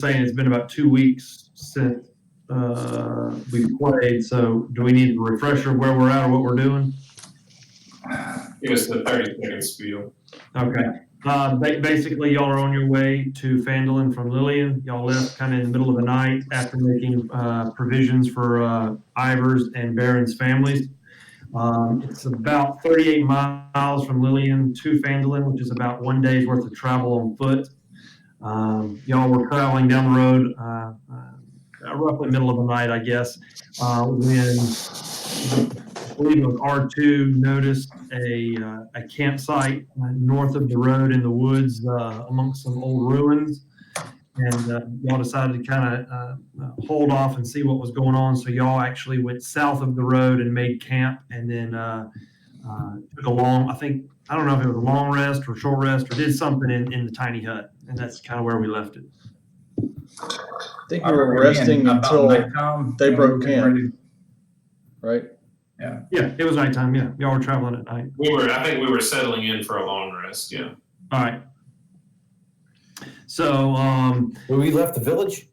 saying it's been about 2 weeks since we played. So do we need a refresher of where we're at or what we're doing? Give us the 30-second spiel. Okay. Basically, y'all are on your way to Phandalin from Lillian. Y'all left kind of in the middle of the night after making provisions for Iver's and Barron's families. It's about 38 miles from Lillian to Phandalin, which is about 1 day's worth of travel on foot. Y'all were traveling down the road, roughly middle of the night, I guess, when I believe it was R2 noticed a campsite north of the road in the woods amongst some old ruins. And y'all decided to kind of hold off and see what was going on. So y'all actually went south of the road and made camp, and then took a long, I don't know if it was a long rest or short rest or did something in the tiny hut. And that's kind of where we left it. I think we were resting until they broke camp. Right? Yeah. Yeah, it was nighttime. Yeah, y'all were traveling at night. I think we were settling in for a long rest. Yeah. All right. So, we left the village?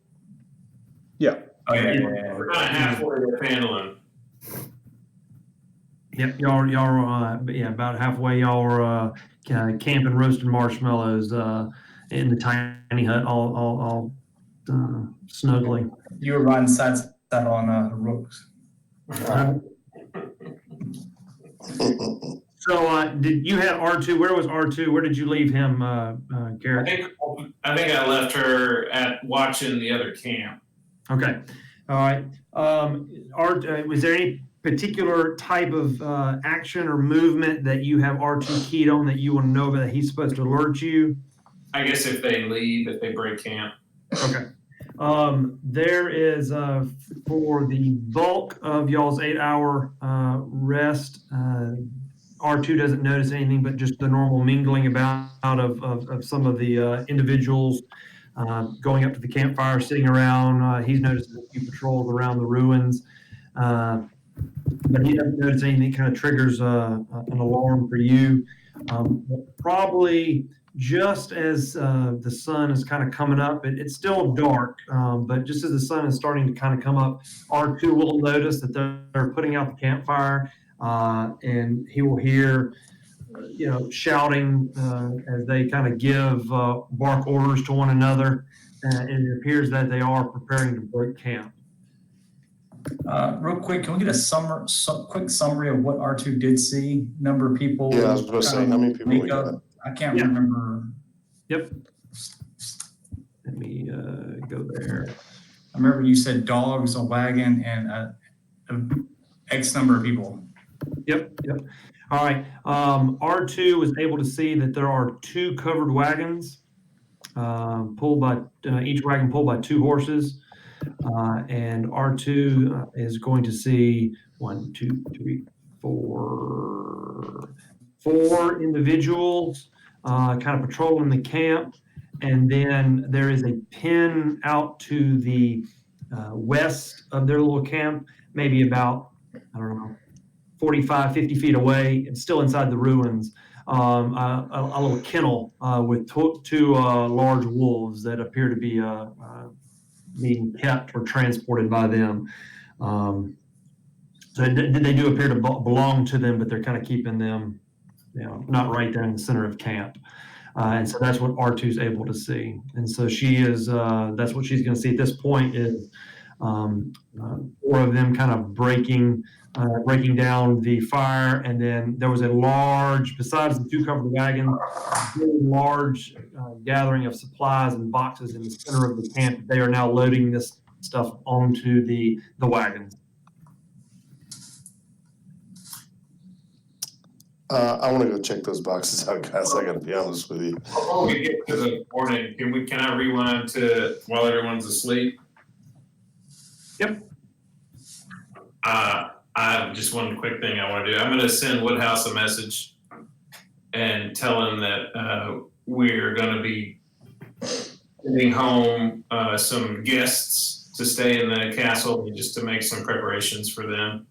Yeah. Oh, yeah. We're kind of halfway to Phandalin. Yep, y'all about halfway. Y'all were camping, roasting marshmallows in the tiny hut, all snugly. You were riding side on the rooks. So, did you had R2? Where was R2? Where did you leave him, Carric? I think I left her at watching the other camp. Okay, all right. Was there any particular type of action or movement that you have R2 keyed on that you want to know about that he's supposed to alert you? I guess if they leave, if they break camp. Okay. There is, for the bulk of y'all's 8-hour rest, R2 doesn't notice anything but just the normal mingling about of some of the individuals going up to the campfire, sitting around. He's noticed a few patrols around the ruins, but he doesn't notice anything that kind of triggers an alarm for you. Probably just as the sun is kind of coming up, it's still dark, but just as the sun is starting to kind of come up, R2 will notice that they're putting out the campfire, and he will hear, shouting as they kind of give bark orders to one another, and it appears that they are preparing to break camp. Real quick, can we get quick summary of what R2 did see? Number of people? Yeah, I was going to say, how many people we got? I can't remember. Yep. Let me go there. I remember you said dogs, a wagon, and an X number of people. Yep. All right. R2 was able to see that there are 2 covered wagons, pulled by each wagon pulled by 2 horses, and R2 is going to see 1, 2, 3, 4 individuals kind of patrolling the camp, and then there is a pin out to the west of their little camp, maybe about 45, 50 feet away. It's still inside the ruins. A little kennel with two large wolves that appear to be being kept or transported by them. So they do appear to belong to them, but they're kind of keeping them, not right there in the center of camp. And so that's what R2 is able to see. And so that's what she's going to see at this point is 4 of them kind of breaking down the fire. And then there was a large, besides the 2 covered wagons, a very large gathering of supplies and boxes in the center of the camp. They are now loading this stuff onto the wagons. I want to go check those boxes out, guys. I got to be honest with you. Before we get to the morning, can I rewind to while everyone's asleep? Yep. I have just one quick thing I want to do. I'm going to send Woodhouse a message and tell him that we're going to be sending home some guests to stay in the castle just to make some preparations for them.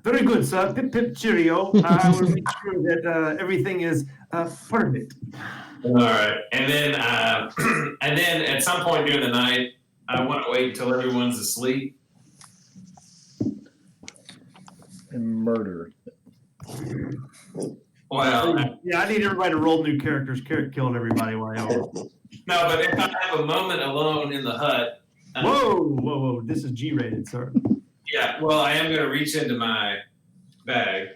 Very good, sir. Pip, pip, cheerio. I will make sure that everything is perfect. All right, and then at some point during the night, I want to wait until everyone's asleep. And murder. Well, Yeah, I need everybody to roll new characters. Carric killed everybody while y'all. no, but if I have a moment alone in the hut. Whoa! This is G-rated, sir. Yeah, well, I am going to reach into my bag,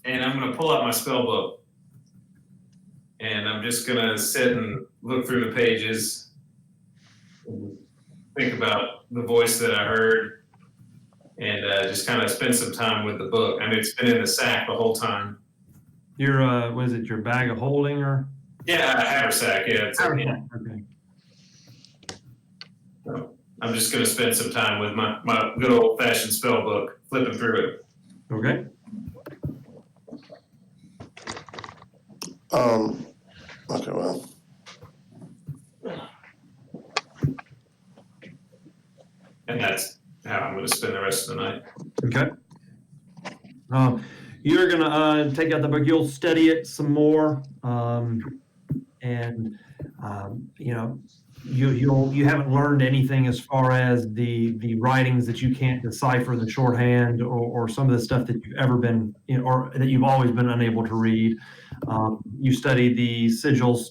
and I'm going to pull out my spell book, and I'm just going to sit and look through the pages, and think about the voice that I heard, and just kind of spend some time with the book. I mean, it's been in the sack the whole time. Your was it your bag of holding or? Yeah, haversack. Yeah, it's Okay. So I'm just going to spend some time with my good old-fashioned spell book, flipping through it. Okay. Okay, well. And that's how I'm going to spend the rest of the night. Okay. You're gonna take out the book. You'll study it some more, and you haven't learned anything as far as the writings that you can't decipher, the shorthand, or some of the stuff that you've ever been, or that you've always been unable to read. You study the sigils,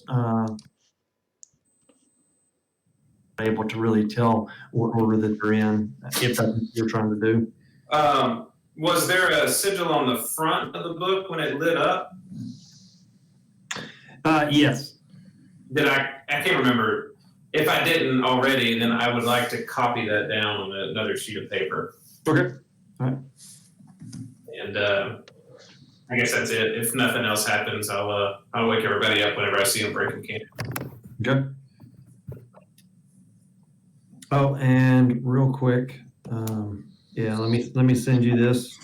able to really tell what order that they're in, if that's what you're trying to do. Was there a sigil on the front of the book when it lit up? Yes. I can't remember. If I didn't already, then I would like to copy that down on another sheet of paper. Okay. All right. And I guess that's it. If nothing else happens, I'll wake everybody up whenever I see them breaking camp. Okay. Oh, and real quick, yeah, let me send you this.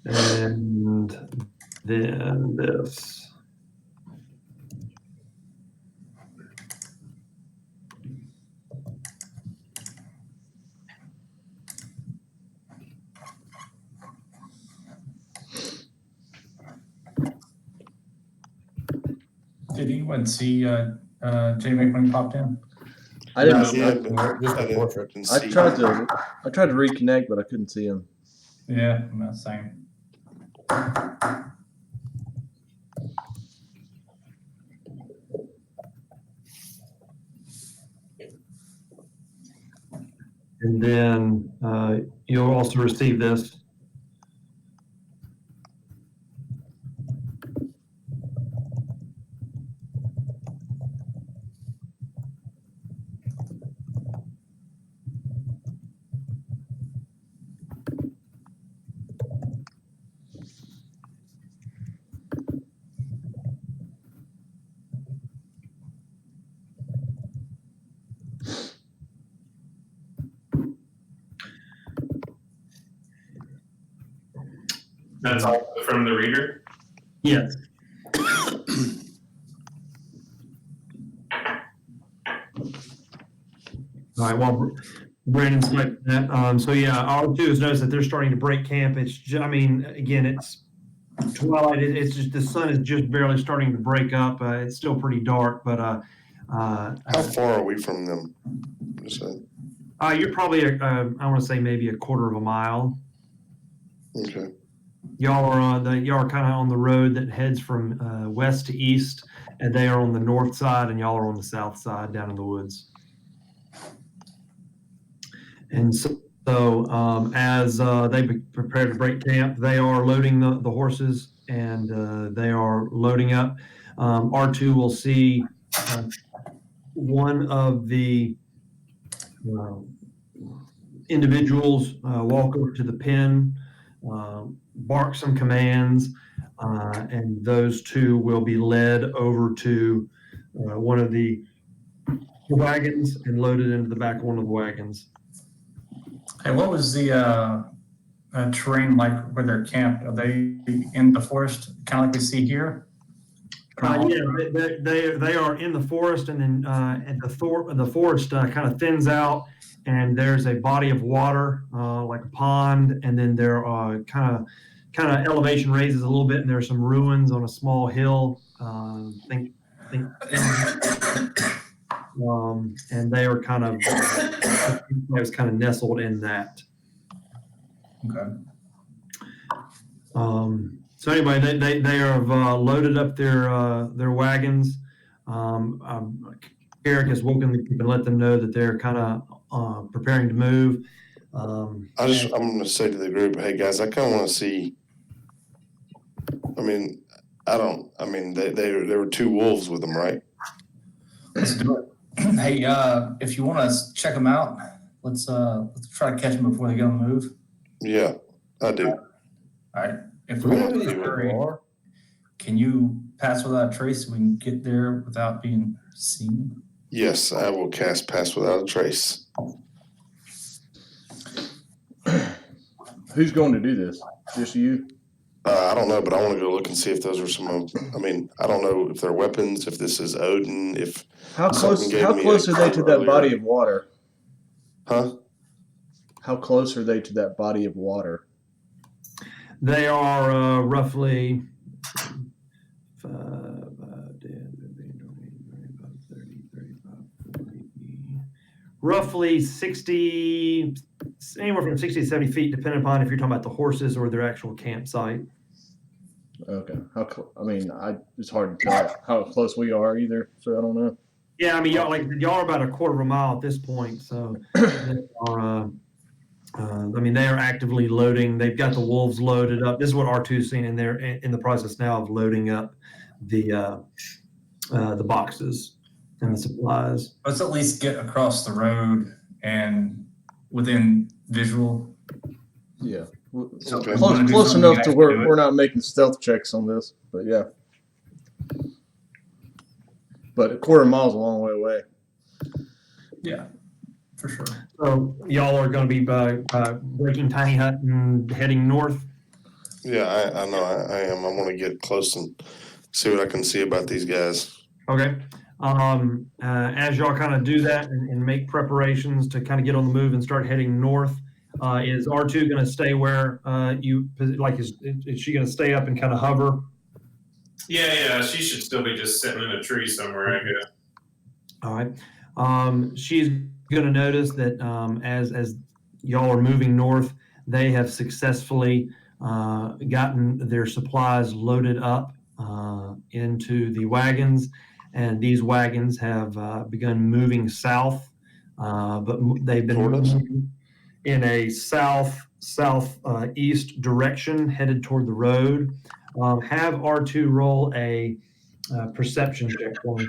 And then this. Did anyone see J-Mac when he popped in? I didn't. Yeah, I I didn't see. tried to reconnect, but I couldn't see him. Yeah, I'm not saying. And then you'll also receive this. That's all from the reader? Yes. All right. Well, Brandon's like that. So yeah, all I'll do is notice that they're starting to break camp. It's just, I mean, again, it's twilight. It's just the sun is just barely starting to break up. It's still pretty dark, but How far are we from them? you're probably I want to say maybe a quarter of a mile. Okay. Y'all are kind of on the road that heads from west to east, and they are on the north side, and y'all are on the south side down in the woods. And so as they prepare to break camp, they are loading the horses, and they are loading up. R2 will see one of the individuals walk over to the pen, bark some commands, and those two will be led over to one of the the wagons and loaded into the back of one of the wagons. Hey, what was the terrain like where they're camped? Are they in the forest, kind of like we see here? Yeah, they are in the forest, and then and the forest kind of thins out, and there's a body of water, like a pond, and then there are kind of elevation raises a little bit, and there's some ruins on a small hill. Think, and they are kind of nestled in that. Okay. So anyway, they have loaded up their wagons. Carric has woken them and let them know that they're kind of preparing to move. I'm going to say to the group, hey guys, I kind of want to see. There were two wolves with them, right? Let's do it. Hey, if you want to check them out, let's try to catch them before they go and move. Yeah, I do. All right. If we're going to hurry, can you pass without a trace so we can get there without being seen? Yes, I will cast Pass Without a Trace. Who's going to do this? Just you? I don't know, but I want to go look and see if those are some. I don't know if they're weapons. If this is Odin. If how close are they to that body of water? Huh? How close are they to that body of water? They are roughly 60, anywhere from 60 to 70 feet, depending upon if you're talking about the horses or their actual campsite. Okay. It's hard to tell how close we are either, so I don't know. Yeah, y'all are about a quarter of a mile at this point, so they are, they are actively loading. They've got the wolves loaded up. This is what R2's seen, and they're in the process now of loading up the boxes and the supplies. Let's at least get across the road and within visual. Yeah. So Okay. Close enough to where we're not making stealth checks on this, but yeah. But a quarter mile's a long way away. Yeah, for sure. So y'all are going to be breaking Tiny Hut and heading north? Yeah, I know I am. I want to get close and see what I can see about these guys. Okay. As y'all kind of do that and make preparations to kind of get on the move and start heading north, is R2 going to stay where is she going to stay up and kind of hover? Yeah, she should still be just sitting in a tree somewhere, I guess. All right. She's going to notice that as y'all are moving north, they have successfully gotten their supplies loaded up into the wagons, and these wagons have begun moving south, but they've been moving in a southeast direction, headed toward the road. Have R2 roll a perception check for me.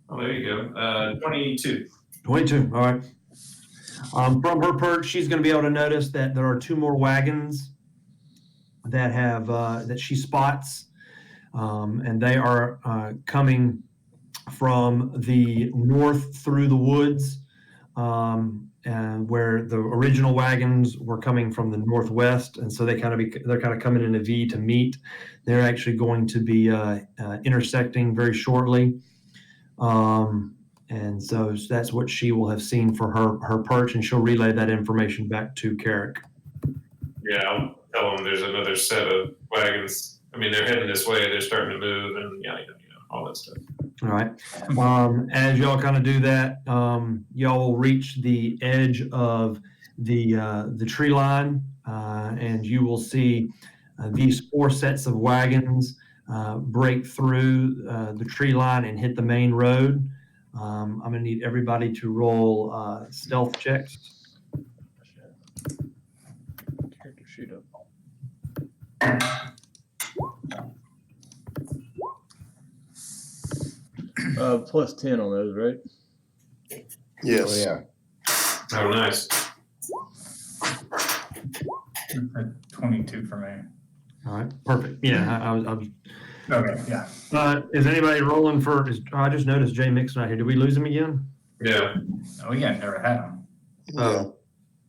Oh, there you go. 22. 22, all right. From her perch, she's going to be able to notice that there are two more wagons that have that she spots, and they are coming from the north through the woods, and where the original wagons were coming from the northwest, and so they're kind of coming in a V to meet. They're actually going to be intersecting very shortly. And so that's what she will have seen for her perch, and she'll relay that information back to Carric. Yeah, I'll tell them there's another set of wagons. They're heading this way. They're starting to move, and all that stuff. All right. As y'all kind of do that, y'all will reach the edge of the tree line, and you will see these four sets of wagons break through the tree line and hit the main road. I'm going to need everybody to roll stealth checks. Character shoot up. Plus 10 on those, right? Yes. Oh, yeah. Oh, nice. 22 for me. All right, perfect. Yeah, I was Okay, yeah. Is anybody rolling for? I just noticed Jay Mixon out here. Did we lose him again? Yeah. Oh, yeah, never had them. Yeah.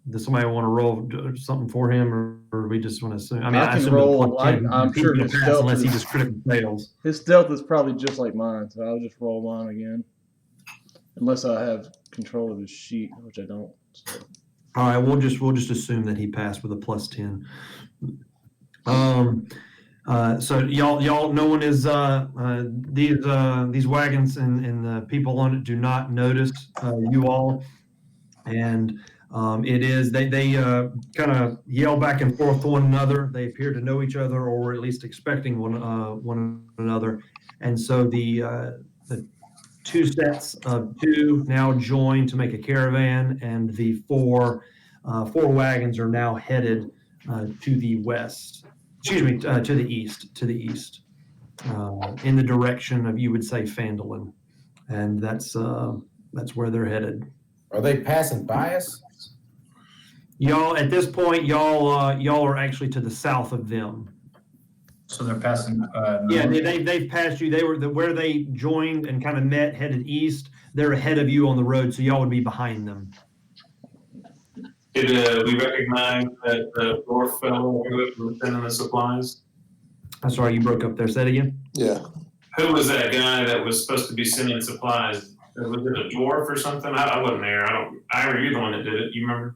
Does somebody want to roll something for him, or we just want to assume? I mean, I can assume roll. plus 10, I'm he's sure gonna his pass stealth unless he is- just critically fails. His stealth is probably just like mine, so I'll just roll mine again. Unless I have control of his sheet, which I don't. So. All right, we'll just assume that he passed with a plus 10. So y'all, no one is these wagons and the people on it do not notice you all, and it is they kind of yell back and forth to one another. They appear to know each other, or at least expecting one another, and so the two sets of two now join to make a caravan, and the four wagons are now headed to the west. Excuse me, to the east, in the direction of, you would say, Phandalin, and that's where they're headed. Are they passing by us? Y'all, at this point, y'all are actually to the south of them. So they're passing. Yeah, they've passed you. They were where they joined and kind of met, headed east. They're ahead of you on the road, so y'all would be behind them. Did we recognize that the dwarf fellow who was sending the supplies? I'm sorry, you broke up there. Say that again. Yeah. Who was that guy that was supposed to be sending supplies? Was it a dwarf or something? I wasn't there. Ivor, you're the one that did it. You remember?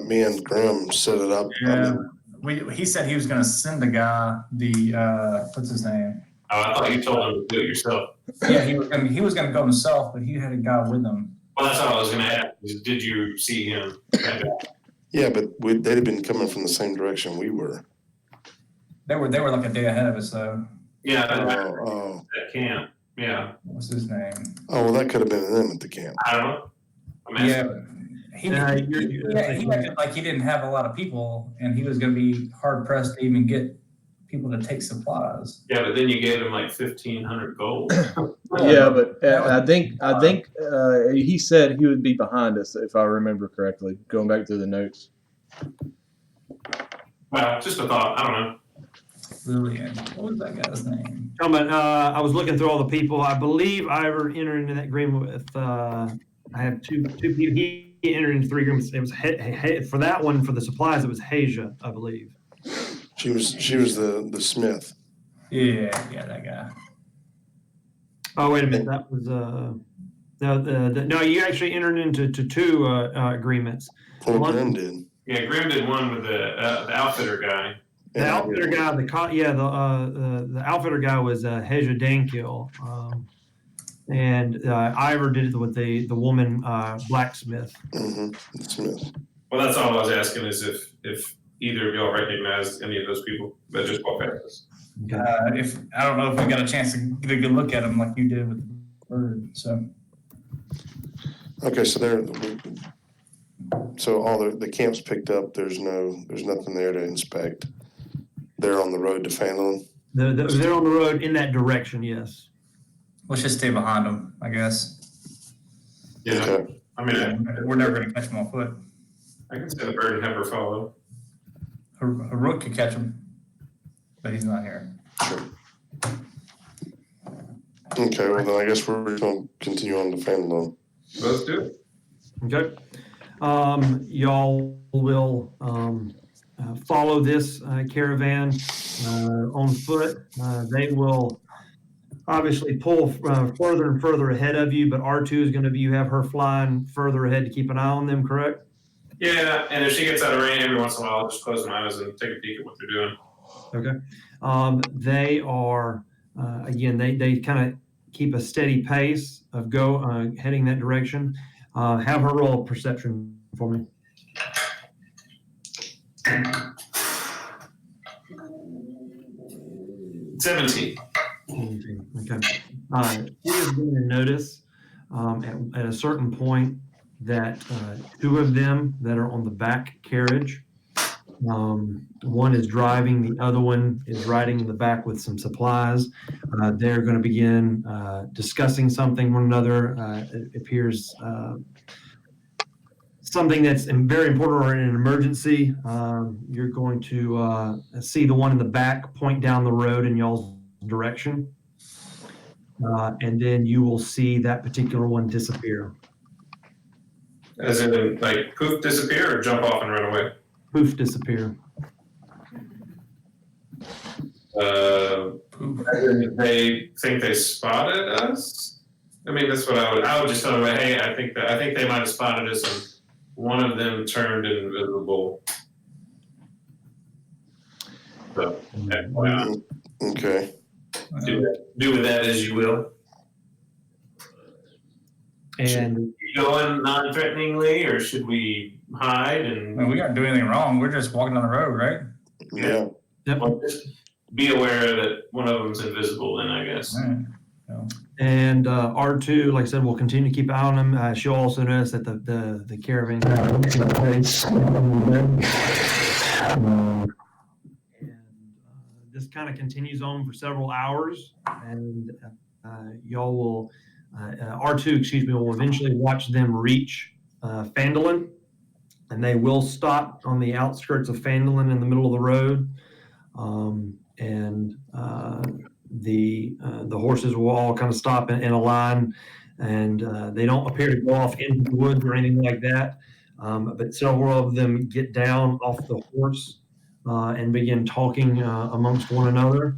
Me and Grim set it up. Yeah. He said he was going to send the guy what's his name? Oh, I thought you told him to do it yourself. Yeah, he was going to go himself, but he had a guy with him. Well, that's all I was going to ask. Did you see him? Yeah, but they'd have been coming from the same direction we were. They were like a day ahead of us, though. Yeah, Oh. that camp. Yeah. What's his name? Oh, well, that could have been them at the camp. I don't know. I'm asking. Yeah, but he acted like he didn't have a lot of people, and he was going to be hard pressed to even get people to take supplies. Yeah, but then you gave him like 1,500 gold. Yeah, but I think he said he would be behind us, if I remember correctly. Going back to the notes. Well, just a thought. I don't know. Lillian. What was that guy's name? I was looking through all the people. I believe Iver entered into that agreement with. I have two people. He entered into 3 agreements. It was for that one, for the supplies. It was Haji, I believe. She was the smith. Yeah, that guy. Oh, wait a minute. That was no. You actually entered into 2 agreements. Well, One- Grim did. Yeah, Grim did one with the outfitter guy. The outfitter guy, the outfitter guy was Haji Dankil, and Iver did it with the woman blacksmith. Mm-hmm. The smith. Well, that's all I was asking is if either of y'all recognized any of those people that just walked past us. If I don't know if we got a chance to get a good look at him like you did with the bird. So Okay, so all the camp's picked up. There's nothing there to inspect. They're on the road to Phandalin. They're on the road in that direction. Yes. let's just stay behind them, I guess. Yeah. Okay. I mean, We're never going to catch them on foot. I can say the bird and heifer follow. A rook could catch him, but he's not here. Sure. Okay, well then I guess we're going to continue on to Phandalin. Let's do it. Okay. Y'all will follow this caravan on foot. They will obviously pull further and further ahead of you, but R2 is going to be, you have her flying further ahead to keep an eye on them, correct? Yeah, and if she gets out of range every once in a while, I'll just close my eyes and take a peek at what they're doing. Okay. They are, again, they kind of keep a steady pace of heading that direction. Have her roll perception for me. 17. Okay. She is going to notice at a certain point that 2 of them that are on the back carriage, one is driving, the other one is riding in the back with some supplies. They're going to begin discussing something one another. It appears something that's very important or in an emergency. You're going to see the one in the back point down the road in y'all's direction. And then you will see that particular one disappear. As in, like, poof, disappear or jump off and run away? Poof, disappear. They think they spotted us? I mean, that's what I would just tell them, hey, I think they might have spotted us and one of them turned invisible. So, FYI. Okay. Do with that as you will. And Keep going non-threateningly, or should we hide I and mean, we aren't doing anything wrong. We're just walking down the road, right? Yeah. yep. well, just be aware that one of them's invisible? Then I guess. All right. So, And R2, like I said, we'll continue to keep an eye on them. She'll also notice that the caravan and this kind of continues on for several hours, and y'all will R2, excuse me, will eventually watch them reach Phandalin, and they will stop on the outskirts of Phandalin in the middle of the road, and the horses will all kind of stop in a line, and they don't appear to go off into the woods or anything like that, but several of them get down off the horse and begin talking amongst one another,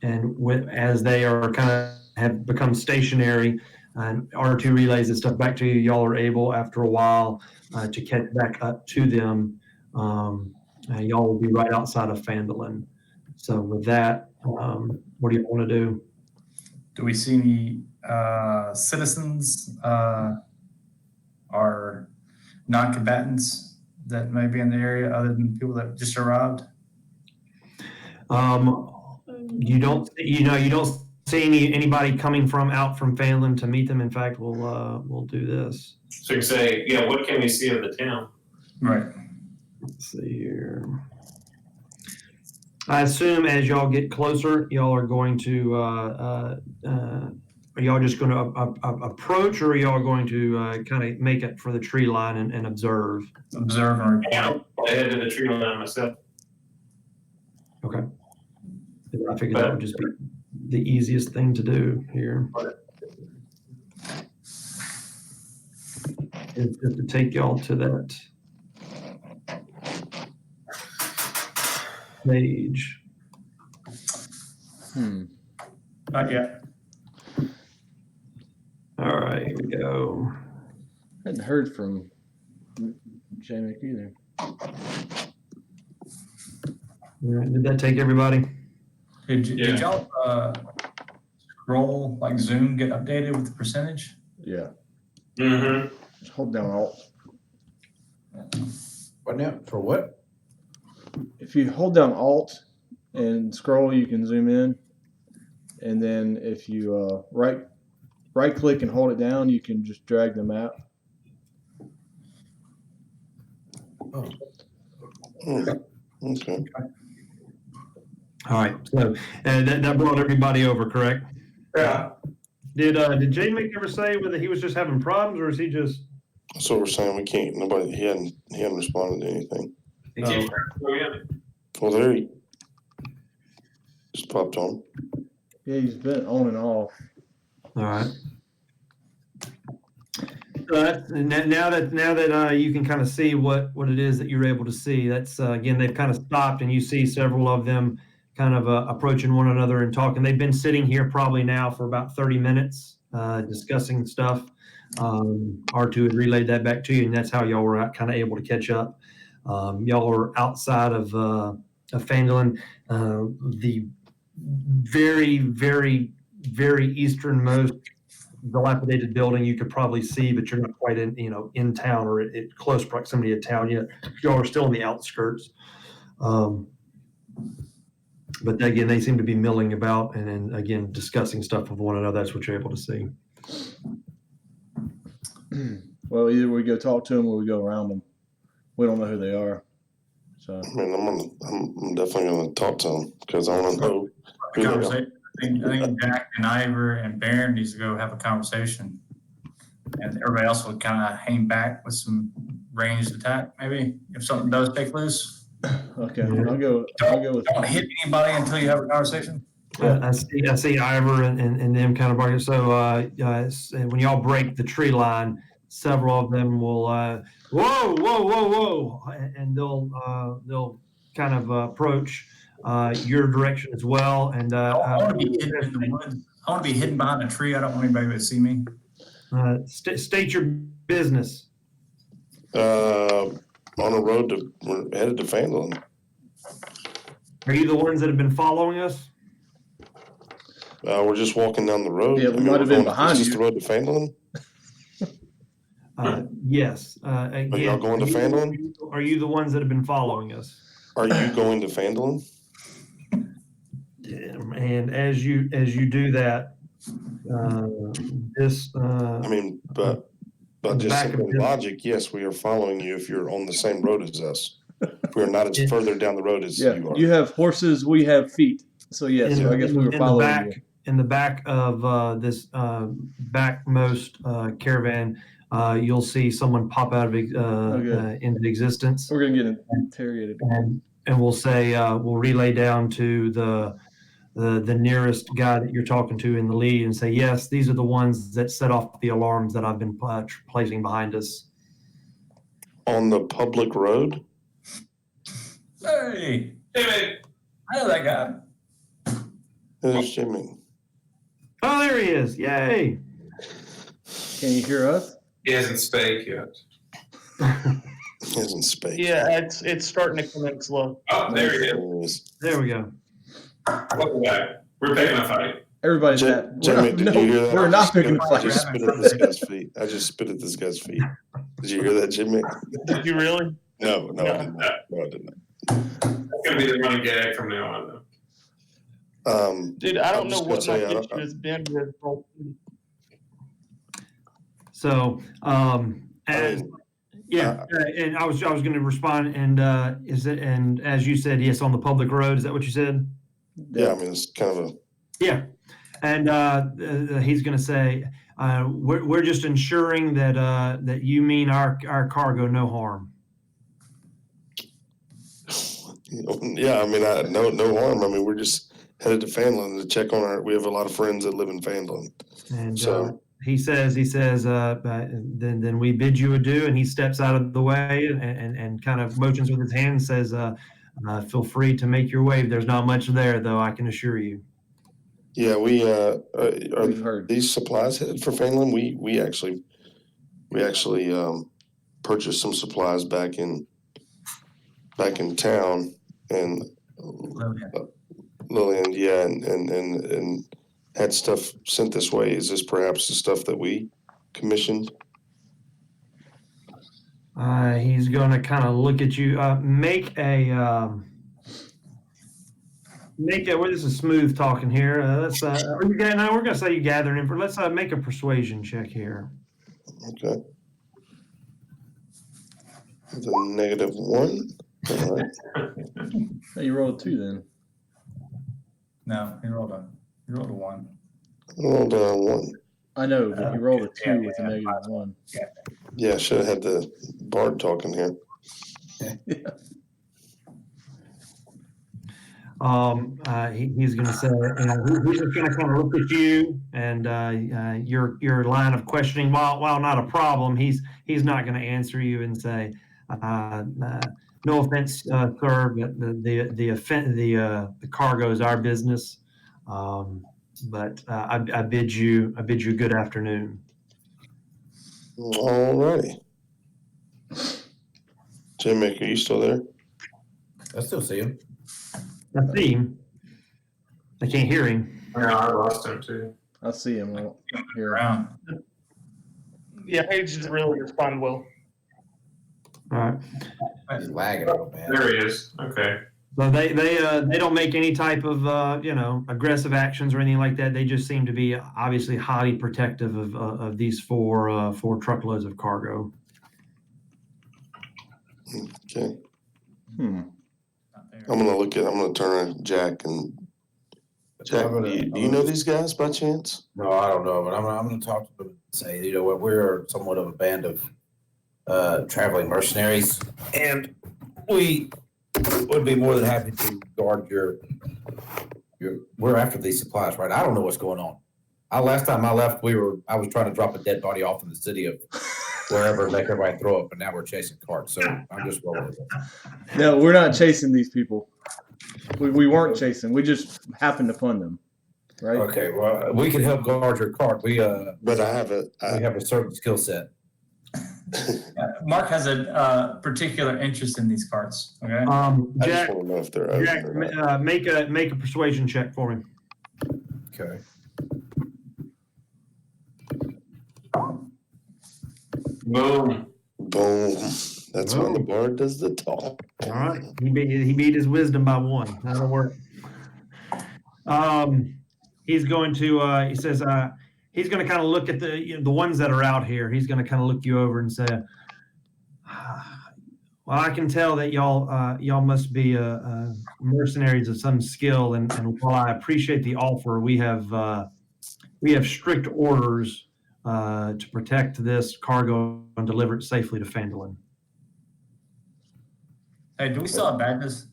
and as they are kind of have become stationary, and R2 relays this stuff back to you, y'all are able after a while to catch back up to them. Y'all will be right outside of Phandalin. So with that, what do you want to do? do we see any citizens or non-combatants that may be in the area other than people that just arrived? You don't see anybody coming out from Phandalin to meet them. In fact, we'll do this. So you can say, yeah. What can we see of the town? Right. Let's see here. I assume as y'all get closer, y'all are going to, are y'all just going to approach, or are y'all going to kind of make it for the tree line and observe? Observe and report. Yeah, I head to the tree line myself. Okay. I figured that would just be the easiest thing to do here. Is just to take y'all to that page. Not yet. All right, here we go. Hadn't heard from Jamek either. All right, did that take everybody? Did y'all scroll, like Zoom, get updated with the percentage? Yeah. Mm-hmm. Just hold down Alt. What now? For what? If you hold down Alt and scroll, you can zoom in. And then if you right click and hold it down, you can just drag the map. Oh. Okay. All right, so that brought everybody over, correct? Yeah. Did Jay Mick ever say whether he was just having problems, or is he just? That's what we're saying. We can't. Nobody. He hadn't responded to anything. Well, there he just popped on. Yeah, he's been on and off. All right. So now that you can kind of see what it is that you're able to see, that's again, they've kind of stopped, and you see several of them kind of approaching one another and talking. They've been sitting here probably now for about 30 minutes discussing stuff. R2 had relayed that back to you, and that's how y'all were kind of able to catch up. Y'all were outside of Phandalin, the very, very, very easternmost dilapidated building you could probably see, but you're not quite in town or at close proximity of town yet. Y'all are still in the outskirts. But again, they seem to be milling about and then again discussing stuff with one another. That's what you're able to see. Well, either we go talk to them or we go around them. We don't know who they are. So I mean, I'm definitely gonna talk to him because I want to know who they are. Conversation. I think Jack and Iver and Barron needs to go have a conversation, and everybody else will kind of hang back with some ranged attack. Maybe if something does take loose. Okay, I'll go with. Don't hit anybody until you have a conversation. Yeah. I see Iver and them kind of bargain. So when y'all break the tree line, several of them will whoa, and they'll kind of approach your direction as well. And I want to be hidden in the woods. I want to be hidden behind a tree. I don't want anybody to see me. State your business. On a road we're headed to Phandalin. Are you the ones that have been following us? We're just walking down the road. Yeah, we might have been behind Is this you. the road to Phandalin? Yes. Again, Are y'all going to Phandalin? Are you the ones that have been following us? Are you going to Phandalin? And as you do that, this. I mean, but just back of simple this- logic, yes, we are following you if you're on the same road as us. We're not as further down the road as Yeah, you are. you have horses, we have feet. So yes, I guess we were following you. In the back of this backmost caravan, you'll see someone pop out of into existence, We're gonna get interrogated. and we'll say we'll relay down to the nearest guy that you're talking to in the lead and say, yes, these are the ones that set off the alarms that I've been placing behind us. On the public road? Hey, Hey, I know that guy. There's Jimmy. Oh, there he is! Yay! Can you hear us? he hasn't spake yet. He hasn't spake. Yeah, it's starting to come in slow. Oh, there he is. There we go. Welcome back. We're picking a fight. Everybody's Jimmy, did you hear that? We're not picking a I fight. just spit at this guy's feet. I just spit at this guy's feet. Did you hear that, Jimmy? Did you really? No, I did not. No, I did not. That's going to be the running gag from now on, though. Dude, I I'm don't know just what gonna say, my I don't- issue has been with. So, as and I was going to respond, and and as you said, yes, on the public road. Is that what you said? Yeah, I mean, it's kind of a. Yeah, and he's going to say, we're just ensuring that you mean our cargo no harm. Yeah, I mean, no harm. I mean, we're just headed to Phandalin to check on we have a lot of friends that live in Phandalin. And So- he says, then we bid you adieu, and he steps out of the way and kind of motions with his hand and says, feel free to make your way. There's not much there, though, I can assure you. Yeah, we are We've heard. these supplies headed for Phandalin. We actually purchased some supplies back in town, and Lillian, yeah, and had stuff sent this way. Is this perhaps the stuff that we commissioned? He's going to kind of look at you. Make a. Well, this is smooth talking here. Let's. We're going to say you gathering info. Let's make a persuasion check here. Okay. With a -1. All right. Hey, you rolled a 2 then. No, he rolled a 1. Rolled a 1. I know, but you rolled a 2 Yeah, with a -1. Yeah, should have had the bard talking here. He's going to say, he's just going to kind of look at you and your line of questioning. While not a problem, he's not going to answer you and say, no offense, sir, but the cargo is our business. But I bid you good afternoon. All righty. Jim Maker, you still there? I still see him. I see him. I can't hear him. Yeah, I lost him, too. I see him here. Around. Yeah, Paige didn't really respond well. All right. He's lagging a little bit. There he is. Okay. So they don't make any type of aggressive actions or anything like that. They just seem to be obviously highly protective of these four truckloads of cargo. Okay. Hmm. I'm gonna turn to Jack and Jack. Do you know these guys by chance? No, I don't know, but I'm going to talk to them and say, you know what, we're somewhat of a band of traveling mercenaries, and we would be more than happy to guard your. We're after these supplies, right? I don't know what's going on. Last time I left, I was trying to drop a dead body off in the city of wherever, make everybody throw up, but now we're chasing carts. So I'm just rolling with it. No, we're not chasing these people. We weren't chasing. We just happened to fund them, right? Okay, well, we can help guard your cart. But I have We have a certain skill set. Mark has a particular interest in these carts. Okay. I just Jack, want to know if they're open Jack, or not. make a persuasion check for him. Okay. Boom. Boom. That's when the Boom. bard does the talk. All right, he beat his wisdom by 1. That'll work. He's going to. He says he's going to kind of look at the ones that are out here. He's going to kind of look you over and say, "Well, I can tell that y'all must be mercenaries of some skill, and while I appreciate the offer, we have strict orders to protect this cargo and deliver it safely to Phandalin." Hey, do we still have badges?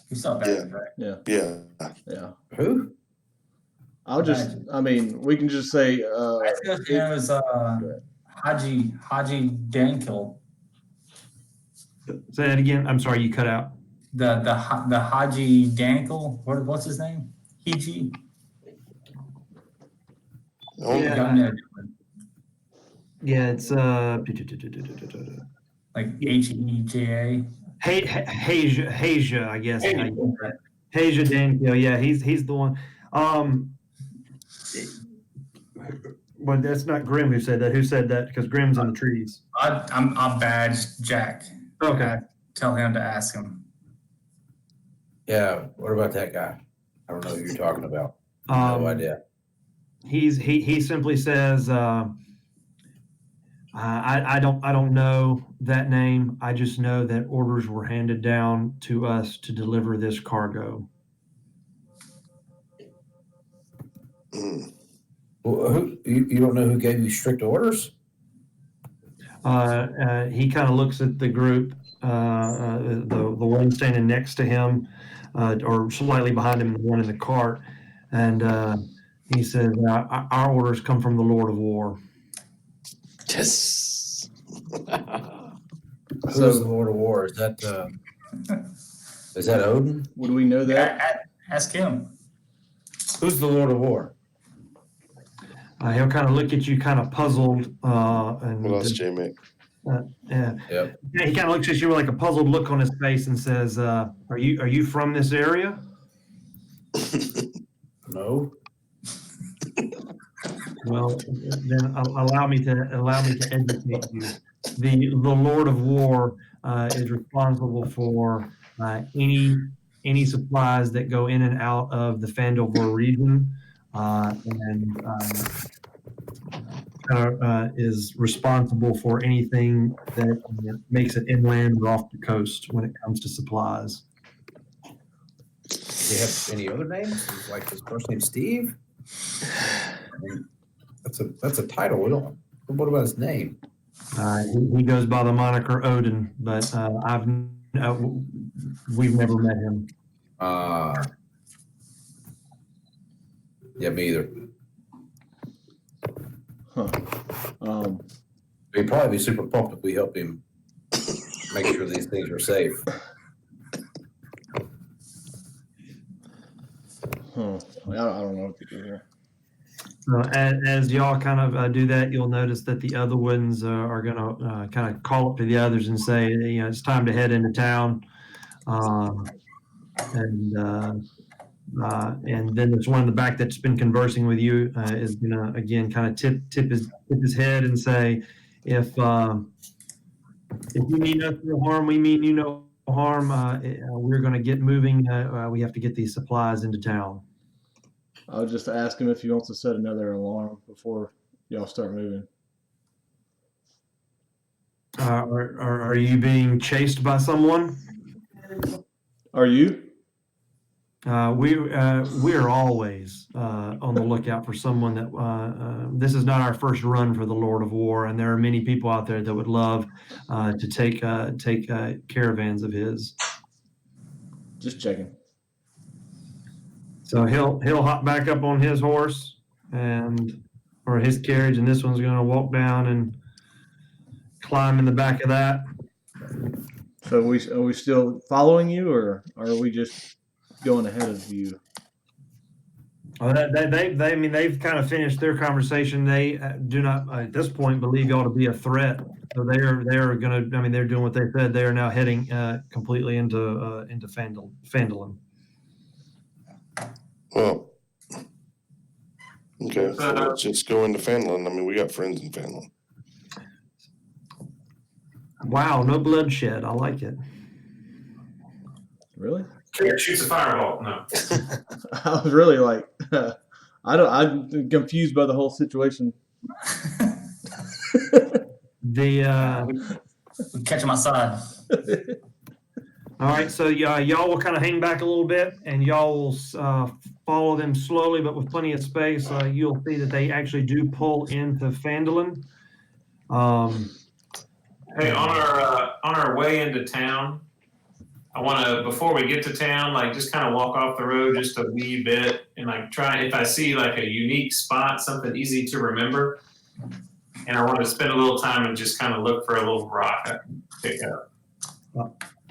We still have badges, right? Yeah. Who? I mean, we can just say, His name is Haji Dankil. Say that again. I'm sorry, you cut out. The Haji Dankil. What's his name? Haji. Oh, Yeah. Yeah, it's Like Heja. Haja, I guess. Haja Dankiel. Yeah, he's the one. But that's not Grim who said that. Who said that? Because Grim's in the trees. I'm badged Jack. Okay. Tell him to ask him. Yeah. What about that guy? I don't know who you're talking about. No idea. He simply says, I don't know that name. I just know that orders were handed down to us to deliver this cargo. Well, you don't know who gave you strict orders? He kind of looks at the group, the one standing next to him, or slightly behind him, the one in the cart, and he says, "Our orders come from the Lord of War." Yes. Who's the Lord of War? Is that Odin? would we know that? Ask him. Who's the Lord of War? He'll kind of look at you, kind of puzzled, and We lost J-Mac. yeah. Yep. Yeah, he kind of looks at you with like a puzzled look on his face and says, "Are you from this area?" No. Well, then allow me to educate you. The Lord of War is responsible for any supplies that go in and out of the Phandalin region, and is responsible for anything that makes it inland or off the coast when it comes to supplies. Do you have any other names? Is like his first name Steve? I mean, that's a title. We don't. What about his name? He goes by the moniker Odin, but we've never met him. Yeah, me either. Huh. He'd probably be super pumped if we help him make sure these things are safe. Huh. I don't know what to do here. As y'all kind of do that, you'll notice that the other ones are going to kind of call up to the others and say, it's time to head into town. And then there's one in the back that's been conversing with you is going to again kind of tip his head and say, if you mean us no harm, we mean you no harm. We're going to get moving. We have to get these supplies into town. I'll just ask him if he wants to set another alarm before y'all start moving. Are you being chased by someone? Are you? We are always on the lookout for someone that this is not our first run for the Lord of War, and there are many people out there that would love to take caravans of his. Just checking. So he'll hop back up on his horse or his carriage, and this one's going to walk down and climb in the back of that. So are we still following you, or are we just going ahead of you? They've kind of finished their conversation. They do not at this point believe y'all to be a threat. So they're going to. They're doing what they said. They are now heading completely into Phandalin. Well, okay, so let's just go into Phandalin. We got friends in Phandalin. Wow, no bloodshed. I like it. Really? Carric shoots a fireball. No. I was really like, I'm confused by the whole situation. Catch my side. All right, so y'all will kind of hang back a little bit, and y'all will follow them slowly, but with plenty of space. You'll see that they actually do pull into Phandalin. Hey, on our way into town, I want to, before we get to town, like just kind of walk off the road just a wee bit, and like try, if I see like a unique spot, something easy to remember, and I want to spend a little time and just kind of look for a little rock I can pick up.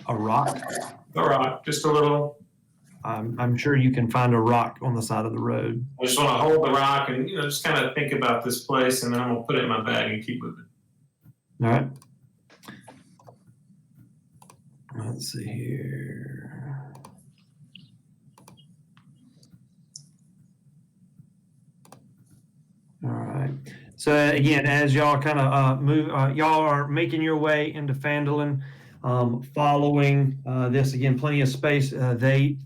A rock? A rock, just a little. I'm sure you can find a rock on the side of the road. I just want to hold the rock and just kind of think about this place, and then I'm gonna put it in my bag and keep moving. All right. Let's see here. All right. So again, as y'all kind of move, y'all are making your way into Phandalin, following this again, plenty of space. They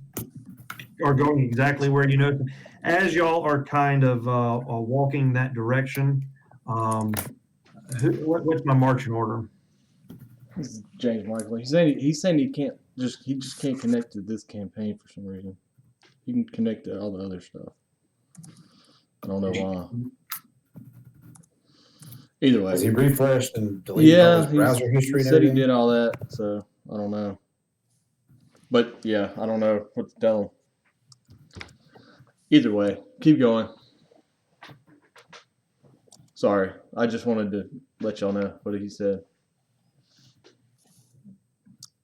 are going exactly where you know. As y'all are kind of walking that direction, what's my marching order? This is James Michael. He's saying he just can't connect to this campaign for some reason. He can connect to all the other stuff. I don't know why. Either way. Has he refreshed and deleted all his browser history? He said he did all that, so I don't know. But yeah, I don't know what to tell him. Either way, keep going. Sorry, I just wanted to let y'all know what he said.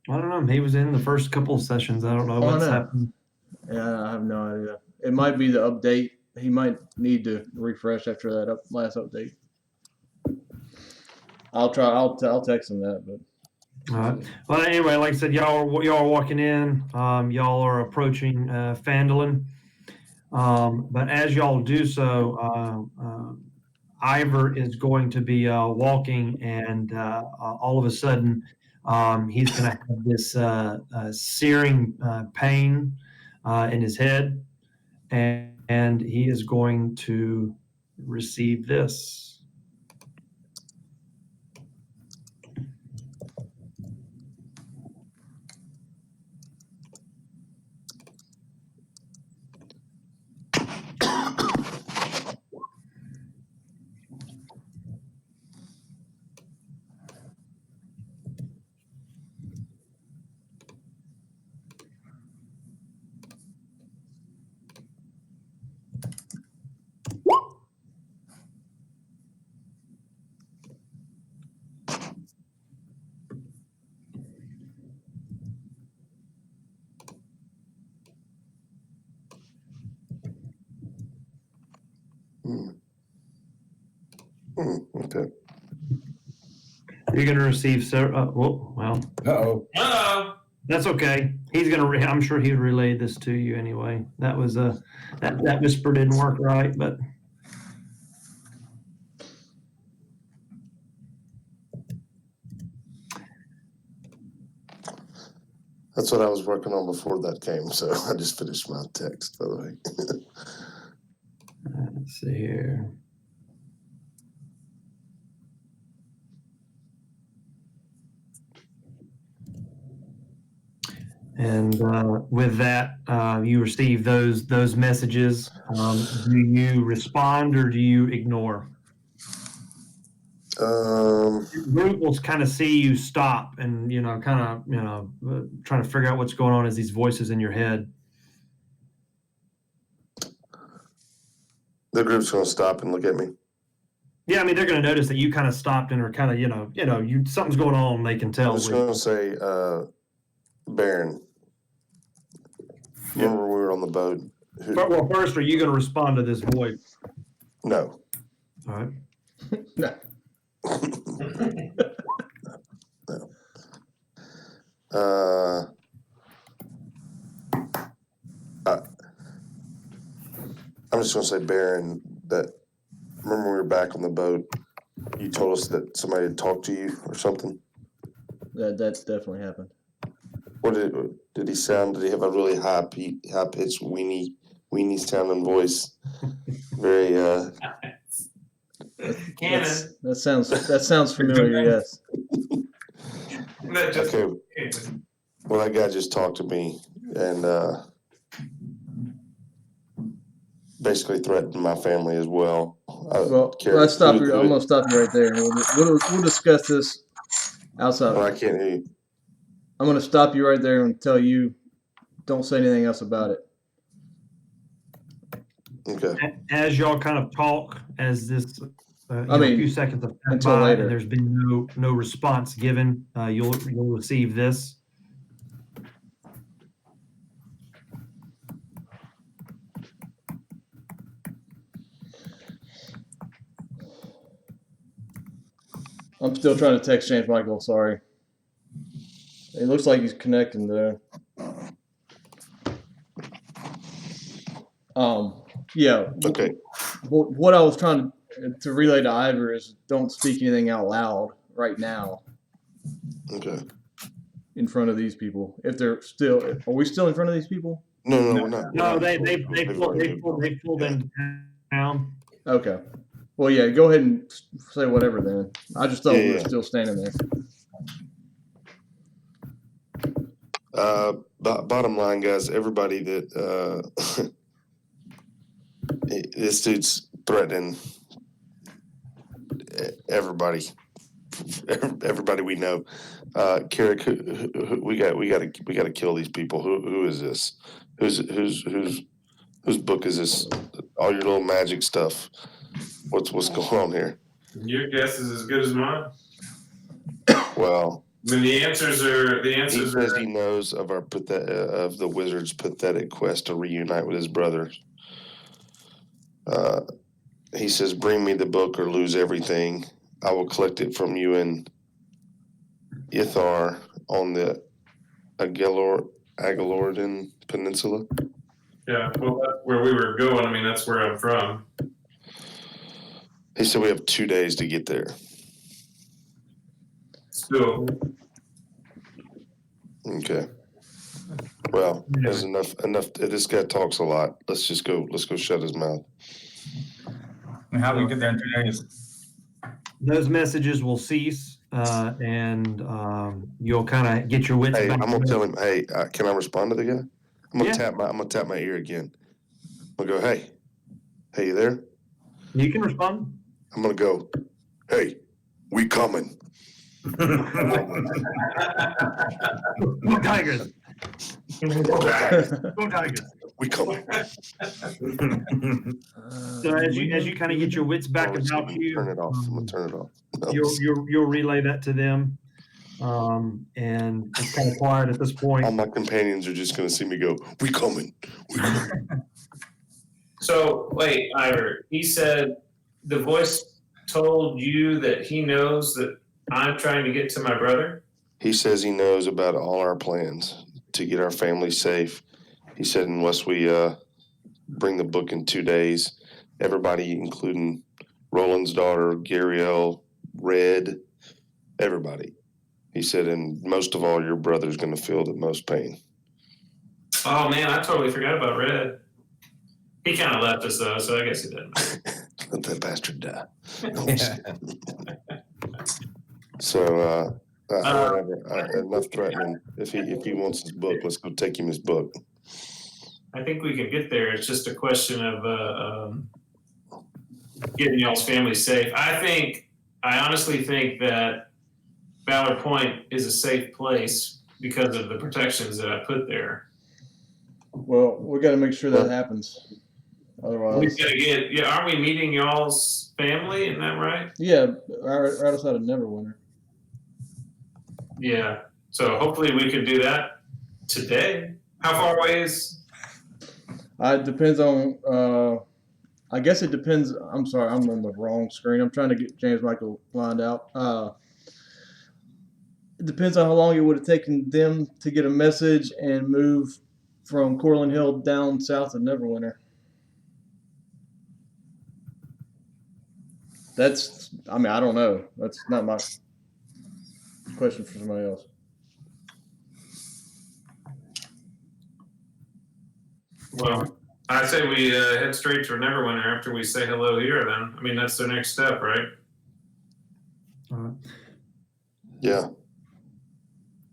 I don't know. He was in the first couple of sessions. I don't know what's happened. Yeah, I have no idea. It might be the update. He might need to refresh after that last update. I'll try. I'll text him that. But all right. Well, anyway, like I said, y'all are walking in. Y'all are approaching Phandalin. But as y'all do so, Iver is going to be walking, and all of a sudden, he's going to have this searing pain in his head, and he is going to receive this. Okay. You're going to receive well. Uh-oh. That's okay. He's going to. I'm sure he would relay this to you anyway. That was that whisper didn't work right, but. That's what I was working on before that came, so I just finished my text, by the way. Let's see here. And with that, you receive those messages. Do you respond or do you ignore? Group will kind of see you stop and, trying to figure out what's going on as these voices in your head. The group's gonna stop and look at me. Yeah, I mean, they're going to notice that you kind of stopped and are kind of, something's going on. They can tell. I'm just gonna say, Barron. Remember we were on the boat? Well, first, are you going to respond to this voice? No. All right. No. I'm just gonna say, Barron, that remember when we were back on the boat, you told us that somebody had talked to you or something? That's definitely happened. What did he sound? Did he have a really high pitched weenie sounding voice? Very Cannon. That sounds familiar. Yes. That just okay. Well, that guy just talked to me and basically threatened my family as well. Let's stop you. I'm gonna stop you right there. We'll discuss this outside. Well, I can't hear you. I'm gonna stop you right there and tell you, don't say anything else about it. Okay. As y'all kind of talk, as this, a few seconds have passed until by later. and there's been no response given, you'll receive this. I'm still trying to text James Michael. Sorry. It looks like he's connecting there. Yeah. Okay. What I was trying to relay to Iver is don't speak anything out loud right now. Okay. In front of these people. If they're still, are we still in front of these people? No, we're not. No, they pulled into town. Okay. Well, yeah, go ahead and say whatever then. I just thought we were still standing there. Bottom line, guys, everybody that this dude's threatening everybody we know. Carric, we got to kill these people. Who is this? Whose book is this? All your little magic stuff. What's going on here? Your guess is as good as mine. Well, I mean, the answers he says he knows of of the wizard's pathetic quest to reunite with his brothers. He says, "Bring me the book or lose everything. I will collect it from you in Ithar on the Aglarondan Peninsula." Yeah, well, that's where we were going. I mean, that's where I'm from. He said we have 2 days to get there. Still, Okay. Well, there's enough. This guy talks a lot. Let's go shut his mouth. And how do we get there in 2 days? Those messages will cease, and you'll kind of get your wits Hey, back. I'm gonna tell him. Hey, can I respond to the guy? I'm gonna Yeah. tap my ear again. I'm gonna go. Hey, you there? You can respond. I'm gonna go. Hey, we coming. Go Tigers! Go Tigers! We coming. So as you kind of get your wits back about you, turn it off. I'm gonna turn it off. you'll relay that to them, and it's kind of quiet at this point. All my companions are just gonna see me go. We coming. We coming. so wait, Iver. He said the voice told you that he knows that I'm trying to get to my brother. He says he knows about all our plans to get our family safe. He said unless we bring the book in 2 days, everybody, including Roland's daughter, Garaele, Red, everybody. He said, and most of all, your brother's going to feel the most pain. Oh man, I totally forgot about Red. He kind of left us though, so I guess he didn't. Let that bastard die. So, whatever. Enough threatening. If he wants his book, let's go take him his book. I think we can get there. It's just a question of getting y'all's family safe. I think I honestly think that Valor Point is a safe place because of the protections that I put there. Well, we got to make sure that happens. We Otherwise, gotta get, yeah, aren't we meeting y'all's family? Isn't that right? yeah, right outside of Neverwinter. Yeah. So hopefully we could do that today. How far away is? It depends on. I guess it depends. I'm sorry, I'm on the wrong screen. I'm trying to get James Michael lined out. It depends on how long it would have taken them to get a message and move from Cortland Hill down south of Neverwinter. I mean, I don't know. That's not my question for somebody else. Well, I say we head straight to Neverwinter after we say hello here. Then I mean that's the next step, right? All right. Yeah.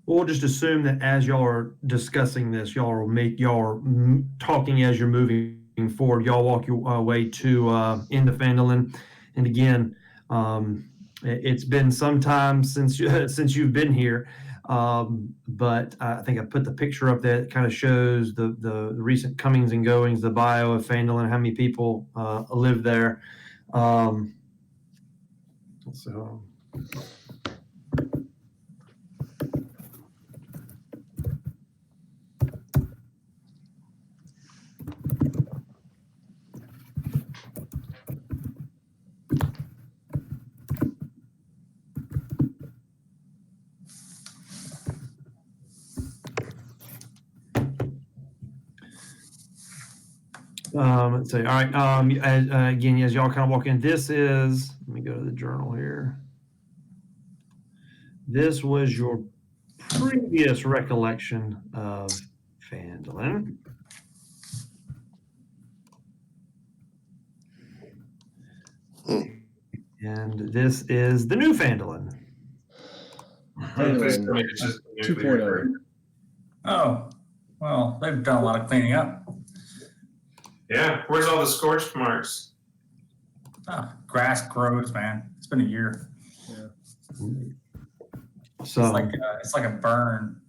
We'll just assume that as y'all are discussing this, y'all are talking as you're moving forward. Y'all walk your way to into Phandalin, and again, it's been some time since you've been here. But I think I put the picture up there that kind of shows the recent comings and goings, the bio of Phandalin, how many people live there. So. Let's see. All right. Again, as y'all kind of walk in, let me go to the journal here. This was your previous recollection of Phandalin. And this is the new Phandalin. Phandalin 2.0. Oh, well, they've done a lot of cleaning up. Yeah. Where's all the scorched marks? Oh, grass grows, man. It's been a year. So It's like a burn.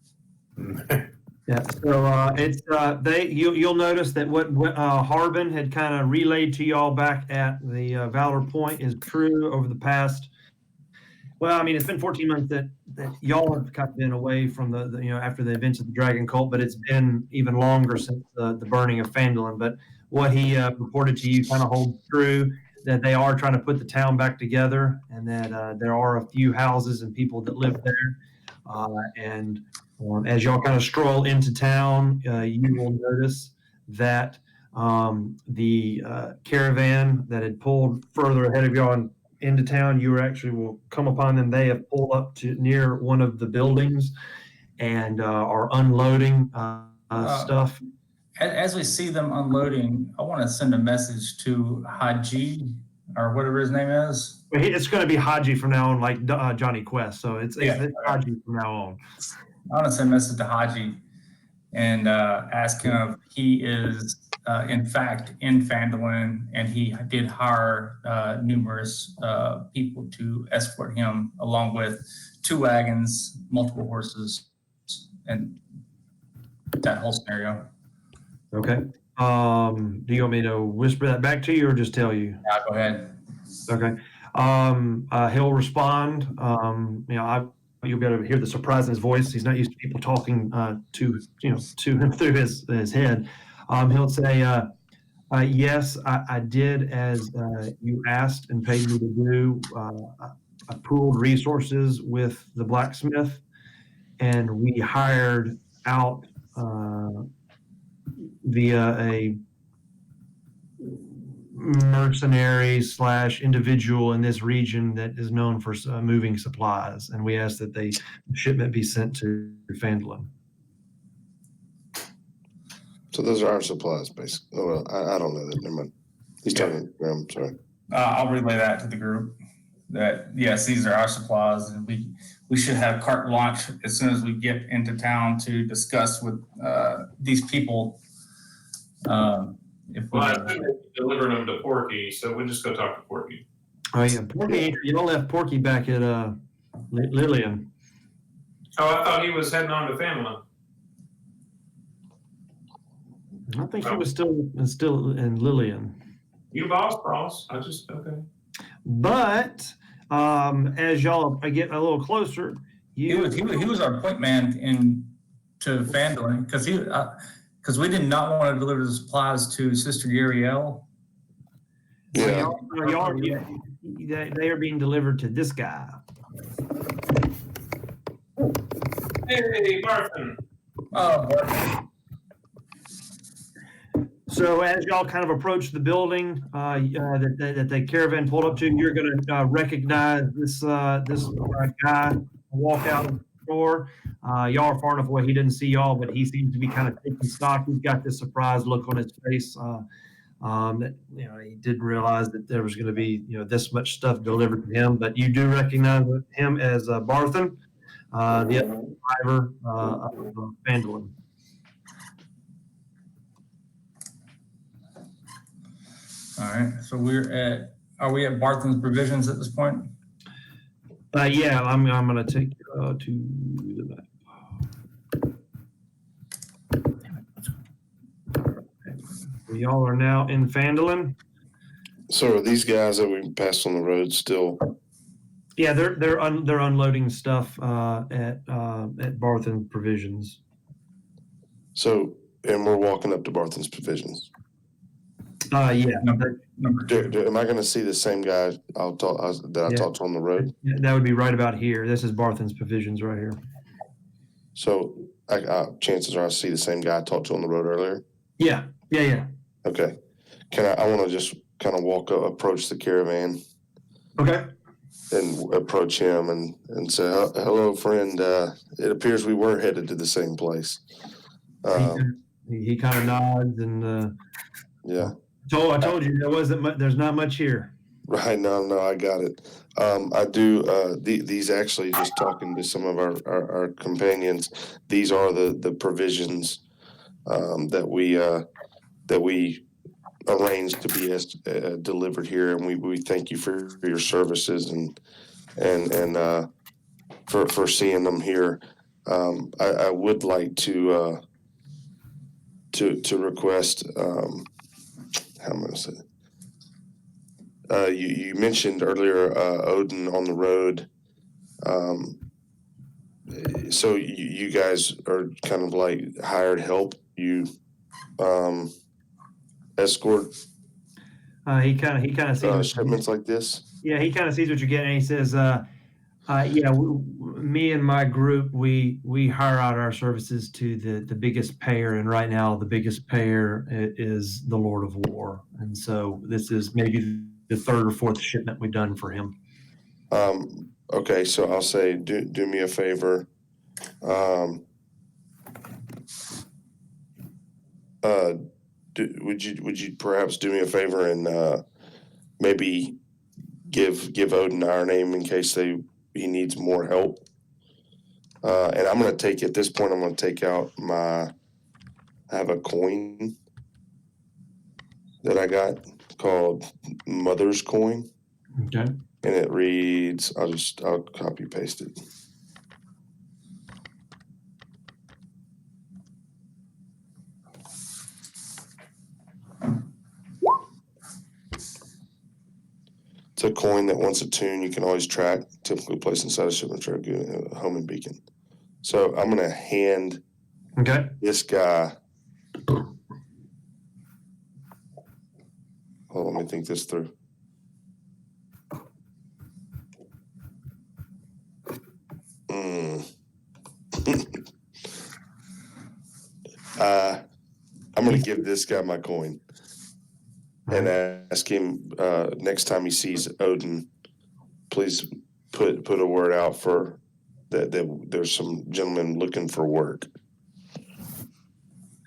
yeah. So you'll notice that what Harbin had kind of relayed to y'all back at the Valor Point is true over the past. Well, I mean, it's been 14 months that y'all have kind of been away from the after the events of the Dragon Cult, but it's been even longer since the burning of Phandalin. But what he reported to you kind of holds true, that they are trying to put the town back together, and that there are a few houses and people that live there. And as y'all kind of stroll into town, you will notice that the caravan that had pulled further ahead of y'all into town, you will come upon them. They have pulled up to near one of the buildings and are unloading stuff. As we see them unloading, I want to send a message to Haji, or whatever his name is. It's going to be Haji from now on, like Johnny Quest. So it's Haji from now on. I want to send a message to Haji and ask him if he is in fact in Phandalin, and he did hire numerous people to escort him, along with 2 wagons, multiple horses, and that whole scenario. Okay. Do you want me to whisper that back to you or just tell you? Yeah, go ahead. Okay. He'll respond. You'll be able to hear the surprise in his voice. He's not used to people talking to him through his head. He'll say, yes, I did as you asked and paid me to do. I pooled resources with the blacksmith, and we hired out via a mercenary / individual in this region that is known for moving supplies, and we asked that the shipment be sent to Phandalin. So those are our supplies, basically. Oh, well, I don't know that. Never mind. He's talking. I'm sorry. I'll relay that to the group. That yes, these are our supplies, and we should have carte blanche as soon as we get into town to discuss with these people. I think we're delivering them to Porky, so we'll just go talk to Porky. Oh yeah, Porky. Y'all left Porky back at Lillian. Oh, I thought he was heading on to Phandalin. I think he was still in Lillian. You boss. I just, okay. But as y'all get a little closer, He was our point man to Phandalin because we did not want to deliver the supplies to Sister Garaele. Yeah. They are being delivered to this guy. Hey, Barthen. Oh, Barthen. So as y'all kind of approach the building that the caravan pulled up to, you're going to recognize this guy walk out of the door. Y'all are far enough away; he didn't see y'all, but he seems to be kind of taking stock. He's got this surprised look on his face. That he didn't realize that there was going to be this much stuff delivered to him. But you do recognize him as Barthen, the other driver of Phandalin. All right. So are we at Barthen's provisions at this point? Yeah, I'm going to take you to the map. Y'all are now in Phandalin. So are these guys that we passed on the road still? Yeah, they're unloading stuff at Barthen Provisions. So, and we're walking up to Barthen's Provisions. Yeah. Number two. Am I going to see the same guy I talked to on the road? That would be right about here. This is Barthen's Provisions right here. So, chances are I see the same guy I talked to on the road earlier. Yeah. Okay. I want to just kind of approach the caravan. Okay. And approach him and say, hello, friend. It appears we were headed to the same place. He kind of nods and yeah. I told you there's not much here. Right. No, I got it. I do. These actually, just talking to some of our companions, these are the provisions that we arranged to be delivered here, and we thank you for your services and for seeing them here. I would like to request. How am I going to say it? You mentioned earlier Odin on the road. So you guys are kind of like hired help. You escort. He kind of sees shipments like this. Yeah, he kind of sees what you're getting, and he says, me and my group, we hire out our services to the biggest payer, and right now the biggest payer is the Lord of War, and so this is maybe the third or fourth shipment we've done for him. Okay, so I'll say, do me a favor. Would you perhaps do me a favor and maybe give Odin our name in case he needs more help? And I'm going to take, at this point, I'm going to take out I have a coin that I got called Mother's Coin. Okay. And it reads, I'll copy paste it. It's a coin that once attuned, you can always track, typically placed inside a shipment track, a homing beacon. So I'm going to hand this guy. Hold on, let me think this through. I'm going to give this guy my coin and ask him next time he sees Odin, please put a word out for that there's some gentlemen looking for work.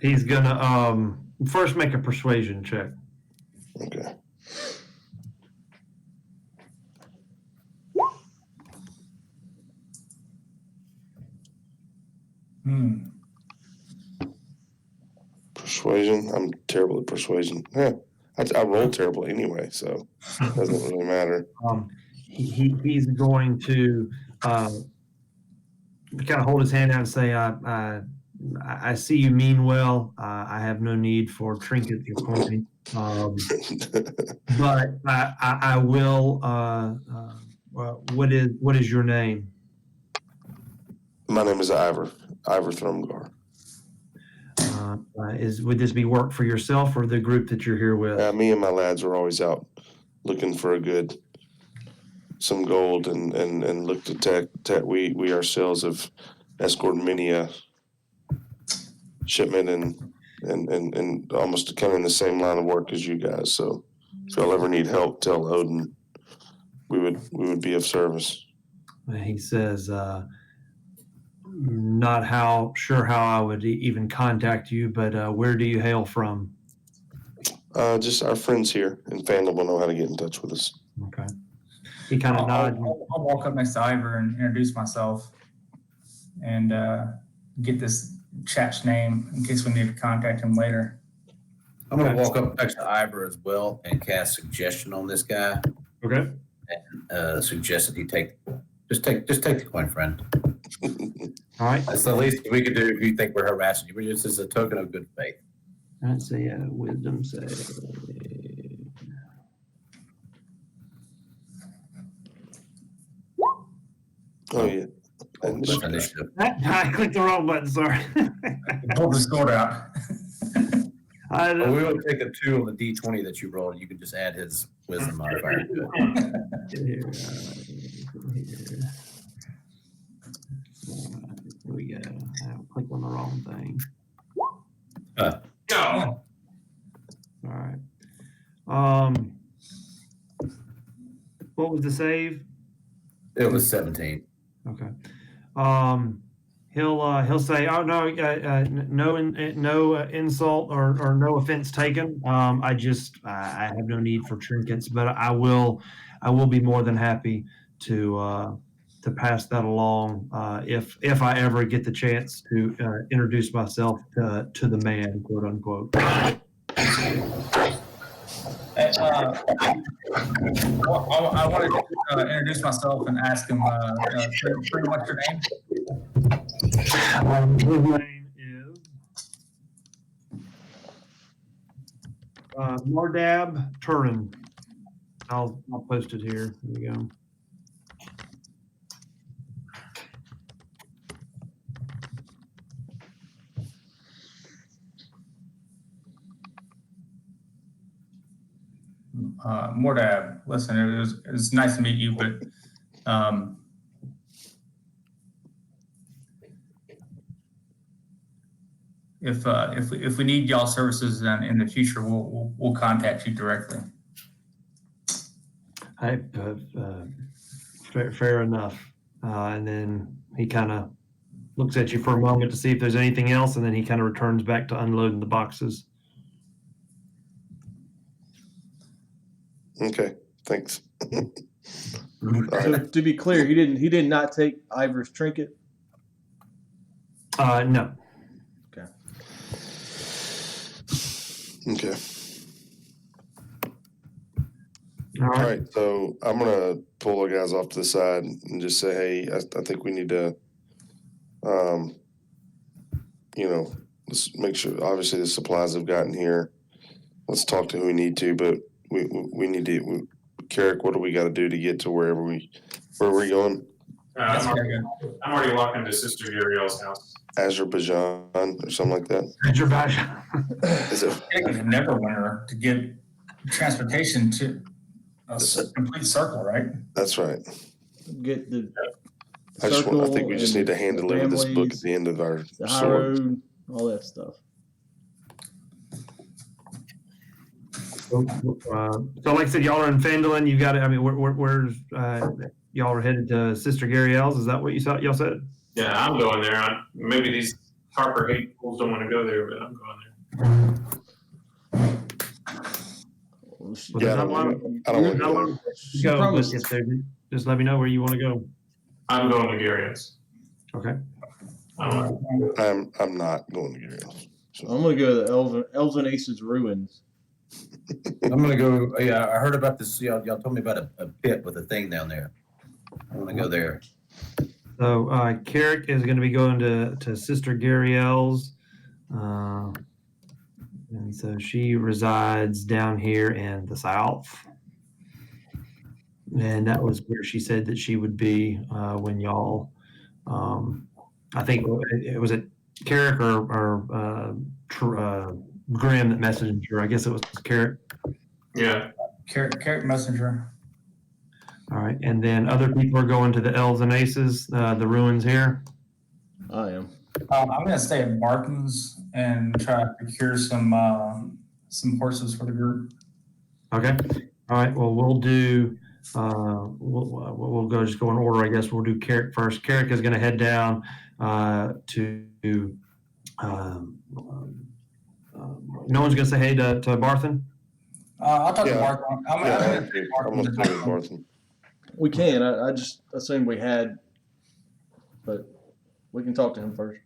He's gonna first make a persuasion check. Okay. Persuasion. I'm terrible at persuasion. Yeah, I roll terrible anyway, so it doesn't really matter. He's going to kind of hold his hand out and say, I see you mean well. I have no need for trinkets or coin. But I will. What is your name? My name is Iver Thrumgar. Would this be work for yourself or the group that you're here with? Me and my lads are always out looking for some gold and look to tech. We ourselves have escorted many a shipment and almost kind of in the same line of work as you guys. So if y'all ever need help, tell Odin. We would be of service. He says, not sure how I would even contact you, but where do you hail from? Just our friends here in Phandalin will know how to get in touch with us. Okay. He kind of nods. I'll walk up next to Iver and introduce myself and get this chap's name in case we need to contact him later. I'm going to walk up next to Iver as well and cast suggestion on this guy. Okay. And suggest that he take the coin, friend. All right. That's the least we could do if you think we're harassing you. We're just as a token of good faith. That's a wisdom save. Oh yeah. With initiative. I clicked the wrong button. Sorry. Pull the sword out. But we will take a 2 on the D20 that you rolled. You can just add his wisdom modifier to it. Here we go. I clicked on the wrong thing. Go. All right. What was the save? It was 17. Okay. He'll say, "Oh no, no insult or no offense taken. I have no need for trinkets, but I will be more than happy to pass that along if I ever get the chance to introduce myself to the man, quote unquote." I wanted to introduce myself and ask him pretty much your name. His name is Mardab Turen. I'll post it here. There we go. Mordab, listen, it was nice to meet you, but if we need y'all services in the future, we'll contact you directly. Fair enough. And then he kind of looks at you for a moment to see if there's anything else, and then he kind of returns back to unloading the boxes. Okay, thanks. So to be clear, he did not take Iver's trinket. No. Okay. Okay. All All right. right, so I'm gonna pull the guys off to the side and just say, hey, I think we need to, let's make sure. Obviously, the supplies have gotten here. Let's talk to who we need to, but we need to. Carric, what do we got to do to get to where we're going? I'm already walking to Sister Garaele's house. Azerbaijan or something like that. Azerbaijan. Is it? Neverwinter to get transportation to a complete circle, right? That's right. Get the I think we just need to hand deliver this book at the end of our the sword. road, all that stuff. So like I said, y'all are in Phandalin. You got it. I mean, where's y'all are headed to Sister Garaele's? Is that what y'all said? Yeah, I'm going there. Maybe these Harper hate fools don't want to go there, but I'm going there. Well, Yeah, I don't want to go. Go, but if they're- just let me know where you want to go. I'm going to Garaele's. Okay. I'm not going to Garaele. I'm gonna go to the Elves and Aces ruins. I'm gonna go. Yeah, I heard about this. Y'all told me about a pit with a thing down there. I'm gonna go there. So Carric is going to be going to Sister Garaele's, and so she resides down here in the south. And that was where she said that she would be when y'all, I think it was at Carric or Grim that messaged her. I guess it was Carric. Yeah. Carric messenger. All right, and then other people are going to the Elves and Aces, the ruins here. I am. I'm gonna stay at Barthen's and try to procure some horses for the group. Okay. All right. Well, we'll do. We'll go just go in order. I guess we'll do Carric first. Carric is going to head down to. No one's going to say hey to Barthen. I'll talk to Yeah. Barthen. I'm gonna say I'm gonna stay with Barthen. We can. I just assumed we had, but we can talk to him first.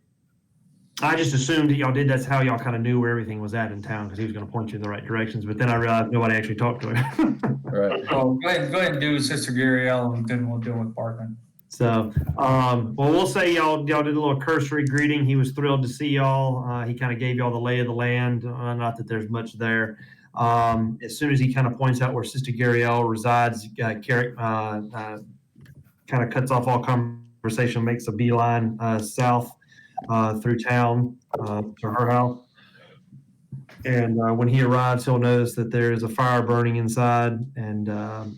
I just assumed that y'all did. That's how y'all kind of knew where everything was at in town because he was going to point you in the right directions. But then I realized nobody actually talked to him. Right. Oh, go ahead and do Sister Garaele, and then we'll deal with Barthen. So, well, we'll say y'all did a little cursory greeting. He was thrilled to see y'all. He kind of gave y'all the lay of the land. Not that there's much there. As soon as he kind of points out where Sister Garaele resides, Carric kind of cuts off all conversation, makes a beeline south through town to her house. And when he arrives, he'll notice that there is a fire burning inside. And I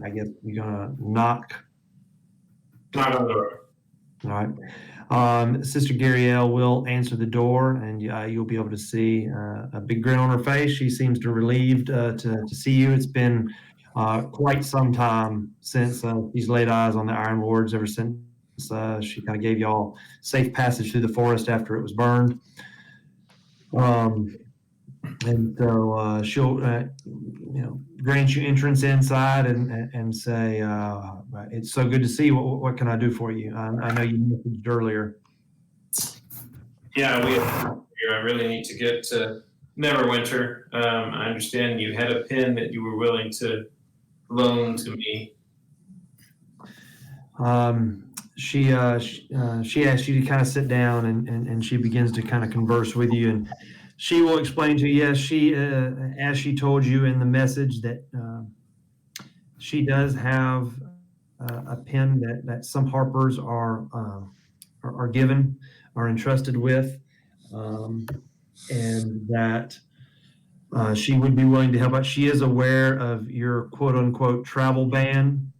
guess you're going to knock. Not on the door. All right. Sister Garaele will answer the door, and you'll be able to see a big grin on her face. She seems to relieved to see you. It's been quite some time since she's laid eyes on the Iron Lords, ever since she kind of gave y'all safe passage through the forest after it was burned. And so she'll, grant you entrance inside and say, "It's so good to see you. What can I do for you? I know you messaged earlier." Yeah, I really need to get to Neverwinter. I understand you had a pen that you were willing to loan to me. She asks you to kind of sit down, and she begins to kind of converse with you, and she will explain to you, yes, she, as she told you in the message, that she does have a pen that some Harpers are given, are entrusted with, and that she would be willing to help out. She is aware of your quote-unquote travel ban,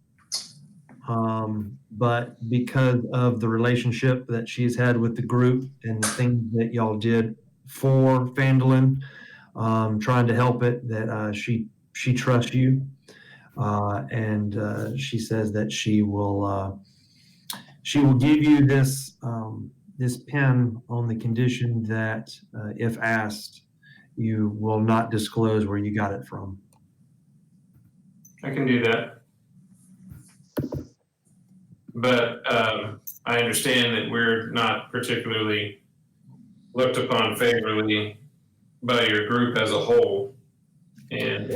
but because of the relationship that she's had with the group and the things that y'all did for Phandalin, trying to help it, that she trusts you, and she says that she will give you this pen on the condition that if asked, you will not disclose where you got it from. I can do that. But I understand that we're not particularly looked upon favorably by your group as a whole. And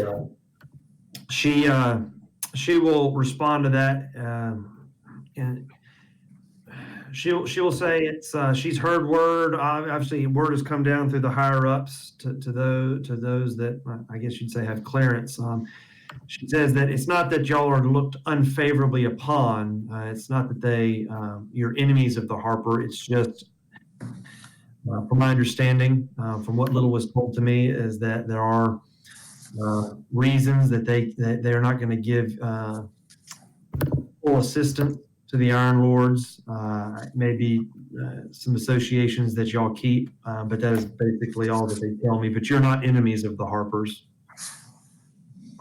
She will respond to that, and she will say it's she's heard word. Obviously, word has come down through the higher ups to those that I guess you'd say have clearance. She says that it's not that y'all are looked unfavorably upon. It's not that you're enemies of the Harper. It's just, from my understanding, from what little was told to me, is that there are reasons that they're not going to give full assistance to the Iron Lords. Maybe some associations that y'all keep, but that is basically all that they tell me. But you're not enemies of the Harpers.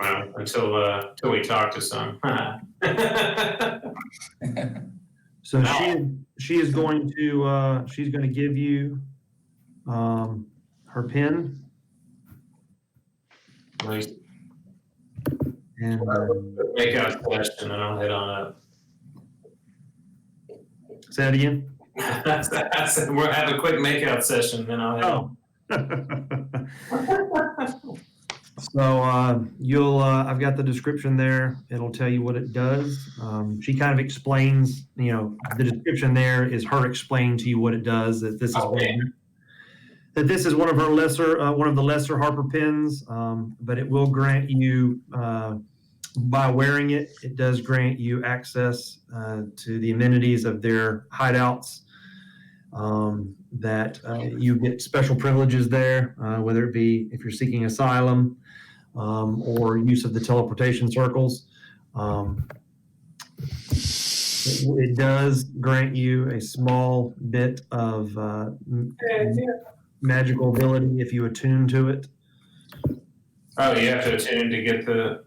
well, until we talk to some. So she is going to she's going to give you her pen. Nice. And Make out a question and I'll head on up. say that again. We'll have a quick makeout session, then I'll head on. So I've got the description there. It'll tell you what it does. She kind of explains, the description there is her explaining to you what it does. That this is one of her one of the lesser Harper pins, but it will grant you, by wearing it, it does grant you access to the amenities of their hideouts. That you get special privileges there, whether it be if you're seeking asylum or use of the teleportation circles. It does grant you a small bit of magical ability if you attune to it. Oh, you have to attune to get the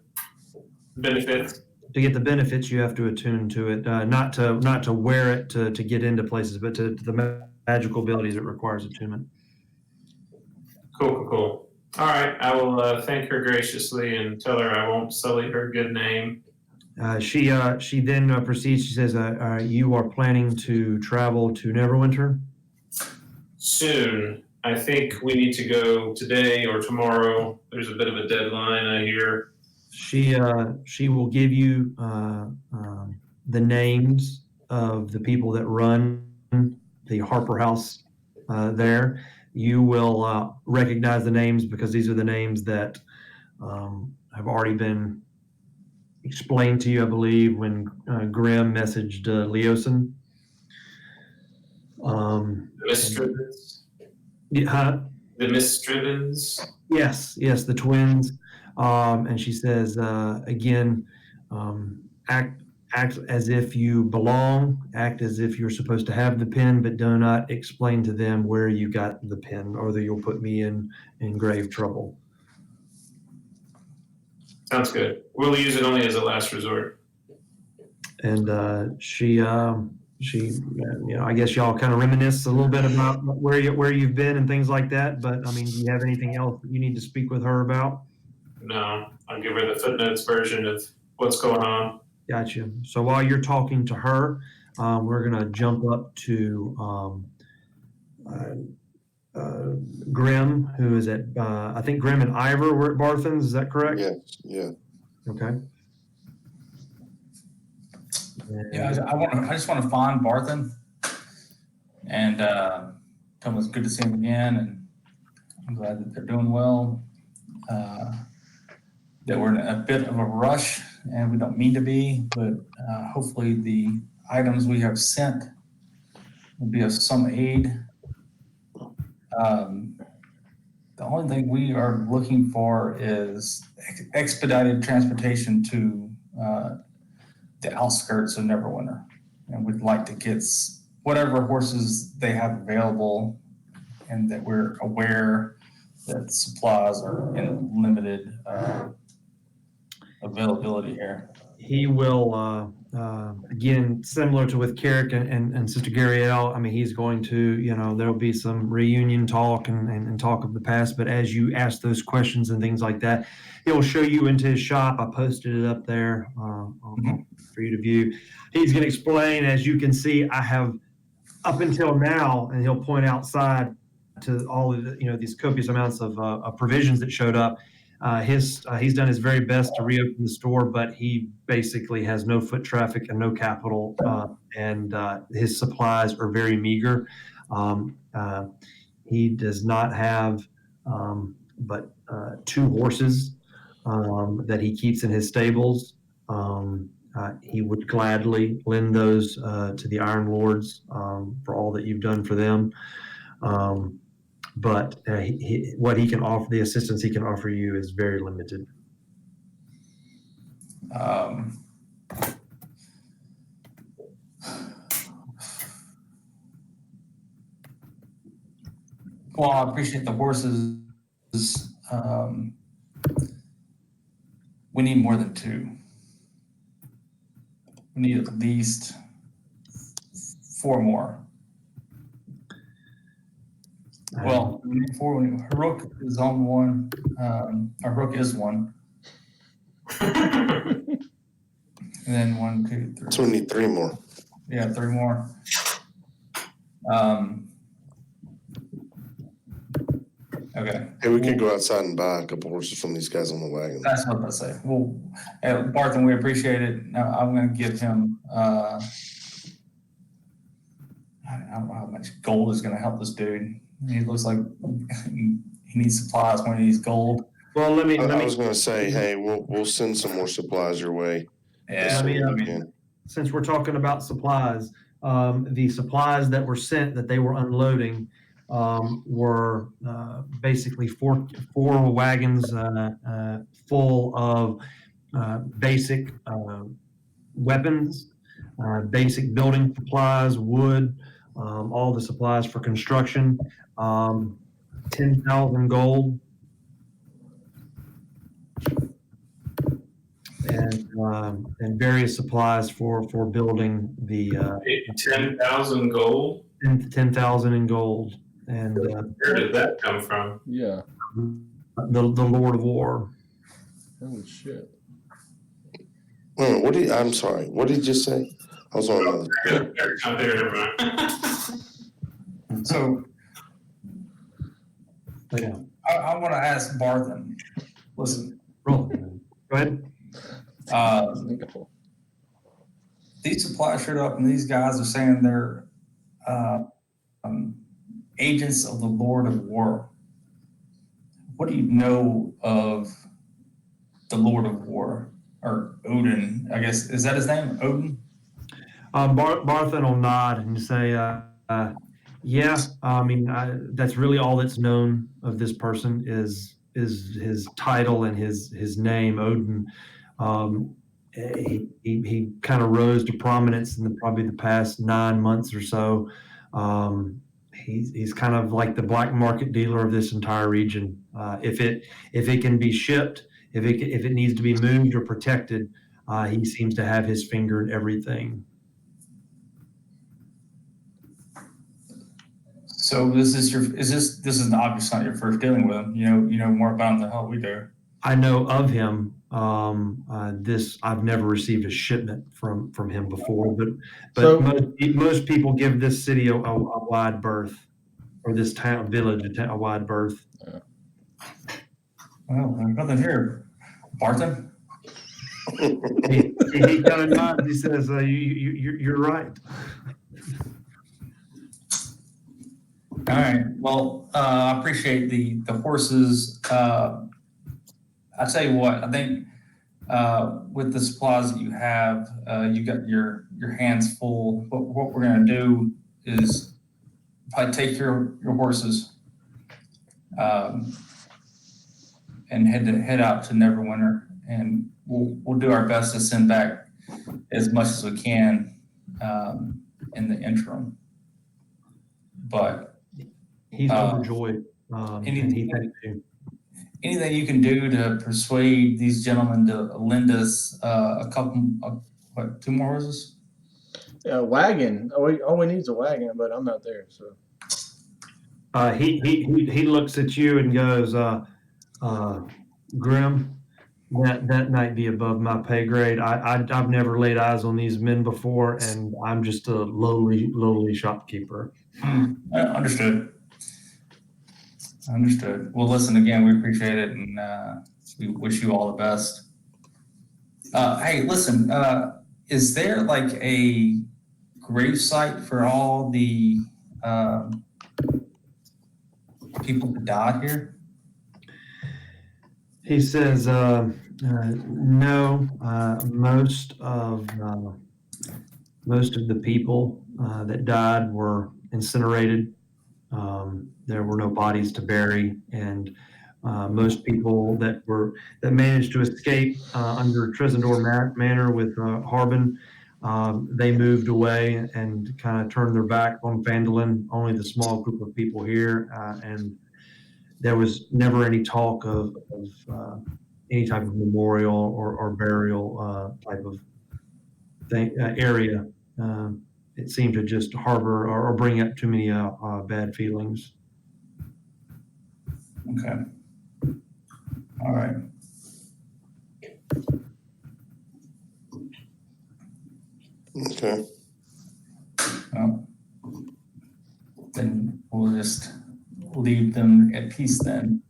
benefits. To get the benefits, you have to attune to it, not to wear it to get into places, but to the magical abilities it requires attunement. Cool. All right, I will thank her graciously and tell her I won't sully her good name. She then proceeds. She says, "You are planning to travel to Neverwinter?" Soon. I think we need to go today or tomorrow. There's a bit of a deadline, I hear. She will give you the names of the people that run the Harper House there. You will recognize the names because these are the names that have already been explained to you, I believe, when Grimm messaged Leosin. Mistrivens? The Mistrivens? Yes, the twins. And she says, again, act as if you belong, act as if you're supposed to have the pen, but do not explain to them where you got the pen, or that you'll put me in grave trouble. Sounds good. We'll use it only as a last resort. And she, I guess y'all kind of reminisce a little bit about where you've been and things like that. But I mean, do you have anything else that you need to speak with her about? No, I'll give her the footnotes version of what's going on. Gotcha. So while you're talking to her, we're going to jump up to Grimm, who is at, I think Grimm and Iver were at Barthen's. Is that correct? Yes, yeah. Okay. Yeah, I just want to find Barthen and tell them it's good to see him again, and I'm glad that they're doing well. That we're in a bit of a rush, and we don't mean to be, but hopefully the items we have sent will be of some aid. The only thing we are looking for is expedited transportation to the outskirts of Neverwinter, and we'd like to get whatever horses they have available, and that we're aware that supplies are in limited availability here. He will, again, similar to with Carric and Sister Garaele, I mean, he's going to, there'll be some reunion talk and talk of the past, but as you ask those questions and things like that, he'll show you into his shop. I posted it up there for you to view. He's going to explain, as you can see, I have up until now, and he'll point outside to all of the, these copious amounts of provisions that showed up. He's done his very best to reopen the store, but he basically has no foot traffic and no capital, and his supplies are very meager. He does not have but 2 horses that he keeps in his stables. He would gladly lend those to the Iron Lords for all that you've done for them. But what he can offer, the assistance he can offer you, is very limited. Well, I appreciate the horses. We need more than 2. We need at least 4 more. Well, we need 4. Haruk is on 1. Haruk is 1. And then 1, 2, 3. So we need 3 more. Yeah, 3 more. Okay. Hey, we could go outside and buy a couple horses from these guys on the wagon. That's what I say. Well, Barthen, we appreciate it. Now, I'm going to give him, I don't know how much gold is going to help this dude. He looks like he needs supplies when he needs gold. Well, let me. I was going to say, hey, we'll send some more supplies your way. Yeah, Let me, I mean, since we're talking about supplies, the supplies that were sent that they were unloading were basically four wagons full of basic weapons, basic building supplies, wood, all the supplies for construction, 10,000 gold. And various supplies for building the 10,000 gold? 10,000 in gold, and Where did that come from? Yeah. the Lord of War. Holy shit. Wait, I'm sorry. What did you just say? I was on another. Out there, never mind. so Yeah, I want to ask Barthen, listen, roll. Go ahead. These supplies showed up and these guys are saying they're agents of the Lord of War. What do you know of the Lord of War, or Odin? I guess, is that his name, Odin? Barthen will nod and say, yeah, I mean, that's really all that's known of this person is his title and his name, Odin. He kind of rose to prominence in probably the past 9 months or so. He's kind of like the black market dealer of this entire region. If it can be shipped, if it needs to be moved or protected, he seems to have his finger in everything. So this is obviously not your first dealing with him. You know more about him than hell we do. I know of him. I've never received a shipment from him before, but So- most people give this city a wide berth, or this village a wide berth. Well, there's nothing here. Barthen? He kind of nods. He says, "You're right." All right. Well, I appreciate the horses. I tell you what, I think with the supplies that you have, you got your hands full. What we're going to do is probably take your horses and head out to Neverwinter, and we'll do our best to send back as much as we can in the interim. But He's overjoyed, and he thanks you. anything you can do to persuade these gentlemen to lend us a couple, 2 more horses? Yeah, wagon. All we need is a wagon, but I'm not there, so. He looks at you and goes, Grim, that might be above my pay grade. I've never laid eyes on these men before, and I'm just a lowly shopkeeper. Understood. Well, listen, again, we appreciate it, and we wish you all the best. Hey, listen, is there like a gravesite for all the people who died here? He says, no, most of the people that died were incinerated. There were no bodies to bury, and most people that managed to escape under Tresendor Manor with Harbin, they moved away and kind of turned their back on Phandalin. Only the small group of people here, and there was never any talk of any type of memorial or burial type of thing, area. It seemed to just harbor or bring up too many bad feelings. Okay. All right. Okay. Well, then we'll leave them at peace then.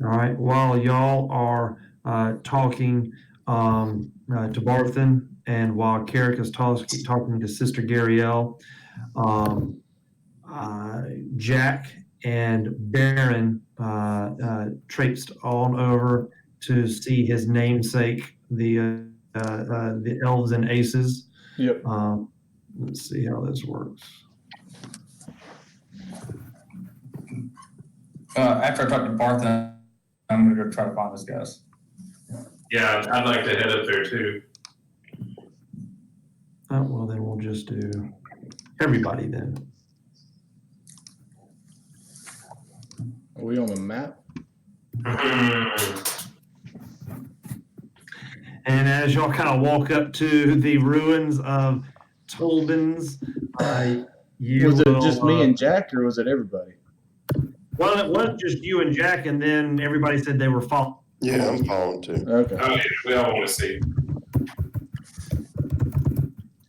All right. While y'all are talking to Barthen, and while Carric is talking to Sister Garaele, Jack and Barron traipsed on over to see his namesake, the Elves and Aces. Yep. Let's see how this works. After I talk to Barthen, I'm going to go try to find this guys. Yeah, I'd like to head up there too. Oh, well, then we'll just do everybody then. Are we on the map? And as y'all kind of walk up to the ruins of Tolbin's, you Was it will, just me and Jack, or was it everybody? Well, it was just you and Jack, and then everybody said they were following. Yeah, I'm following too. Okay. Oh, yeah, we all want to see.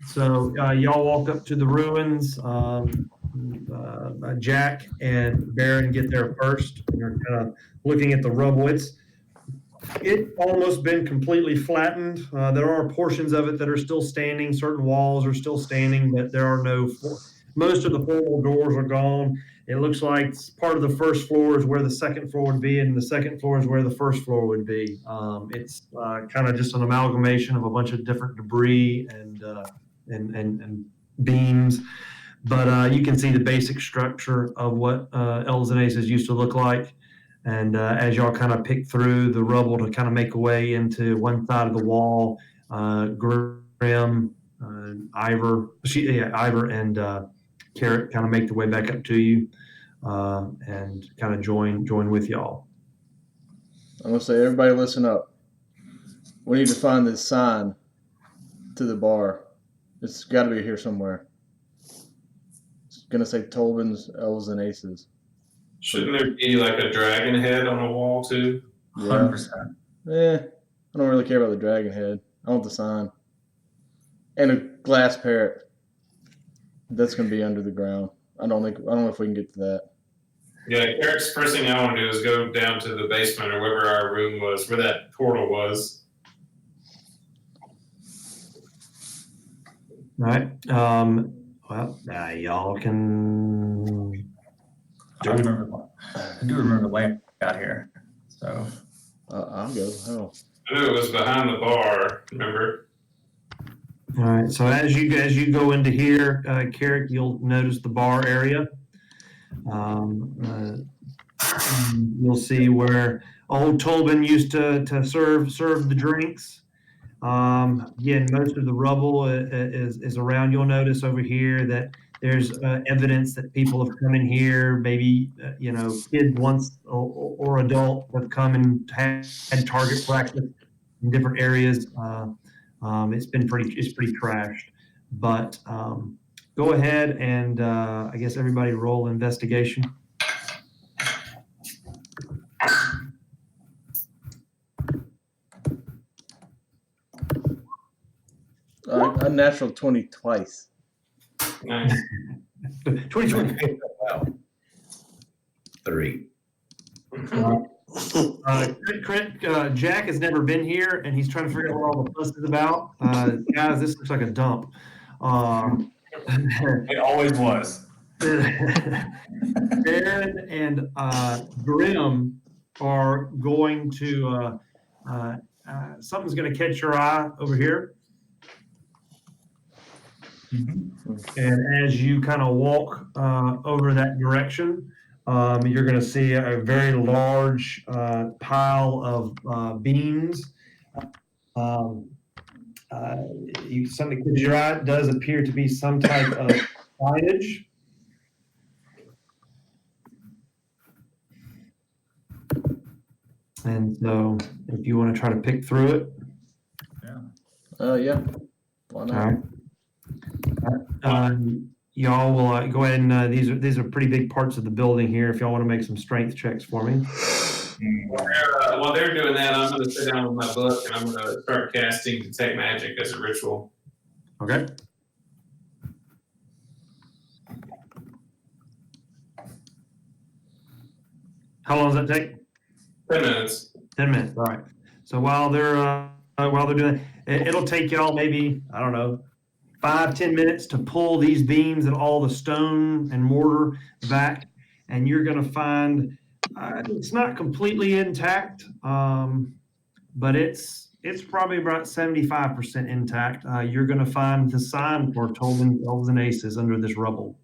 So y'all walk up to the ruins. Jack and Barron get there first. They're kind of looking at the rubble. It's almost been completely flattened. There are portions of it that are still standing. Certain walls are still standing, but there are most of the formal doors are gone. It looks like part of the first floor is where the second floor would be, and the second floor is where the first floor would be. It's kind of just an amalgamation of a bunch of different debris and beams. But you can see the basic structure of what Elves and Aces used to look like. And as y'all kind of pick through the rubble to kind of make a way into one side of the wall, Grim, Iver, and Carric kind of make the way back up to you and kind of join with y'all. I'm gonna say, everybody, listen up. We need to find this sign to the bar. It's got to be here somewhere. It's gonna say Tolbin's Elves and Aces. Shouldn't there be like a dragon head on the wall too? 100%. I don't really care about the dragon head. I want the sign. And a glass parrot. That's gonna be under the ground. I don't know if we can get to that. Yeah, Eric's first thing I want to do is go down to the basement or wherever our room was, where that portal was. All right. Well, y'all can. I do remember the layout here. So I'll go. Hell. I knew it was behind the bar, remember? All right. So as you go into here, Carric, you'll notice the bar area. You'll see where old Tolbin used to serve the drinks. Again, most of the rubble is around. You'll notice over here that there's evidence that people have come in here, maybe kids once or adult have come and had target practice in different areas. It's pretty trashed. But go ahead and I guess everybody roll investigation. I natural 20 twice. Nice. 2020. Wow. 3. Jack has never been here, and he's trying to figure out what all the fuss is about. Guys, this looks like a dump. it always was. Barron and Grim are going to something's going to catch your eye over here. And as you kind of walk over that direction, you're going to see a very large pile of beams. Something catches your eye. It does appear to be some type of signage. And so, if you want to try to pick through it, Yeah. Why not? all right. Y'all will go ahead and these are pretty big parts of the building here. If y'all want to make some strength checks for me. While they're doing that, I'm going to sit down with my book and I'm going to start casting Detect Magic as a ritual. Okay. How long does that take? 10 minutes. 10 minutes. All right. So while they're doing it'll take y'all maybe, I don't know, 5-10 minutes to pull these beams and all the stone and mortar back, and you're going to find it's not completely intact, but it's probably about 75% intact. You're going to find the sign for Tolman Elves and Aces under this rubble.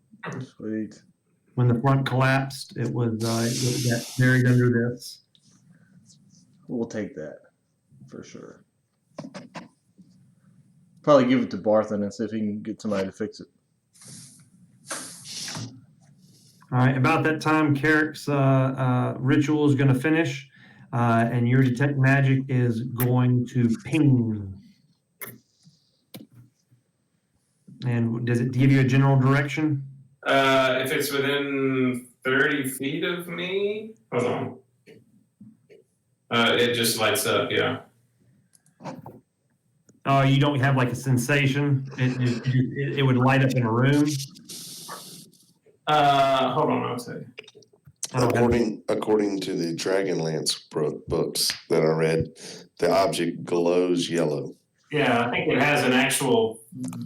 Sweet. When the front collapsed, it was got buried under this. We'll take that for sure. Probably give it to Barthen and see if he can get somebody to fix it. All right, about that time, Carric's ritual is going to finish, and your detect magic is going to ping. And does it give you a general direction? If it's within 30 feet of me, hold on. It just lights up, yeah. Oh, you don't have like a sensation? It would light up in a room? Hold on, I'll tell you. According to the Dragonlance books that I read, the object glows yellow. Yeah, I think it has an actual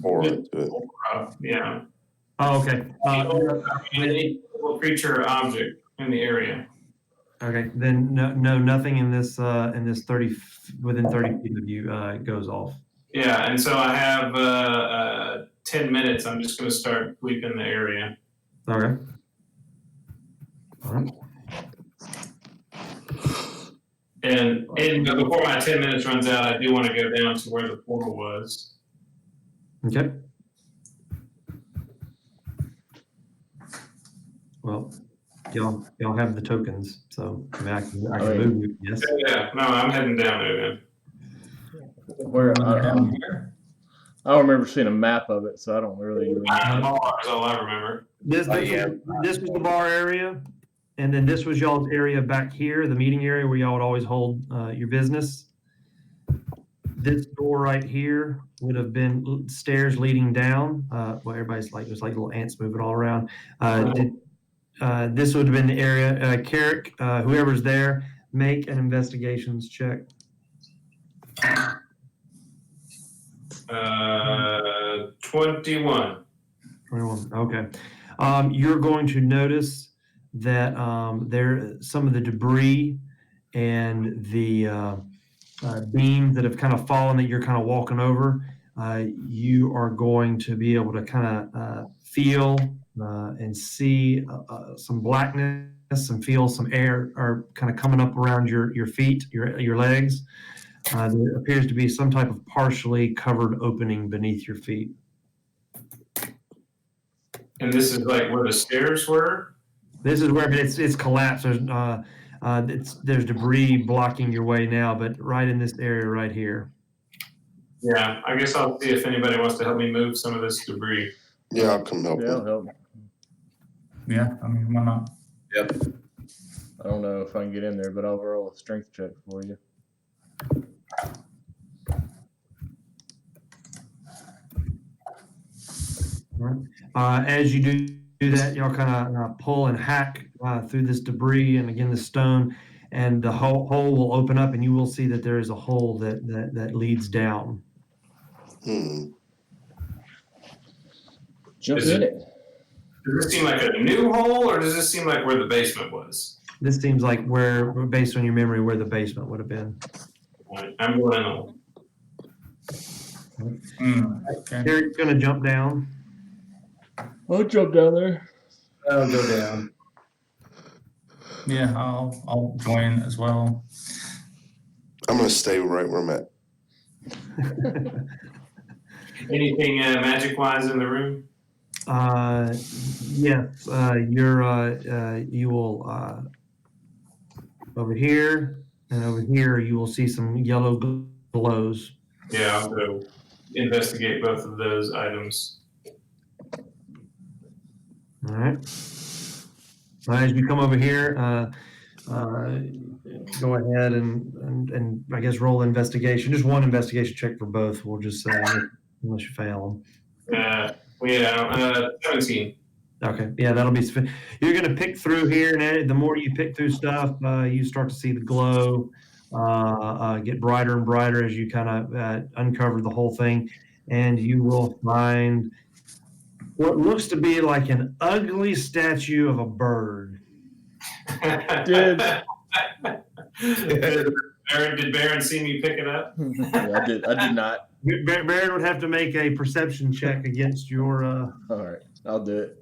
Aura to it. aura, yeah. Oh, okay. Any creature or object in the area. Okay, then no, nothing in this 30 within 30 feet of you goes off. Yeah, and so I have 10 minutes. I'm just going to start sweeping the area. Okay. All right. And before my 10 minutes runs out, I do want to go down to where the portal was. Okay. Well, y'all have the tokens, so I mean, I can move you. Yes. Yeah, no, I'm heading down there then. Where Down here. I don't remember seeing a map of it, so I don't really. Bar is all I remember. This was the bar area, and then this was y'all's area back here, the meeting area where y'all would always hold your business. This door right here would have been stairs leading down. Well, everybody's like, there's like little ants moving all around. This would have been the area. Carric, whoever's there, make an investigations check. 21. 21. Okay. You're going to notice that some of the debris and the beams that have kind of fallen that you're kind of walking over, you are going to be able to kind of feel and see some blackness and feel some air are kind of coming up around your feet, your legs. There appears to be some type of partially covered opening beneath your feet. And this is like where the stairs were? This is where it's collapsed. There's debris blocking your way now, but right in this area right here. Yeah, I guess I'll see if anybody wants to help me move some of this debris. Yeah, I'll come help Yeah, you. I'll help. Yeah, I mean, why not? Yep. I don't know if I can get in there, but I'll roll a strength check for you. As you do that, y'all kind of pull and hack through this debris and again the stone, and the hole will open up, and you will see that there is a hole that leads down. Jump Is in it- it. Does this seem like a new hole, or does this seem like where the basement was? This seems like where, based on your memory, where the basement would have been. Right, I'm going on. Okay. Eric's gonna jump down. I'll jump down there. I'll go down. Yeah, I'll join as well. I'm going to stay right where I'm at. Anything magic-wise in the room? Yes, you will over here and over here. You will see some yellow glows. Yeah, I'll go investigate both of those items. All right. As you come over here, go ahead and I guess roll investigation. Just one investigation check for both. We'll just say unless you fail them. 17. Okay, yeah, that'll be. You're going to pick through here, and the more you pick through stuff, you start to see the glow get brighter and brighter as you kind of uncover the whole thing, and you will find what looks to be like an ugly statue of a bird. Dude. Did Barron see me pick it up? Yeah, I did not. Barron would have to make a perception check against your. All right, I'll do it.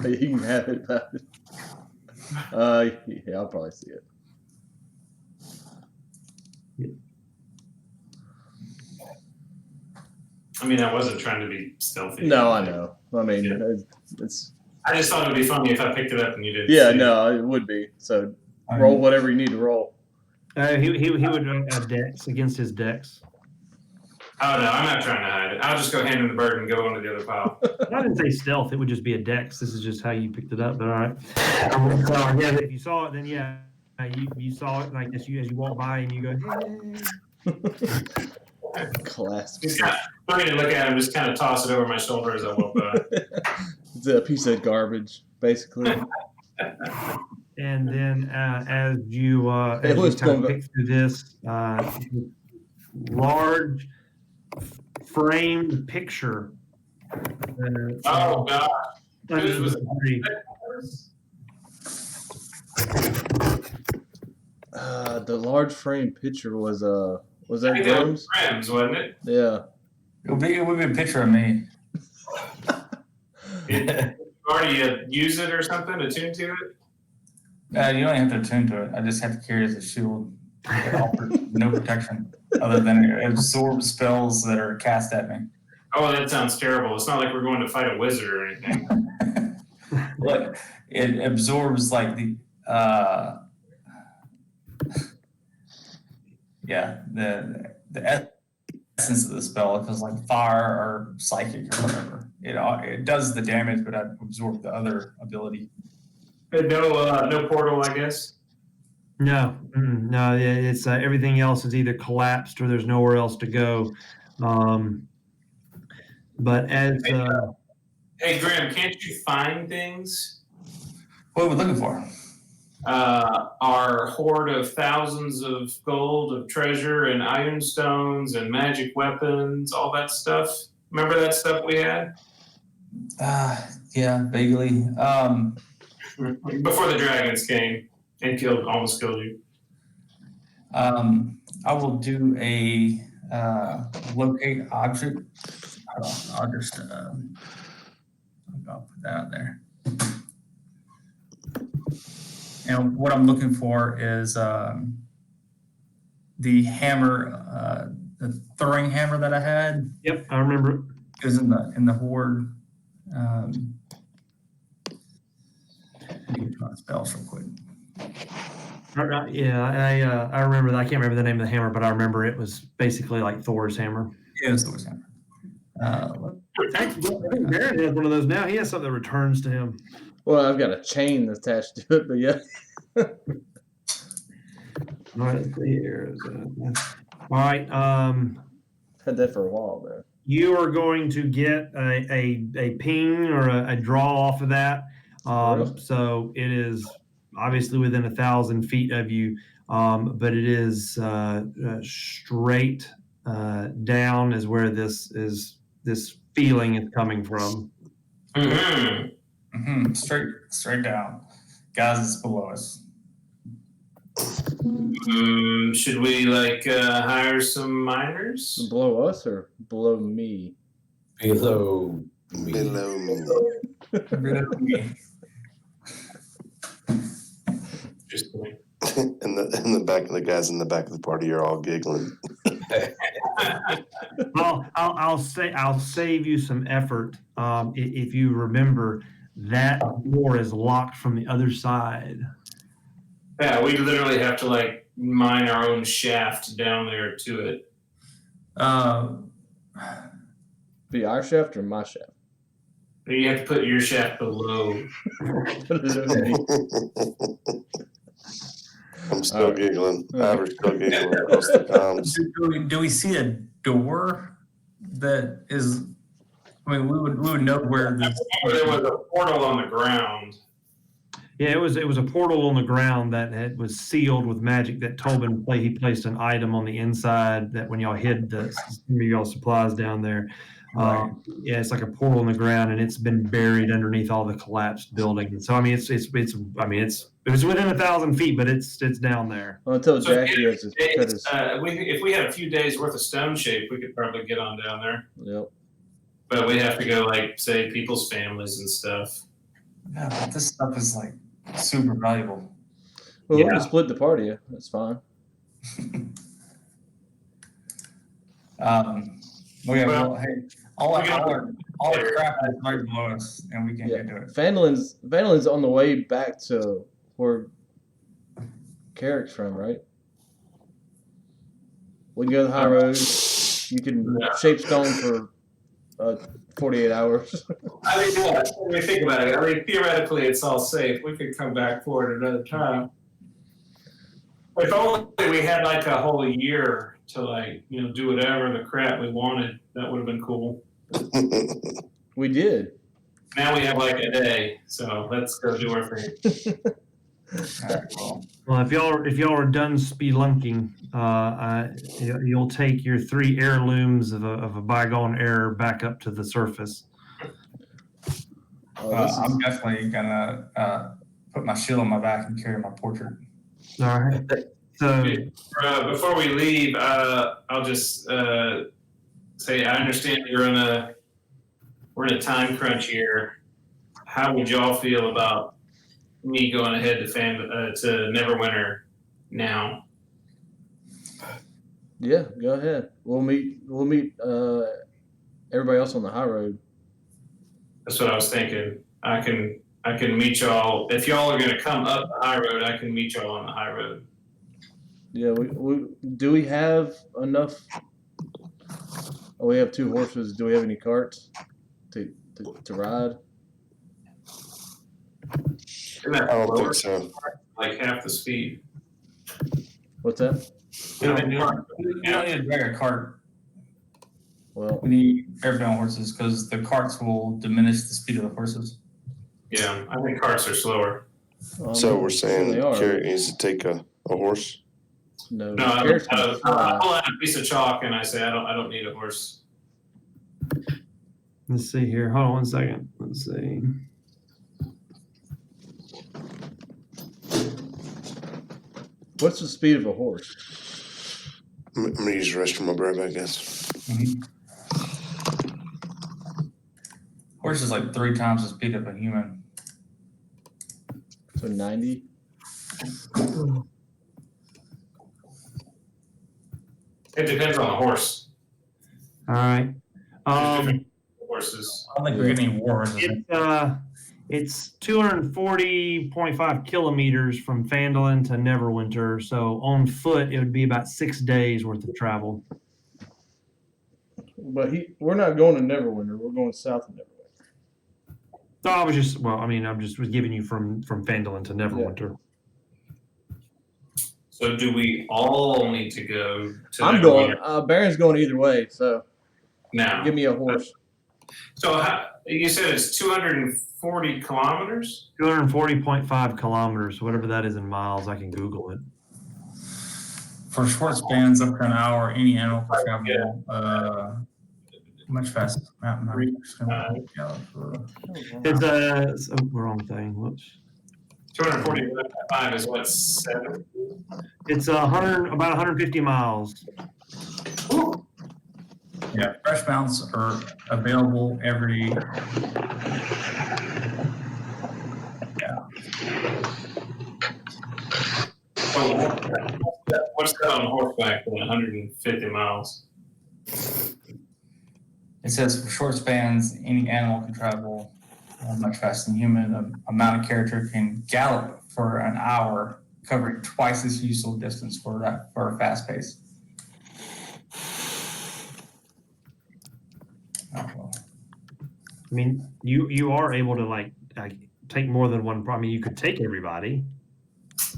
You can have it. Yeah, I'll probably see it. I mean, I wasn't trying to be stealthy. No, I know. I mean, Yeah. it's. I just thought it'd be funny if I picked it up and you didn't. Yeah, see it. no, it would be. So roll whatever you need to roll. He would have dex against his dex. Oh no, I'm not trying to hide it. I'll just go hand him the bird and go onto the other pile. I didn't say stealth. It would just be a dex. This is just how you picked it up. But all right. Yeah, if you saw it, then yeah, you saw it. And I guess as you walk by and you go, hey. Class. Just kind of funny to look at him, just kind of toss it over my shoulder as I walk by. It's a piece of garbage, basically. And then as you kind of pick through this large framed picture. Oh God! Under was the tree. The large frame picture was that Grimm's, Grimm's? wasn't it? Yeah. It would be a picture of me. Did you already use it or something, attune to it? You don't have to attune to it. I just have to carry it as a shield. It offers no protection other than it absorbs spells that are cast at me. Oh, that sounds terrible. It's not like we're going to fight a wizard or anything. But it absorbs like the essence of the spell. If it's like fire or psychic or whatever, it does the damage, but I absorb the other ability. No portal, I guess. No, no. It's everything else is either collapsed or there's nowhere else to go. But as hey Graham, can't you find things? What are we looking for? Our hoard of thousands of gold, of treasure, and iron stones, and magic weapons, all that stuff. Remember that stuff we had? Yeah, vaguely. Before the dragons came and almost killed you. I will do a locate object. I'll just I'll put that out there. And what I'm looking for is the hammer, the throwing hammer that I had. Yep, I remember it. It was in the hoard. Let me get my spells real quick. Yeah, I remember that. I can't remember the name of the hammer, but I remember it was basically like Thor's hammer. Yeah, it's Thor's hammer. Actually, I think Barron has one of those now. He has something that returns to him. Well, I've got a chain attached to it, but yeah. All right, here. All right. Had that for a while there. You are going to get a ping or a draw off of that. So it is obviously within 1,000 feet of you, but it is straight down is where this feeling is coming from. Mm-hmm. Mm-hmm. Straight down. Guys, it's below us. Should we hire some miners? Below us or below me? Below me. Below me. Just kidding. In the back of the guys in the back of the party are all giggling. Well, I'll save you some effort. If you remember, that door is locked from the other side. Yeah, we literally have to mine our own shaft down there to it. Be our shaft or my shaft? You have to put your shaft below. I'm still giggling. Iver's still giggling across the comms. Do we see a door that is I mean, we would know where this. There was a portal on the ground. Yeah, it was a portal on the ground that was sealed with magic that Tobin he placed an item on the inside that when y'all hid some of y'all supplies down there. Right. Yeah, it's like a portal in the ground, and it's been buried underneath all the collapsed buildings. So I mean, it was within 1,000 feet, but it's down there. Well, until So Jackie has to cut his. If we had a few days worth of stone shape, we could probably get on down there. Yep. But we have to go, like, say, people's families and stuff. Yeah, but this stuff is like super valuable. Well, Yeah. we're gonna split the party. That's fine. Well, hey, all our crap is right below us, and we can't Yeah. get to it. Phandalins on the way back to where Carric's from, right? We can go to the high road. You can shape stone for 48 hours. I mean, yeah, when we think about it, I mean, theoretically, it's all safe. We could come back for it another time. If only we had, like, a whole year to, like, do whatever the crap we wanted. That would have been cool. We did. Now we have, like, a day, so let's go do our thing. All right, well, Well, if y'all are done spelunking, you'll take your 3 heirlooms of a bygone era back up to the surface. I'm definitely gonna put my shield on my back and carry my portrait. All right. So Before we leave, I'll just say I understand we're in a time crunch here. How would y'all feel about me going ahead to Neverwinter now? Yeah, go ahead. We'll meet everybody else on the high road. That's what I was thinking. I can meet y'all if y'all are gonna come up the high road. I can meet y'all on the high road. Yeah, we have enough? Oh, we have 2 horses. Do we have any carts to ride? Isn't that I don't lower? think so. Like half the speed. What's that? We don't need to drag a cart. Well, We need airbound horses because the carts will diminish the speed of the horses. Yeah, I think carts are slower. So we're they saying are. Carric needs to take a horse. No, No, I Carric's pull gonna fly. out a piece of chalk and I say I don't need a horse. let's see here. Hold on one second. Let's see. What's the speed of a horse? I'm gonna use the restroom. I'll be right back, guys. Horse is like 3 times the speed of a human. So 90. It depends on the horse. All right. There's different horses. I don't think we're getting any war horses. It's 240.5 kilometers from Phandalin to Neverwinter. So on foot, it would be about 6 days worth of travel. But we're not going to Neverwinter. We're going south of Neverwinter. No, I just was giving you from Phandalin to Neverwinter. So do we all need to go to I'm Neverwinter going. Barron's going either way. So now? give me a horse. So you said it's 240 kilometers? 240.5 kilometers, whatever that is in miles. I can Google it. For short spans up to an hour, any animal can travel much faster. It's wrong thing. Whoops. 240.5 is what, 7? It's about 150 miles. Yeah, fresh mounts are available every. What's that on horseback for 150 miles? It says for short spans, any animal can travel much faster than human. A mounted character can gallop for an hour, covering twice its usual distance for a fast pace. Oh, well. I mean, you are able to like take more than one. I mean, you could take everybody.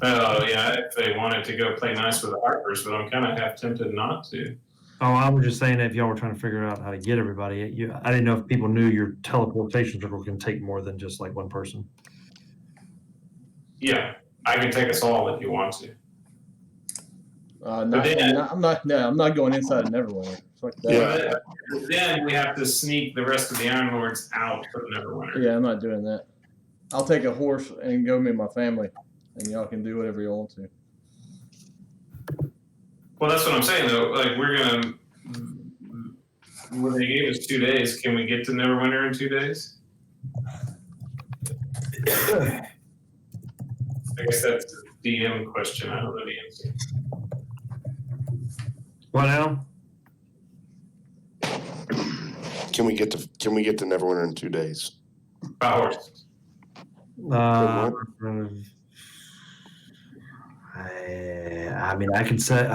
Oh, yeah, if they wanted to go play nice with the Harpers, but I'm kind of half tempted not to. Oh, I was just saying that if y'all were trying to figure out how to get everybody, I didn't know if people knew your teleportation circle can take more than just like one person. Yeah, I can take us all if you want to. I'm not going inside of Neverwinter. Fuck that. Then we have to sneak the rest of the Iron Lords out of Neverwinter. Yeah, I'm not doing that. I'll take a horse and go meet my family, and y'all can do whatever you want to. Well, that's what I'm saying, though. Like, we're gonna. Well, they gave us 2 days. Can we get to Neverwinter in 2 days? I guess that's a DM question. I don't know the answer. What now? Can we get to Neverwinter in 2 days? By horse. I mean, I could say,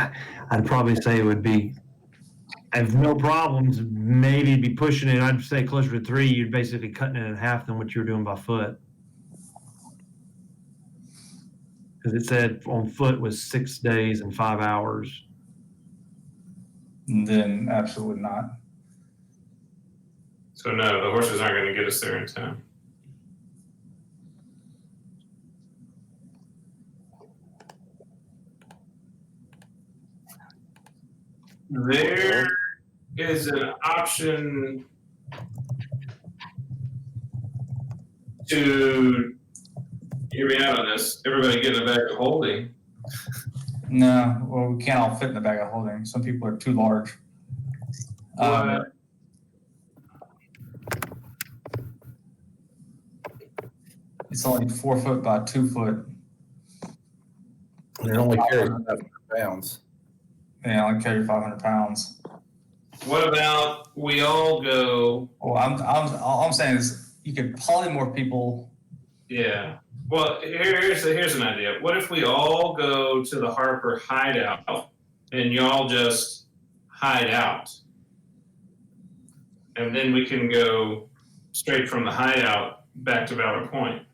I'd probably say it would be, I have no problems, maybe be pushing it. I'd say closer to 3. You're basically cutting it in half than what you were doing by foot. Because it said on foot was 6 days and 5 hours. Then absolutely not. So no, the horses aren't going to get us there in time. There is an option to hear me out on this. Everybody get in a bag of holding. No, well, we can't all fit in the bag of holding. Some people are too large. It's only 4 foot by 2 foot. And it only carries 500 pounds. They only carry 500 pounds. What about we all go? Well, all I'm saying is you could polymorph people. Yeah. Well, here's an idea. What if we all go to the Harper Hideout and y'all just hide out? And then we can go straight from the hideout back to Valor Point.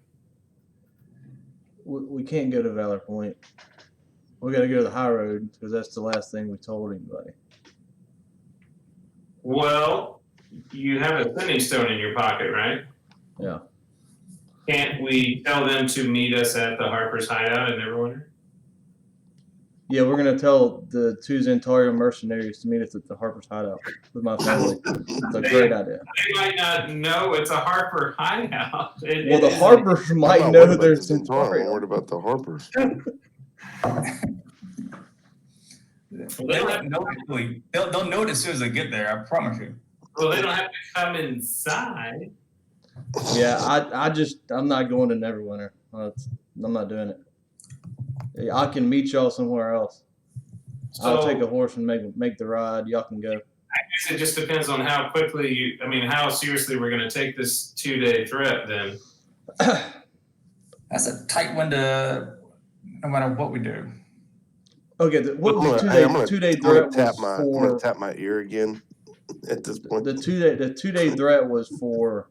We can't go to Valor Point. We got to go to the high road because that's the last thing we told anybody. Well, you have a sending stone in your pocket, right? Yeah. Can't we tell them to meet us at the Harper's Hideout in Neverwinter? Yeah, we're going to tell the 2 Zentario mercenaries to meet us at the Harper's Hideout with my family. It's a great idea. They might not know it's a Harper Hideout. Well, the Harpers might know there's some. I'm Zentario. worried about the Harpers. They'll know it as soon as they get there. I promise you. Well, they don't have to come inside. Yeah, I'm not going to Neverwinter. I'm not doing it. I can meet y'all somewhere else. I'll take a horse and make the ride. Y'all can go. I guess it just depends on how quickly how seriously we're going to take this 2-day threat then. That's a tight window no matter what we do. Okay, what was the 2-day threat was for? I'm going to tap my ear again at this point. The 2-day threat was for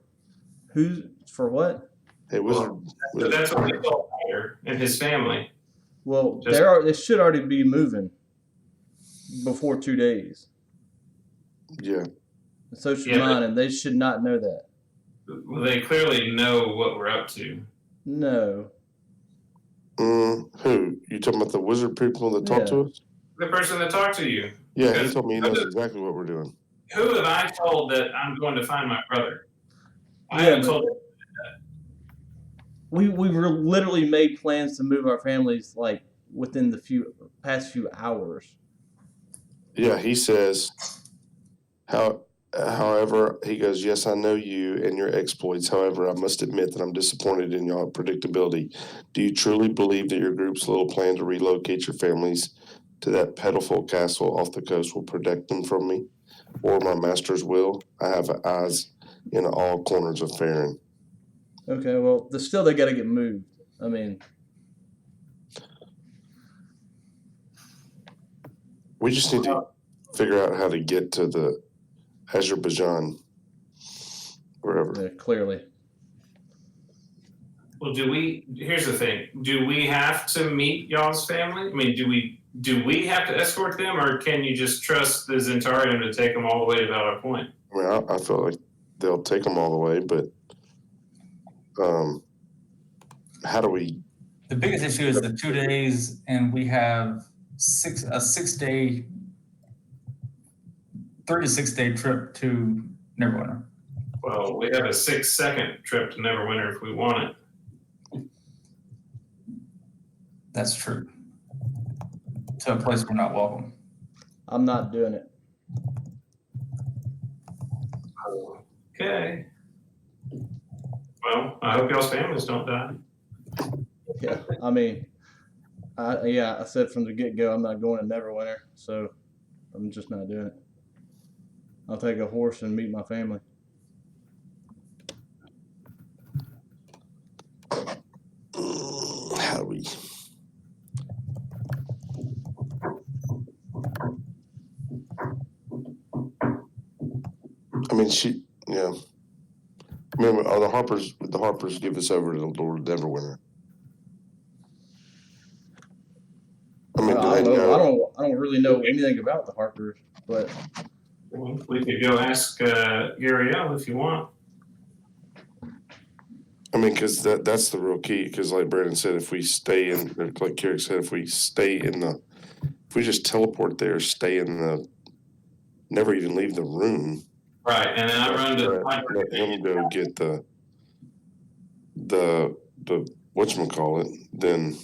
for what? Hey, Wizard. So that's what we told Iver and his family. Well, they should already be moving before 2 days. Yeah. So should mine, and they should not know that. Well, they clearly know what we're up to. No. Who? You talking about the wizard people that talk to us? The person that talked to you. Yeah, he told me he knows exactly what we're doing. Who have I told that I'm going to find my brother? I haven't told him. We literally made plans to move our families like within the past few hours. Yeah, he says, however, he goes, yes, I know you and your exploits. However, I must admit that I'm disappointed in your predictability. Do you truly believe that your group's little plan to relocate your families to that pitiful castle off the coast will protect them from me? Or my master's will? I have eyes in all corners of Farron. Okay, well, still they got to get moved. I mean, we just need to figure out how to get to the Azerbaijan, wherever. Yeah, clearly. Well, here's the thing. Do we have to meet y'all's family? I mean, do we do we have to escort them, or can you just trust the Zentarium to take them all the way to Valor Point? I mean, I feel like they'll take them all the way, but how do we? The biggest issue is the 2 days, and we have a 6 day, 3 to 6 day trip to Neverwinter. Well, we have a 6-second trip to Neverwinter if we want it. That's true. To a place we're not welcome. I'm not doing it. Okay. Well, I hope y'all's families don't die. Yeah, I mean, I said from the get-go I'm not going to Neverwinter, so I'm just not doing it. I'll take a horse and meet my family. How do we? I mean, yeah. Remember, the Harpers give us over to the Lord of Neverwinter. I mean, I don't really know anything about the Harpers, but Well, we could go ask Garaele if you want. I mean, because that's the real key. Because like Brandon said, if we stay in, or like Carric said, if we just teleport there, stay in never even leave the room. Right, and then I run to the let him go get the whatchamacallit, then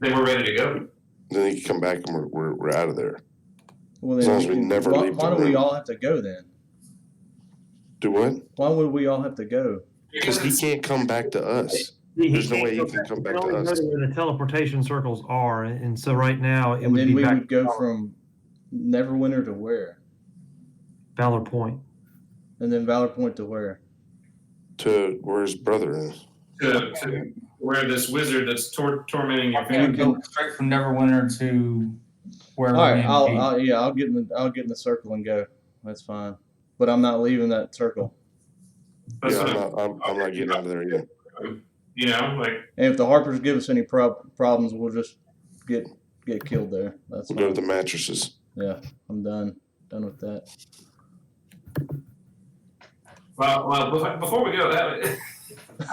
we're ready to go. then he can come back and we're out of there. well, As then long as we never why, leave the why do we room. all have to go then? Do what? Why would we all have to go? Because he can't come back to us. There's no way he can come back to only us. go to where the teleportation circles are, and so right now it And would then be we back would go from Neverwinter to where? Valor Point. And then Valor Point to where? To where his brother is. To where this wizard that's tormenting your We family. go straight from Neverwinter to wherever All right, we need to be. I'll get in the circle and go. That's fine. But I'm not leaving that circle. That's Yeah, what I'm not getting out of there yet. you know, like And if the Harpers give us any problems, we'll just get killed there. That's We'll go fine. to the mattresses. Yeah, I'm done with that. well, before we go, I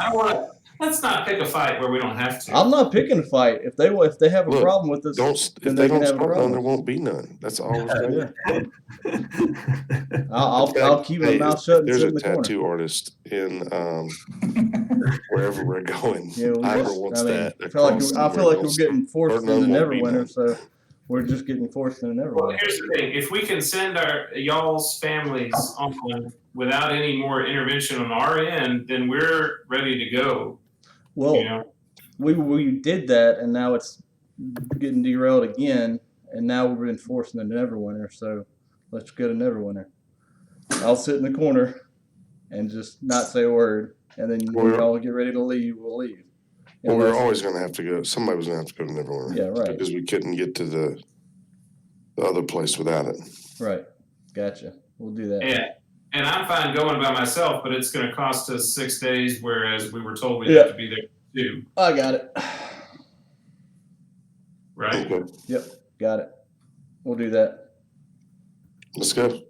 don't want to. Let's not pick a fight where we don't have to. I'm not picking a fight. If they have a Look, problem with us, If then they they can don't have a start none, there problem. won't be none. That's all we're saying. Yeah. I'll keep my mouth shut and There's sit a in the corner. tattoo artist in wherever we're going. Yeah, Iver wants that. I feel like we're across getting forced Barthen into won't be Neverwinter, none. so we're just getting forced into Well, Neverwinter. here's the thing: if we can send y'all's families on without any more intervention on our end, then we're ready to go. Well, You know, we did that, and now it's getting derailed again, and now we're being forced into Neverwinter. So let's go to Neverwinter. I'll sit in the corner and just not say a word, and then when Well, y'all get ready to leave, we'll leave. Well, we're Unless- always going to have to go. Somebody was going to have to go to Neverwinter. Yeah, right. Because we couldn't get to the other place without it. Right. Gotcha. We'll do that. yeah. And I'm fine going by myself, but it's going to cost us 6 days, whereas we were told we'd Yeah. have to be there too, I got it. right? Okay, Yep. Got it. We'll do that. let's go.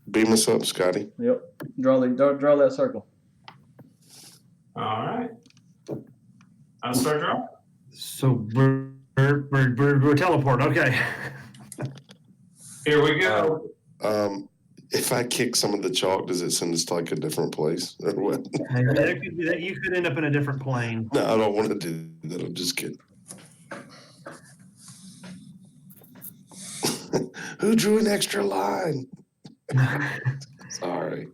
Beam us up, Scotty. Yep. Draw that circle. All right. I'll start drawing. So we're teleport. Okay. Here we go. If I kick some of the chalk, does it send us to like a different place or what? There could be that you could end up in a different plane. No, I don't want to do that. I'm just kidding. Who drew an extra line? Sorry.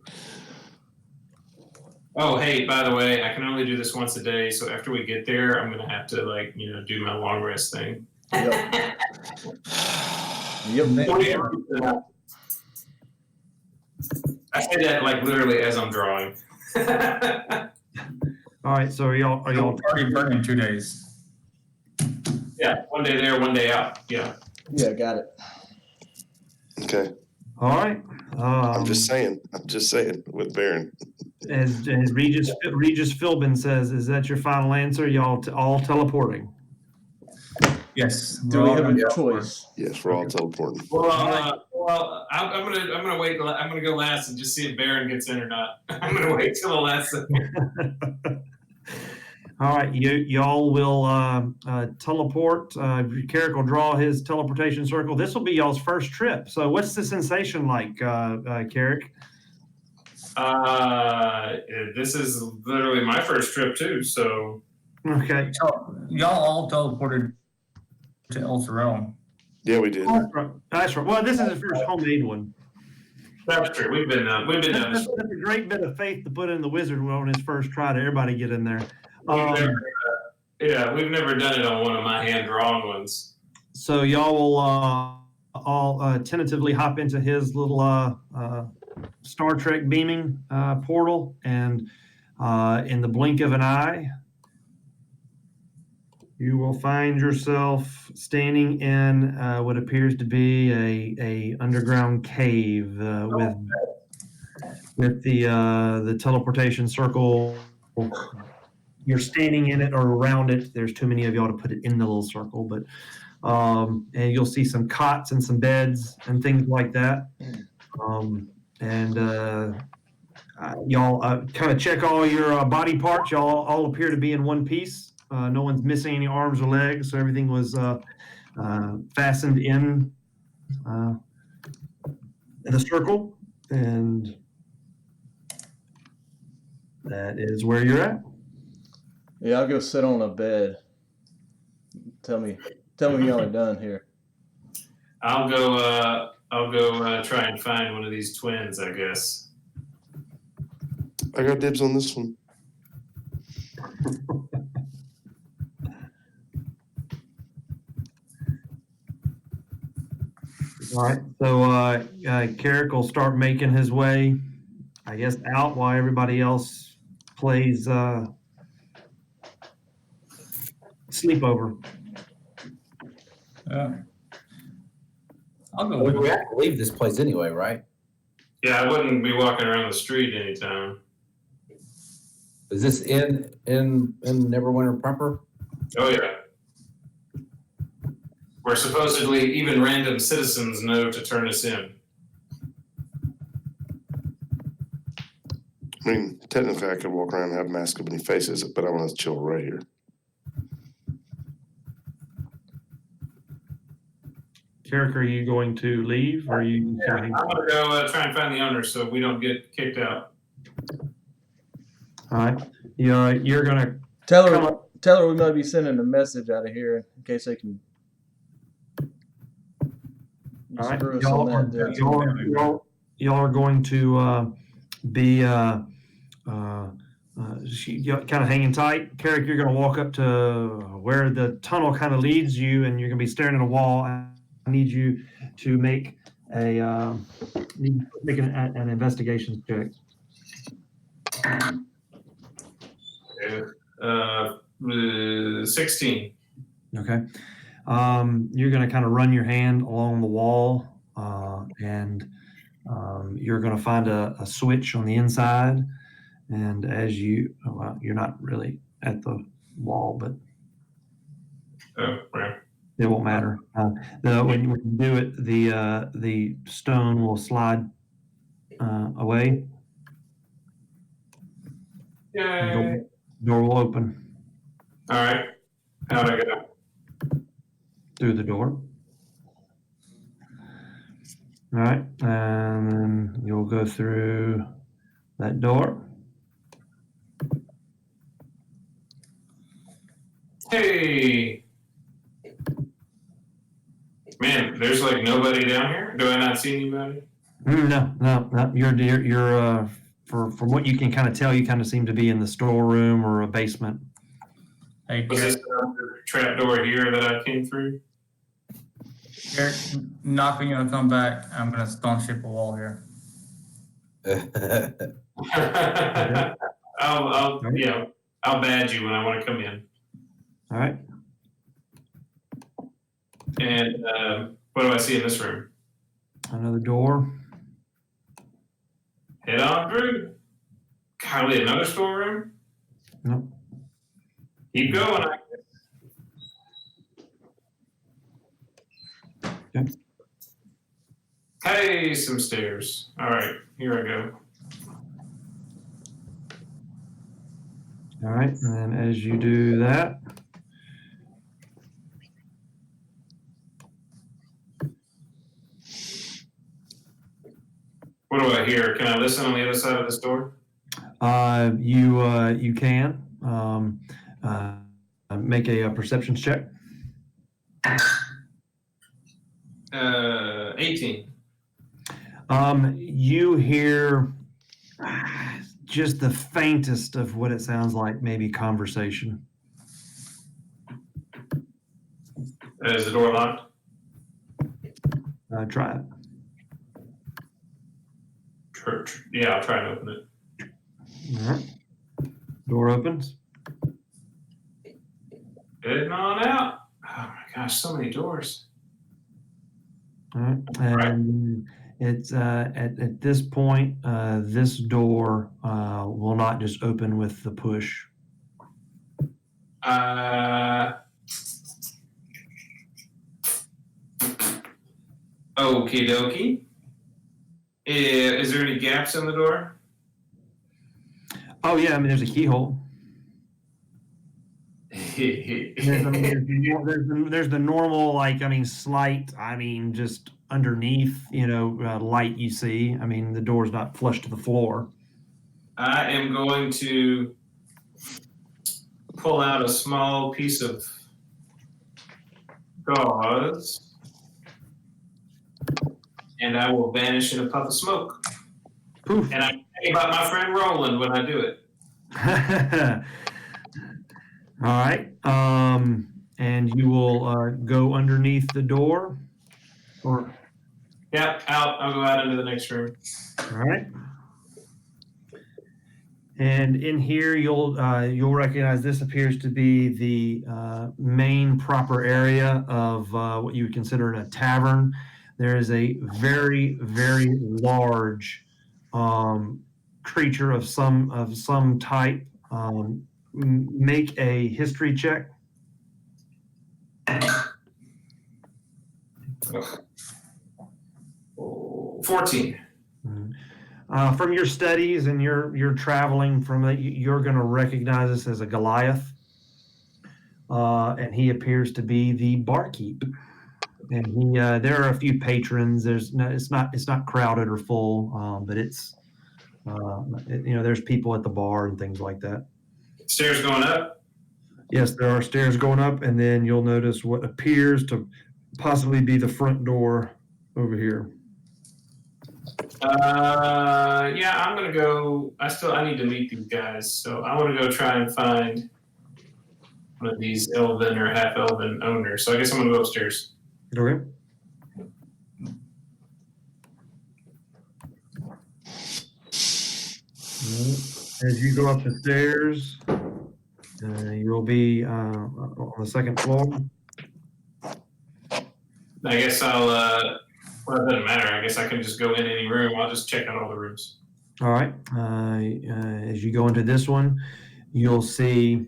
Oh, hey, by the way, I can only do this once a day, so after we get there, I'm gonna have to do my long rest thing. Yep. I say that like literally as I'm drawing. All right. So are y'all Already burning 2 days. Yeah, one day there, one day out. Yeah. Yeah. Got it. Okay. all right? I'm just saying with Barron. As Regis Philbin says, is that your final answer? Y'all all teleporting? Yes. Do we're we all have gonna a go choice? Yes, we're all teleporting. Well, I'm gonna wait. I'm gonna go last and just see if Barron gets in or not. I'm gonna wait till the last second. All right, y'all will teleport. Carric will draw his teleportation circle. This will be y'all's first trip. So, what's the sensation like, Carric? This is literally my first trip too. So Okay. Y'all all teleported to Elves Realm. Yeah, we did. That's right. Well, this is his first homemade one. that's true. We've been down That's this. a great bit of faith to put in the wizard on his first try to everybody get in there. We've never done it on one of my hand drawn ones. So y'all will all tentatively hop into his little Star Trek beaming portal, and in the blink of an eye, you will find yourself standing in what appears to be a underground cave with the teleportation circle. You're standing in it or around it. There's too many of y'all to put it in the little circle, but and you'll see some cots and some beds and things like that. Y'all kind of check all your body parts. Y'all all appear to be in one piece. No one's missing any arms or legs, so everything was fastened in the circle, and that is where you're at. Yeah, I'll go sit on a bed. Tell me when y'all are done here. I'll go try and find one of these twins, I guess. I got dibs on this one. All right, so Carric will start making his way, I guess, out while everybody else plays sleepover. I'll go We with you. have to leave this place anyway, right? Yeah, I wouldn't be walking around the street anytime. Is this in Neverwinter proper? Oh yeah. Where supposedly even random citizens know to turn us in. I mean, technically, I could walk around and have a mask up any faces, but I want to chill right here. Carric, are you going to leave, or are you? Yeah, I'm gonna go try and find the owner so we don't get kicked out. All right, you're gonna Tell come her up. we might be sending a message out of here in case they can All right, screw us on that. deal. y'all are going to be kind of hanging tight. Carric, you're going to walk up to where the tunnel kind of leads you, and you're going to be staring at a wall. I need you to make an investigation check. 16. Okay. You're going to kind of run your hand along the wall, and you're going to find a switch on the inside. And as you're not really at the wall, but Oh, right. it won't matter. When you do it, the stone will slide away. Yay. Door will open All right. How'd I go? through the door. All right, and then you'll go through that door. Hey. Man, there's like nobody down here. Do I not see anybody? No. You're from what you can kind of tell, you kind of seem to be in the storeroom or a basement. Hey, Was this trap door here that I came through? Carric, not going to come back. I'm going to stone shape a wall here. I'll badge you when I want to come in. All right. And what do I see in this room? Another door. Head on through. Golly, another storeroom? Nope. Keep going. Okay. Hey, some stairs. All right, here I go. All right, and then as you do that, What do I hear? Can I listen on the other side of this door? you can make a perceptions check. 18. You hear just the faintest of what it sounds like, maybe conversation. Is the door locked? Try it. Yeah, I'll try and open it. All right. Door opens. Heading on out. Oh my gosh, so many doors. All right. And it's at this point, this door will not just open with the push. Okie dokie. Is there any gaps in the door? Oh yeah, I mean there's a keyhole. There's the normal, like, I mean, slight, I mean, just underneath, light you see. I mean, the door's not flush to the floor. I am going to pull out a small piece of gauze and I will vanish in a puff of smoke. Poof. And I'm thinking about my friend Roland when I do it. All right. And you will go underneath the door, or Yep, out. I'll go out into the next room. all right. And in here, you'll recognize this appears to be the main proper area of what you would consider a tavern. There is a very, very large creature of some type. Make a history check. 14. From your studies and your traveling from it, you're going to recognize this as a Goliath, and he appears to be the barkeep. And there are a few patrons. It's not crowded or full, but it's there's people at the bar and things like that. Stairs going up? Yes, there are stairs going up, and then you'll notice what appears to possibly be the front door over here. Yeah, I'm gonna go. I need to meet these guys, so I want to go try and find one of these elven or half elven owners. So I guess I'm gonna go upstairs. Okay. As you go up the stairs, you'll be on the second floor. I guess I'll. Well, it doesn't matter. I guess I can just go in any room. I'll just check out all the rooms. All right. As you go into this one, you'll see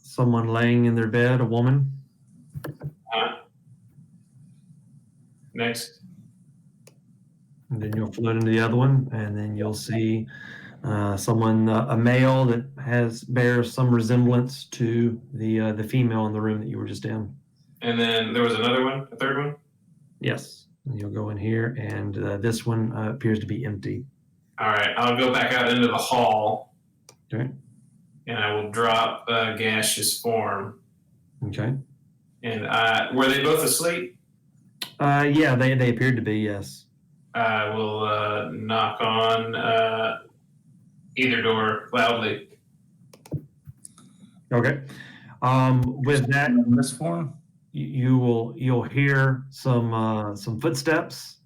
someone laying in their bed, a woman. Next. And then you'll float into the other one, and then you'll see someone, a male that bears some resemblance to the female in the room that you were just in. And then there was another one, a third one? Yes. And you'll go in here, and this one appears to be empty. All right. I'll go back out into the hall. Okay. And I will drop a gaseous form. Okay. And were they both asleep? Yeah, they appeared to be, yes. I will knock on either door loudly. Okay. With that, This form? you'll hear some footsteps,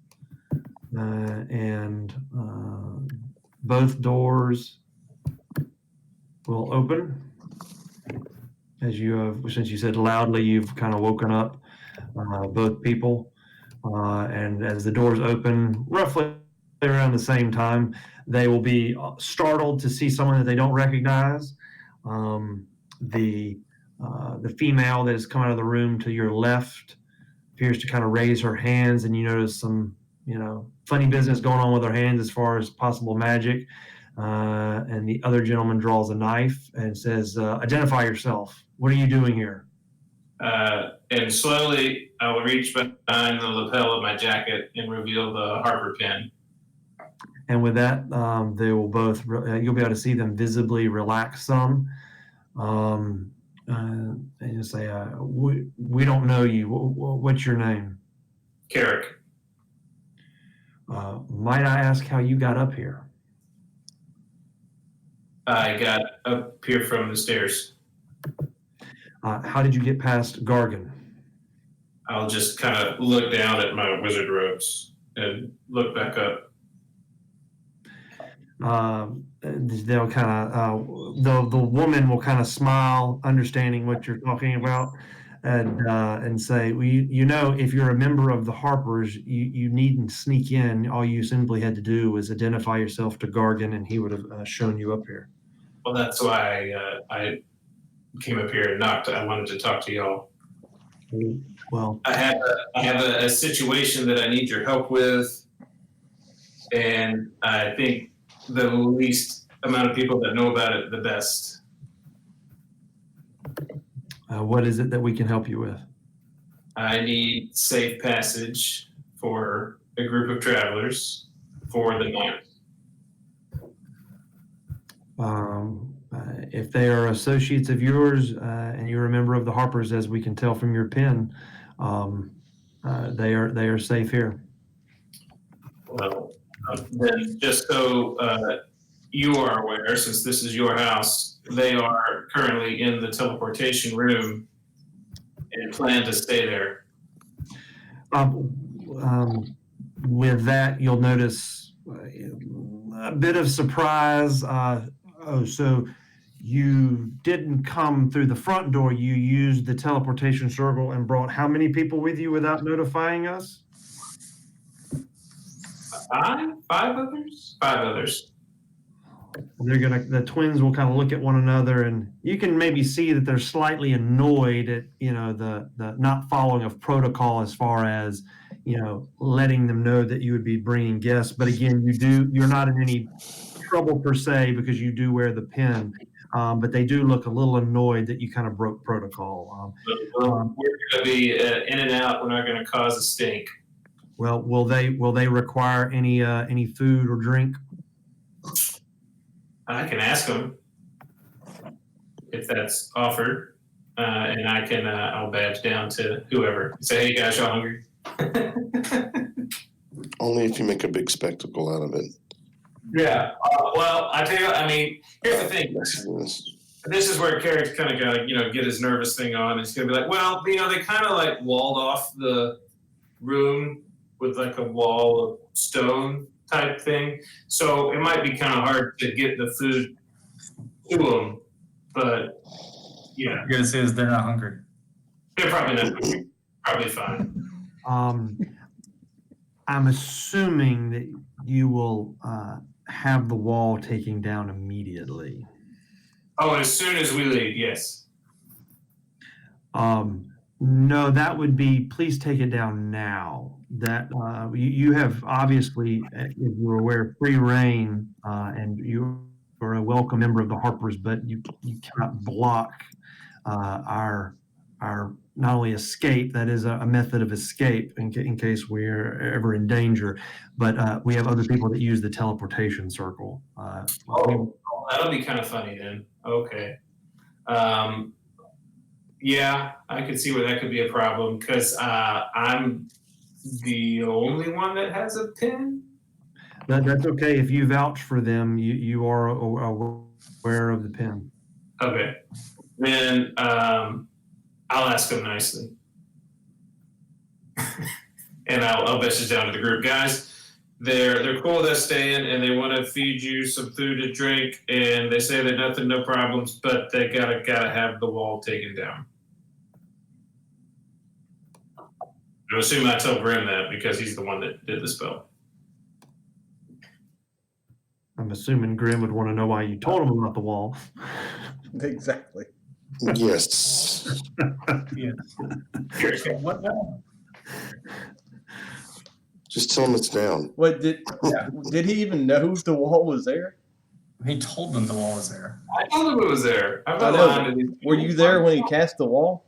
and both doors will open. Since you said loudly, you've kind of woken up both people, and as the doors open, roughly around the same time, they will be startled to see someone that they don't recognize. The female that has come out of the room to your left appears to kind of raise her hands, and you notice some, funny business going on with her hands as far as possible magic. And the other gentleman draws a knife and says, "Identify yourself. What are you doing here?" And slowly, I will reach behind the lapel of my jacket and reveal the Harper pin. And with that, they will both, you'll be able to see them visibly relax some. And you say, we don't know you. What's your name? Carric. Might I ask how you got up here? I got up here from the stairs. How did you get past Gargan? I'll just kind of look down at my wizard robes and look back up. They'll kind of, the woman will kind of smile, understanding what you're talking about, and say, well, if you're a member of the Harpers, you needn't sneak in. All you simply had to do was identify yourself to Gargan, and he would have shown you up here. Well, that's why I came up here and knocked. I wanted to talk to y'all. Well, I have a situation that I need your help with, and I think the least amount of people that know about it, the best. what is it that we can help you with? I need safe passage for a group of travelers for the night. If they are associates of yours and you're a member of the Harpers, as we can tell from your pen, they are safe here. Well, then just so you are aware, since this is your house, they are currently in the teleportation room and plan to stay there. With that, you'll notice a bit of surprise. So you didn't come through the front door. You used the teleportation circle and brought how many people with you without notifying us? Five others? Five others. The twins will kind of look at one another, and you can maybe see that they're slightly annoyed at, the not following of protocol as far as, letting them know that you would be bringing guests. But again, you're not in any trouble per se because you do wear the pin. But they do look a little annoyed that you kind of broke protocol. We're going to be in and out. We're not going to cause a stink. Well, will they require any food or drink? I can ask them if that's offered, and I'll badge down to whoever. Say, hey guys, y'all hungry? Only if you make a big spectacle out of it. Yeah. Well, I tell you, here's the thing. This is where Carric's kind of got to, get his nervous thing on. He's going to be like, well, they kind of like walled off the room with like a wall of stone type thing. So it might be kind of hard to get the food to them. But, yeah. You're going to say is they're not hungry. They're probably not hungry. Probably fine. I'm assuming that you will have the wall taken down immediately. Oh, as soon as we leave, yes. No, that would be, please take it down now. That you have obviously, if you're aware, free reign, and you are a welcome member of the Harpers, but you cannot block our not only escape, that is a method of escape in case we're ever in danger, but we have other people that use the teleportation circle. That'll be kind of funny then. Okay. Yeah, I could see where that could be a problem because I'm the only one that has a pin. That's okay. If you vouch for them, you are aware of the pin. Okay. Then I'll ask them nicely. And I'll message down to the group. Guys, they're cool with us staying and they want to feed you some food and drink, and they say they're nothing, no problems, but they gotta have the wall taken down. I assume I tell Grim that because he's the one that did the spell. I'm assuming Grim would want to know why you told him about the wall. Exactly. Yes. Yeah. What now? Just tell him it's down. What did he even know the wall was there? He told them the wall was there. I told him it was there. I'm I not know, lying to these Were people. you there when he cast the wall?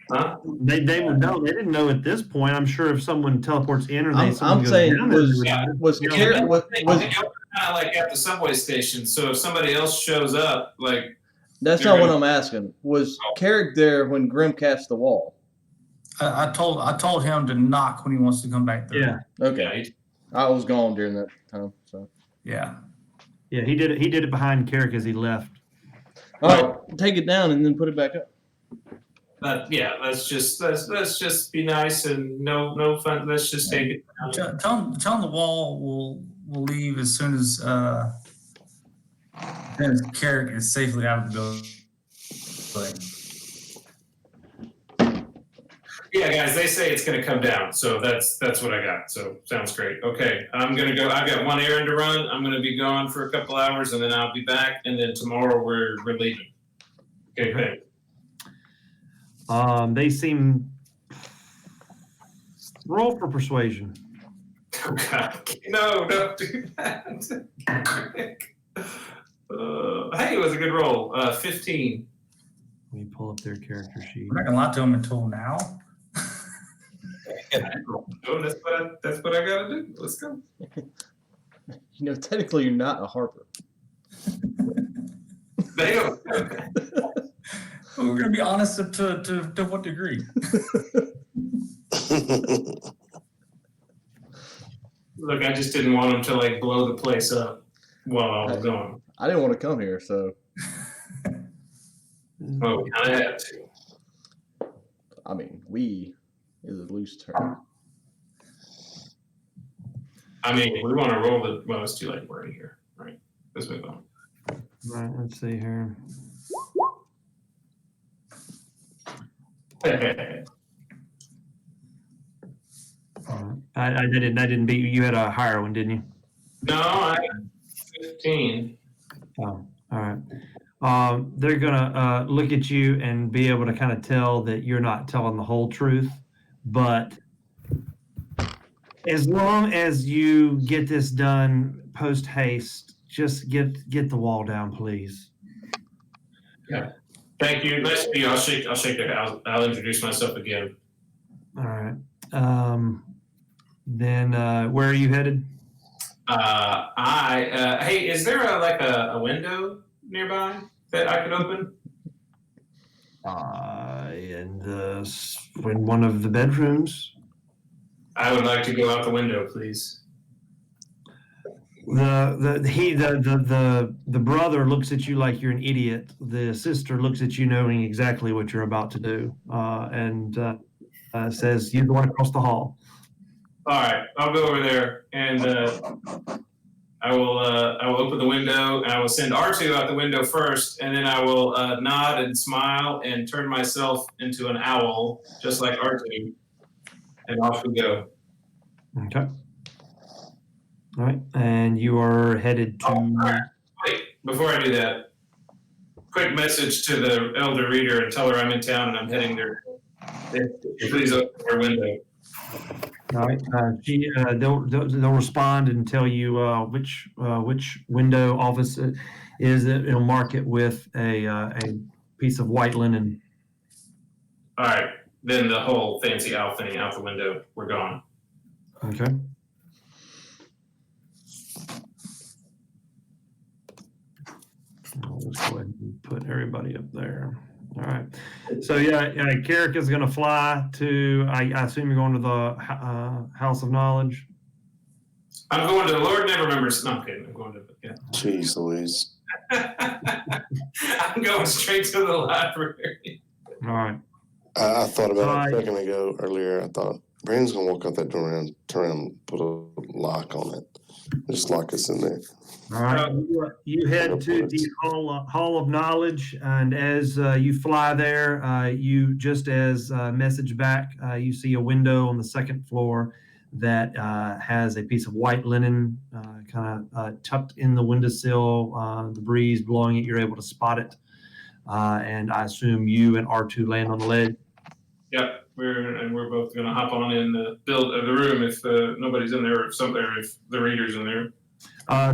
Huh? They would know. They didn't know at this point. I'm sure if someone teleports in or I'm someone goes saying down there, they would Yeah. know. Was Yeah, Carric was kind of like at the subway station. So if somebody else shows up, like, that's You're not what gonna- I'm asking. Was Carric there when Grim cast the wall? I told him to knock when he wants to come back through. Yeah, Okay, I was gone during that time. So Yeah. yeah, he did it. He did it behind Carric as he left. all right, take it down and then put it back up. yeah, let's just be nice and no fun. Let's just take it. Tell him the wall will leave as soon as Carric is safely out of the building. Yeah, guys, they say it's going to come down, so that's what I got. So sounds great. Okay, I'm going to go. I've got one errand to run. I'm going to be gone for a couple hours, and then I'll be back. And then tomorrow we're leaving. Okay, great. They seem. Roll for persuasion. Oh God, no, don't do that. Hey, it was a good roll. 15. Let me pull up their character sheet. I'm not gonna lie to him until now. Oh, that's what I got to do. Let's go. You know, technically you're not a Harper. They don't. We're gonna be honest to what degree? Look, I just didn't want them to like blow the place up while I was gone. I didn't want to come here, so Oh, we kind of had to. I mean, we is a loose term. I mean, if we want to roll the. Well, it's too late. We're already here. Right. Let's move on. All right, let's see here. I didn't beat you. You had a higher one, didn't you? No, I got 15. Oh, all right. They're gonna look at you and be able to kind of tell that you're not telling the whole truth, but as long as you get this done post haste, just get the wall down, please. Yeah. Thank you. Nice to meet you. I'll shake it. I'll introduce myself again. All right. Then where are you headed? Hey, is there a window nearby that I could open? In one of the bedrooms. I would like to go out the window, please. The brother looks at you like you're an idiot. The sister looks at you knowing exactly what you're about to do, and says, "You're the one across the hall." All right, I'll go over there and I will open the window and I will send R2 out the window first, and then I will nod and smile and turn myself into an owl, just like R2, and off we go. Okay. All right, and you are headed to. Wait, before I do that, quick message to the elder reader and tell her I'm in town and I'm heading there. Please open her window. All right. They'll respond and tell you which window office it is. It'll mark it with a piece of white linen. All right, then the whole fancy owl thing out the window. We're gone. Okay. I'll just go ahead and put everybody up there. All right. So Carric is going to fly to. I assume you're going to the House of Knowledge. I'm going to the Lord Neverwinter. No, I'm kidding. I'm going to Jeez Louise. I'm going straight to the library. All right. I thought about it a second ago earlier. I thought Brandon's gonna walk out that door and turn around and put a lock on it. Just lock us in there. All right. You head to the Hall of Knowledge, and as you fly there, you just as message back, you see a window on the second floor that has a piece of white linen kind of tucked in the windowsill. The breeze blowing it, you're able to spot it. And I assume you and R2 land on the ledge. Yep, We're both gonna hop on in the build of the room if nobody's in there, or if the reader's in there.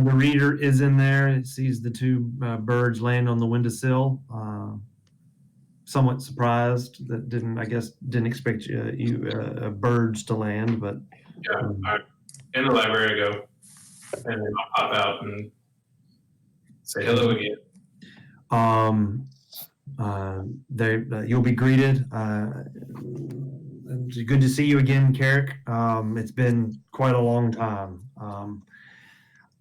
The reader is in there. It sees the two birds land on the windowsill. Somewhat surprised that didn't expect birds to land, but Yeah, in the library I go, and then I'll pop out and say hello again. You'll be greeted. It's good to see you again, Carric. It's been quite a long time.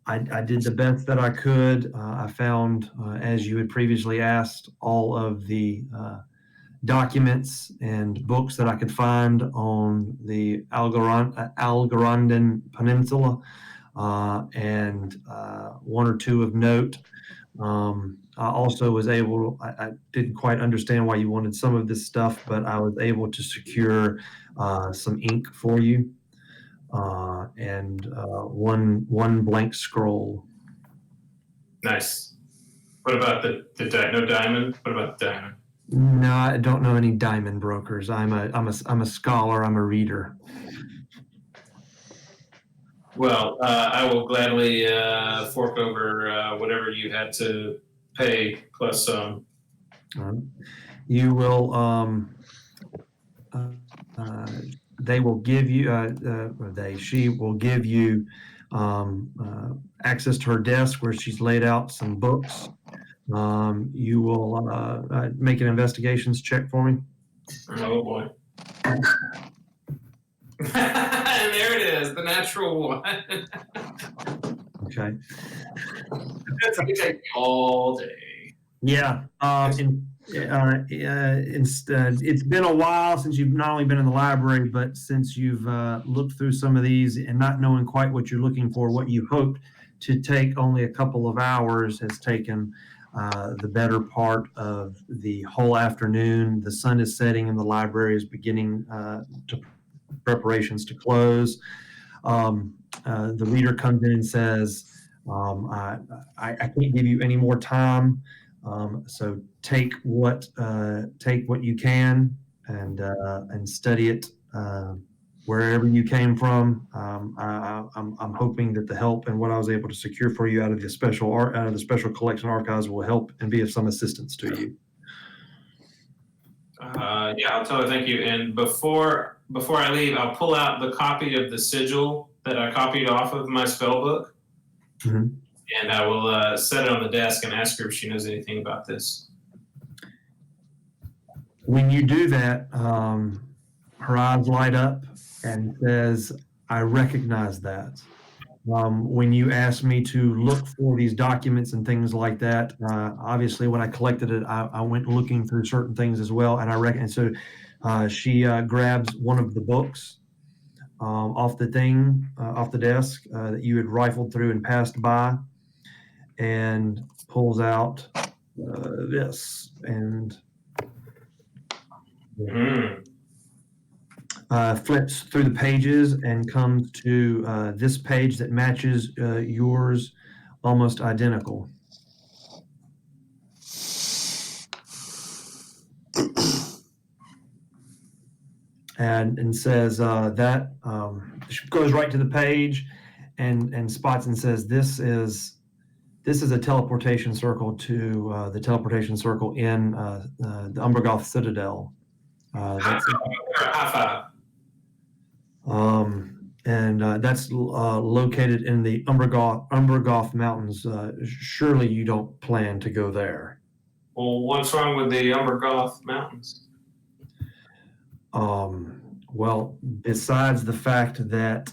I did the best that I could. I found, as you had previously asked, all of the documents and books that I could find on the Aglarondan Peninsula, and one or two of note. I also was able, I didn't quite understand why you wanted some of this stuff, but I was able to secure some ink for you, and one blank scroll. Nice. What about no diamond? What about the diamond? No, I don't know any diamond brokers. I'm a scholar. I'm a reader. Well, I will gladly fork over whatever you had to pay plus some. You will. They will give you. She will give you access to her desk where she's laid out some books. You will make an investigations check for me. Oh boy. And there it is, the natural one. Okay. That's gonna take all day. Yeah. It's been a while since you've not only been in the library, but since you've looked through some of these and not knowing quite what you're looking for. What you hoped to take only a couple of hours has taken the better part of the whole afternoon. The sun is setting and the library is beginning preparations to close. The reader comes in and says, I can't give you any more time, so take what you can and study it wherever you came from. I'm hoping that the help and what I was able to secure for you out of the special collection archives will help and be of some assistance to you. Yeah, I'll tell her thank you. And before I leave, I'll pull out the copy of the sigil that I copied off of my spellbook, Mm-hmm. and I will set it on the desk and ask her if she knows anything about this. When you do that, her eyes light up and says, I recognize that. When you asked me to look for these documents and things like that, obviously when I collected it, I went looking through certain things as well, and I reckon. And so she grabs one of the books off the desk that you had rifled through and passed by, and pulls out this and flips through the pages and comes to this page that matches yours almost identical. And says that she goes right to the page and spots and says, this is a teleportation circle to the teleportation circle in the Umbergoth Citadel. High five. And that's located in the Umbergoth Mountains. Surely you don't plan to go there. Well, what's wrong with the Umbergoth Mountains? Well, besides the fact that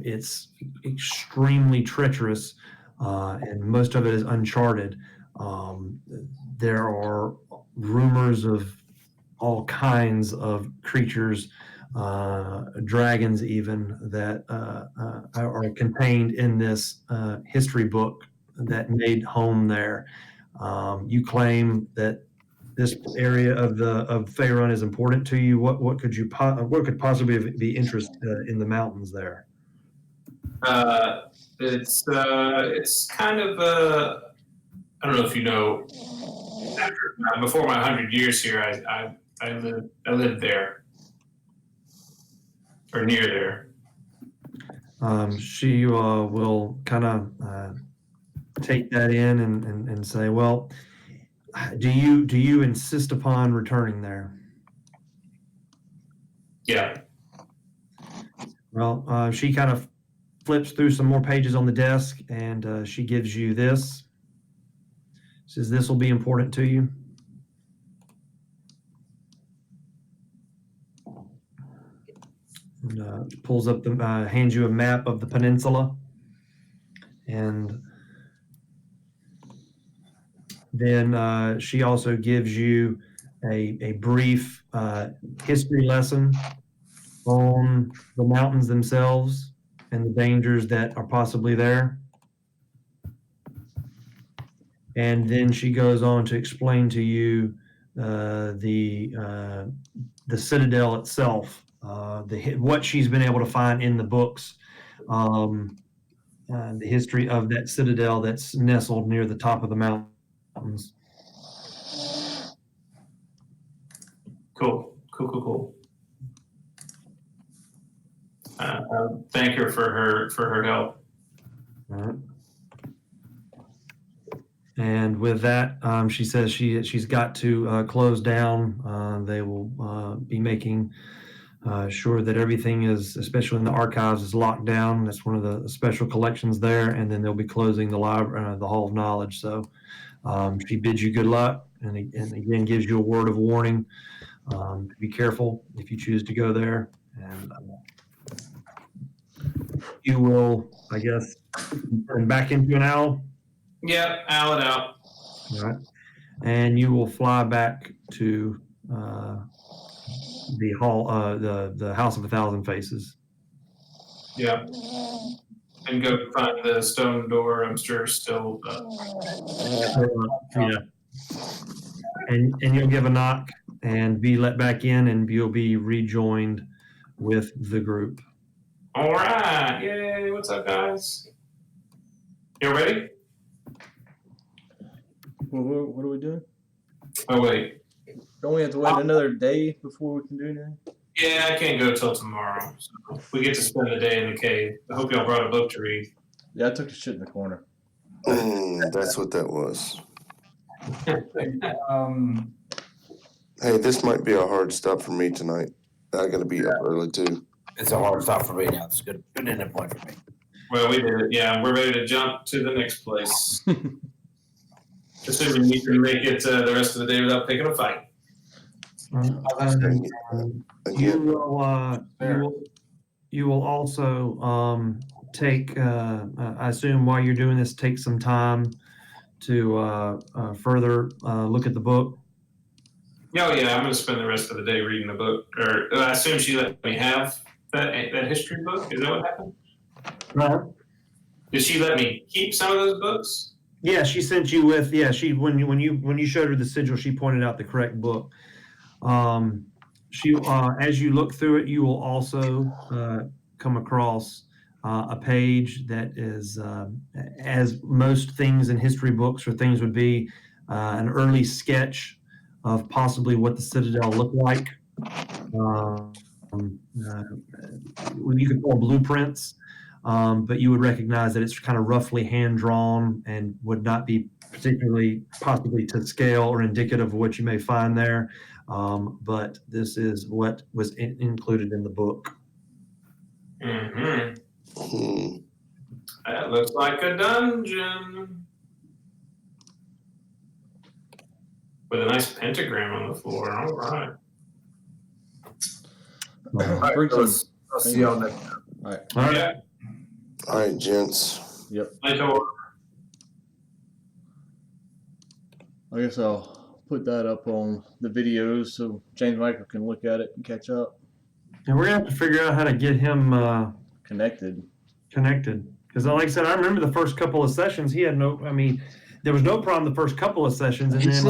it's extremely treacherous and most of it is uncharted, there are rumors of all kinds of creatures, dragons even, that are contained in this history book that made home there. You claim that this area of Faerun is important to you. What could possibly be interest in the mountains there? It's kind of I don't know if you know. Before my 100 years here, I lived there. or near there. She will kind of take that in and say, well, do you insist upon returning there? Yeah. Well, she kind of flips through some more pages on the desk, and she gives you this. Says this will be important to you. And, pulls up the hands you a map of the peninsula, and then she also gives you a brief history lesson on the mountains themselves and the dangers that are possibly there. And then she goes on to explain to you the Citadel itself, what she's been able to find in the books, the history of that Citadel that's nestled near the top of the mountains. Cool. Thank her for her help. All right. And with that, she says she's got to close down. They will be making sure that everything is, especially in the archives, is locked down. That's one of the special collections there. And then they'll be closing the library, the Hall of Knowledge. So she bids you good luck, and again gives you a word of warning. Be careful if you choose to go there, and you will, I guess, turn back into an owl. Yep, owl it out. All right, and you will fly back to the hall, the House of a Thousand Faces. Yeah. And go find the stone door. I'm sure still. Yeah. And you'll give a knock and be let back in, and you'll be rejoined with the group. All right. Yay. What's up, guys? You ready? What are we doing? Oh, wait. Don't we have to wait another day before we can do anything? Yeah, I can't go till tomorrow. So we get to spend the day in the cave. I hope y'all brought a book to read. Yeah, I took the shit in the corner. That's what that was. Um, Hey, this might be a hard stop for me tonight. I got to be up early too. It's a hard stop for me now. It's a good ending point for me. Well, we did it. Yeah, we're ready to jump to the next place. Assuming you can make it the rest of the day without picking a fight. You will also take. I assume while you're doing this, take some time to further look at the book. Oh yeah, I'm going to spend the rest of the day reading the book. Or I assume she let me have that history book. Is that what happened? Right. Did she let me keep some of those books? Yeah, she sent you with. Yeah, she when you showed her the sigil, she pointed out the correct book. She as you look through it, you will also come across a page that is, as most things in history books or things would be, an early sketch of possibly what the Citadel looked like. You could call blueprints, but you would recognize that it's kind of roughly hand drawn and would not be particularly possibly to scale or indicative of what you may find there. But this is what was included in the book. Mm-hmm. That looks like a dungeon. With a nice pentagram on the floor. All right. Let's see y'all next time. All right. All right. Yeah. All right, gents. Yep. I guess I'll put that up on the videos so James Michael can look at it and catch up. And we're gonna have to figure out how to get him Connected. Because like I said, I remember the first couple of sessions. He had no. I mean, there was no problem the first couple of sessions, and He then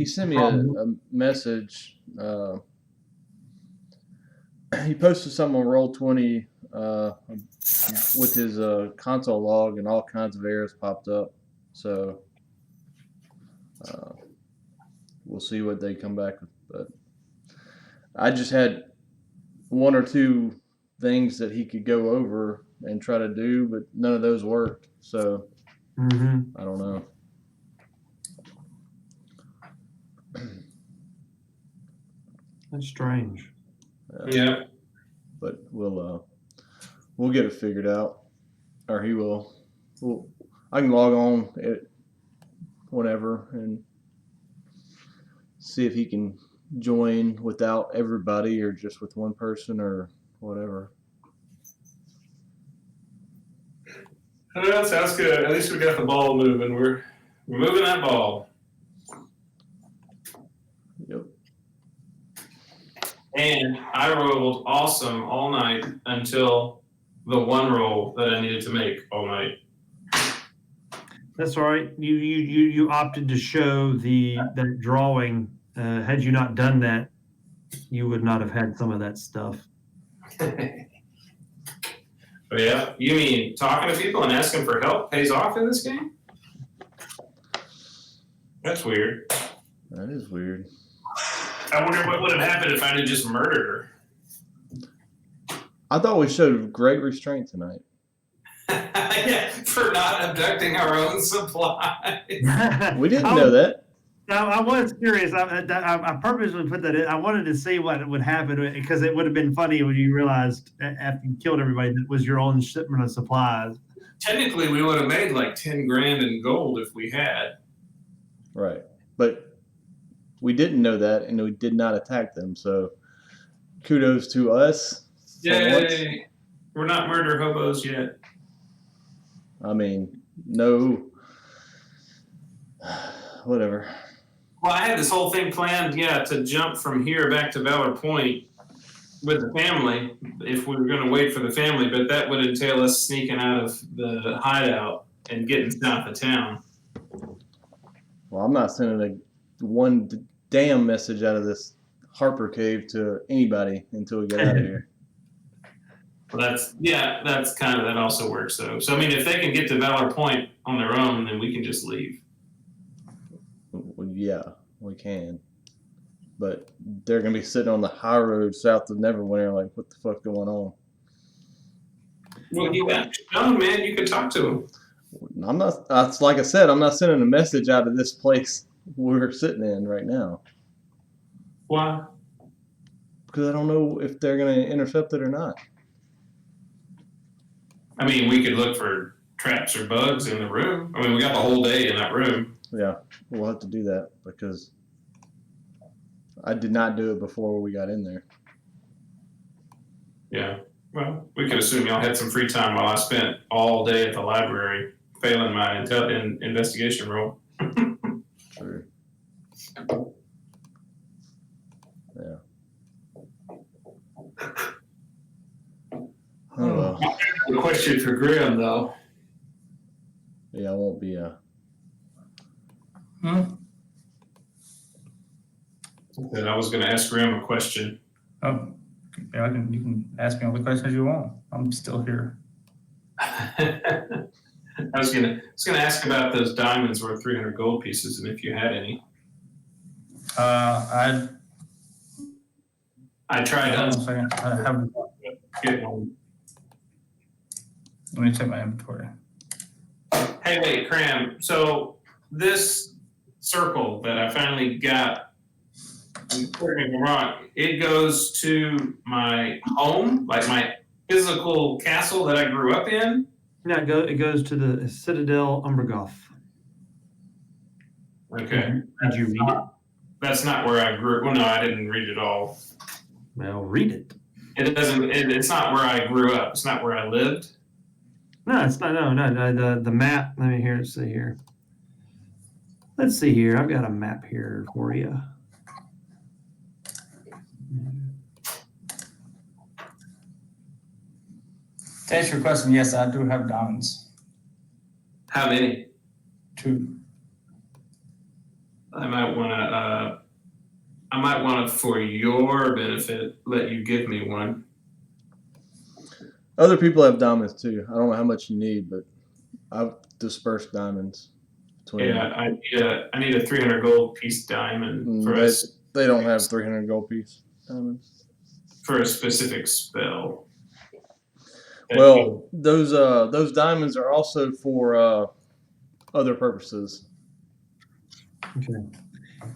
sent me a message. He posted something on Roll20 with his console log, and all kinds of errors popped up. So we'll see what they come back with. But I just had one or two things that he could go over and try to do, but none of those worked. So Mm-hmm. I don't know. That's strange. Yeah. But we'll get it figured out, or he will. I can log on it whenever and see if he can join without everybody or just with one person or whatever. That sounds good. At least we got the ball moving. We're moving that ball. Yep. And I rolled awesome all night until the one roll that I needed to make all night. That's all right. You opted to show that drawing. Had you not done that, you would not have had some of that stuff. But yeah, you mean talking to people and asking for help pays off in this game? That's weird. That is weird. I wonder what would have happened if I had just murdered her. I thought we showed great restraint tonight. Yeah, for not abducting our own supply. We didn't know that. Now, I was curious. I purposely put that in. I wanted to see what would happen because it would have been funny when you realized after you killed everybody that was your own shipment of supplies. Technically, we would have made like 10 grand in gold if we had. Right. But we didn't know that, and we did not attack them. So kudos to us. Yay! We're not murder hobos yet. I mean, no. Whatever. Well, I had this whole thing planned, to jump from here back to Valor Point with the family if we were going to wait for the family, but that would entail us sneaking out of the hideout and getting south of town. Well, I'm not sending one damn message out of this Harper cave to anybody until we get out of here. Well, that also works though. So I mean, if they can get to Valor Point on their own, then we can just leave. Well, yeah, we can. But they're going to be sitting on the high road south of Neverwinter like, what the fuck going on? Well, man, you can talk to them. I'm not, that's like I said, I'm not sending a message out of this place we're sitting in right now. Why? Because I don't know if they're going to intercept it or not. I mean, we could look for traps or bugs in the room. I mean, we got the whole day in that room. Yeah, we'll have to do that because I did not do it before we got in there. Yeah. Well, we could assume y'all had some free time while I spent all day at the library failing my investigation roll. True. Yeah. Oh well. A question for Grim, though. Yeah, I won't be Then I was going to ask Grim a question. Oh, yeah, you can ask me all the questions you want. I'm still here. I was gonna ask about those diamonds worth 300 gold pieces, and if you had any. I tried hold on a to second. I have. get one. Let me check my inventory. Hey, wait, Cram. So this circle that I finally got, correct me if I'm wrong, it goes to my home, like my physical castle that I grew up in. Yeah, it goes to the Citadel Umbergoth. Okay. Did you read it? That's not where I grew. Well, no, I didn't read it all. Well, read it. It doesn't. It's not where I grew up. It's not where I lived. No, it's not. No. The map. Let me see here. Let's see here. I've got a map here for you. To answer your question, yes, I do have diamonds. How many? 2. I might want to, for your benefit, let you give me one. Other people have diamonds too. I don't know how much you need, but I've dispersed diamonds between. Yeah, I need a 300 gold piece diamond for They don't have 300 gold piece diamonds. for a specific spell. Well, those diamonds are also for other purposes. Okay.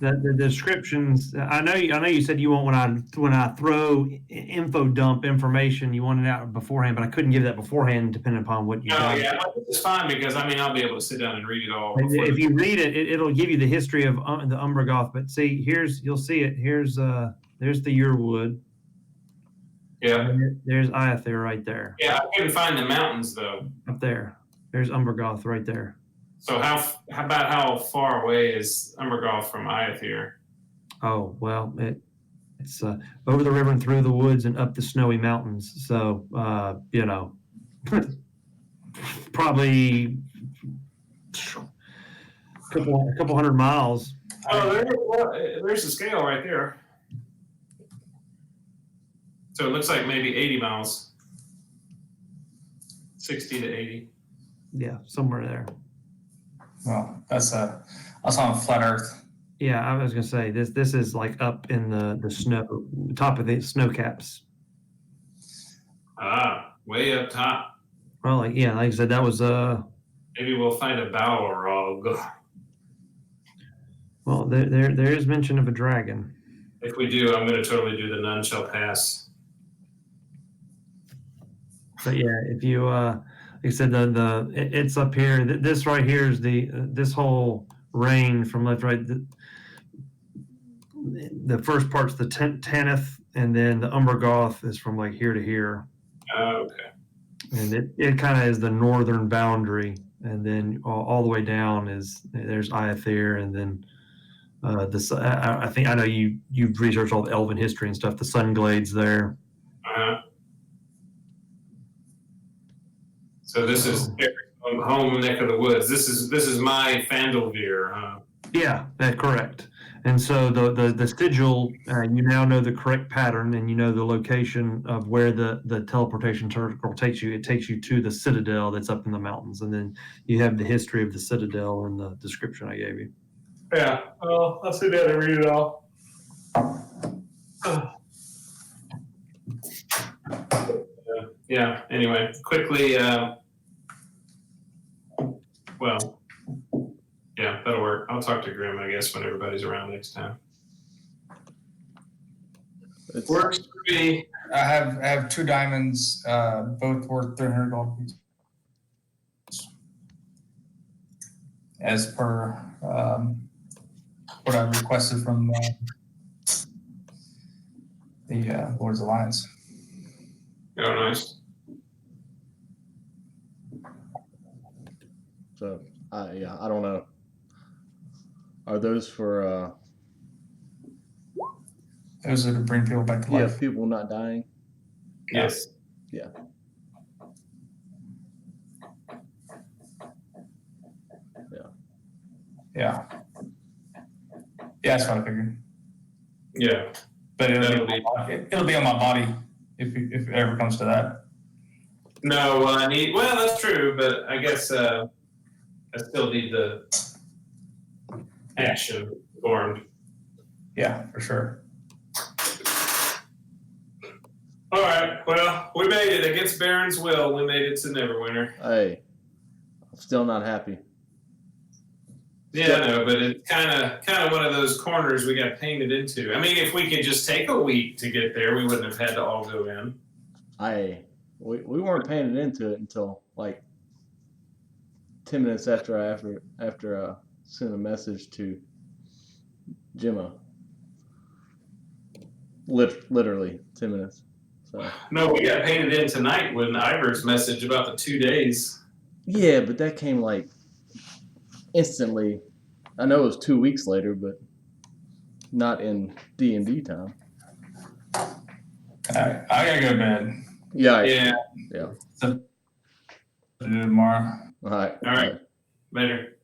The descriptions. I know you said you want when I throw info dump information, you want it out beforehand, but I couldn't give that beforehand depending upon what you No, got. yeah, it's fine because I mean I'll be able to sit down and read it all. before If the- you read it, it'll give you the history of the Umbergoth. But see, you'll see it. There's the Yearwood. Yeah, There's Iather right there. yeah. I couldn't find the mountains though. Up there. There's Umbergoth right there. So how about how far away is Umbergoth from Iather? Oh, well, it's over the river and through the woods and up the snowy mountains. So, probably a couple hundred miles. Oh, there's the scale right there. So it looks like maybe 80 miles. 60 to 80. Yeah, somewhere there. Well, that's on flat Earth. Yeah, I was gonna say this is like up in the snow, top of the snow caps. Ah, way up top. Well, like I said, that was Maybe we'll find a Balrog. well, there is mention of a dragon. If we do, I'm going to totally do the None Shall Pass. But yeah, if you like I said, it's up here. This right here is this whole range from left to right. The first part's the Tanith, and then the Umbergoth is from like here to here, Okay. and it kind of is the northern boundary, and then all the way down there's Iather, and then I think I know you've researched all the Elven history and stuff. The Sunglades there. So this is Eric's home neck of the woods. This is my Phandalin, huh? Yeah, that's correct. And so the sigil, you now know the correct pattern, and you know the location of where the teleportation circle takes you. It takes you to the Citadel that's up in the mountains, and then you have the history of the Citadel in the description I gave you. Yeah. Well, I'll sit down and read it all. Yeah. Anyway, quickly. Well. Yeah, that'll work. I'll talk to Grim, I guess, when everybody's around next time. It's, Works for me. I have 2 diamonds, both worth 300 gold pieces. As per what I requested from the Lord's Alliance. Oh, nice. so I don't know. Are those for Those are to bring people back to life. people not dying? Yes. Yeah. Yeah. Yeah, that's what I figured. Yeah. But it'll That'll be on my body if it ever comes to that. No, well, that's true, but I guess I still need the action formed. Yeah, for sure. All right. Well, we made it against Barron's will. We made it to Neverwinter. Hey, I'm still not happy. Yeah, I know, but it's kind of one of those corners we got painted into. I mean, if we could just take a week to get there, we wouldn't have had to all go in. We weren't painted into it until like 10 minutes after I sent a message to Gemma. Literally 10 minutes. So No, we got painted in tonight with Iver's message about the 2 days. yeah, but that came like instantly. I know it was 2 weeks later, but not in D&D time. I gotta go to bed. Yeah. Yeah. Yeah. So, do tomorrow. All right. All right. Later.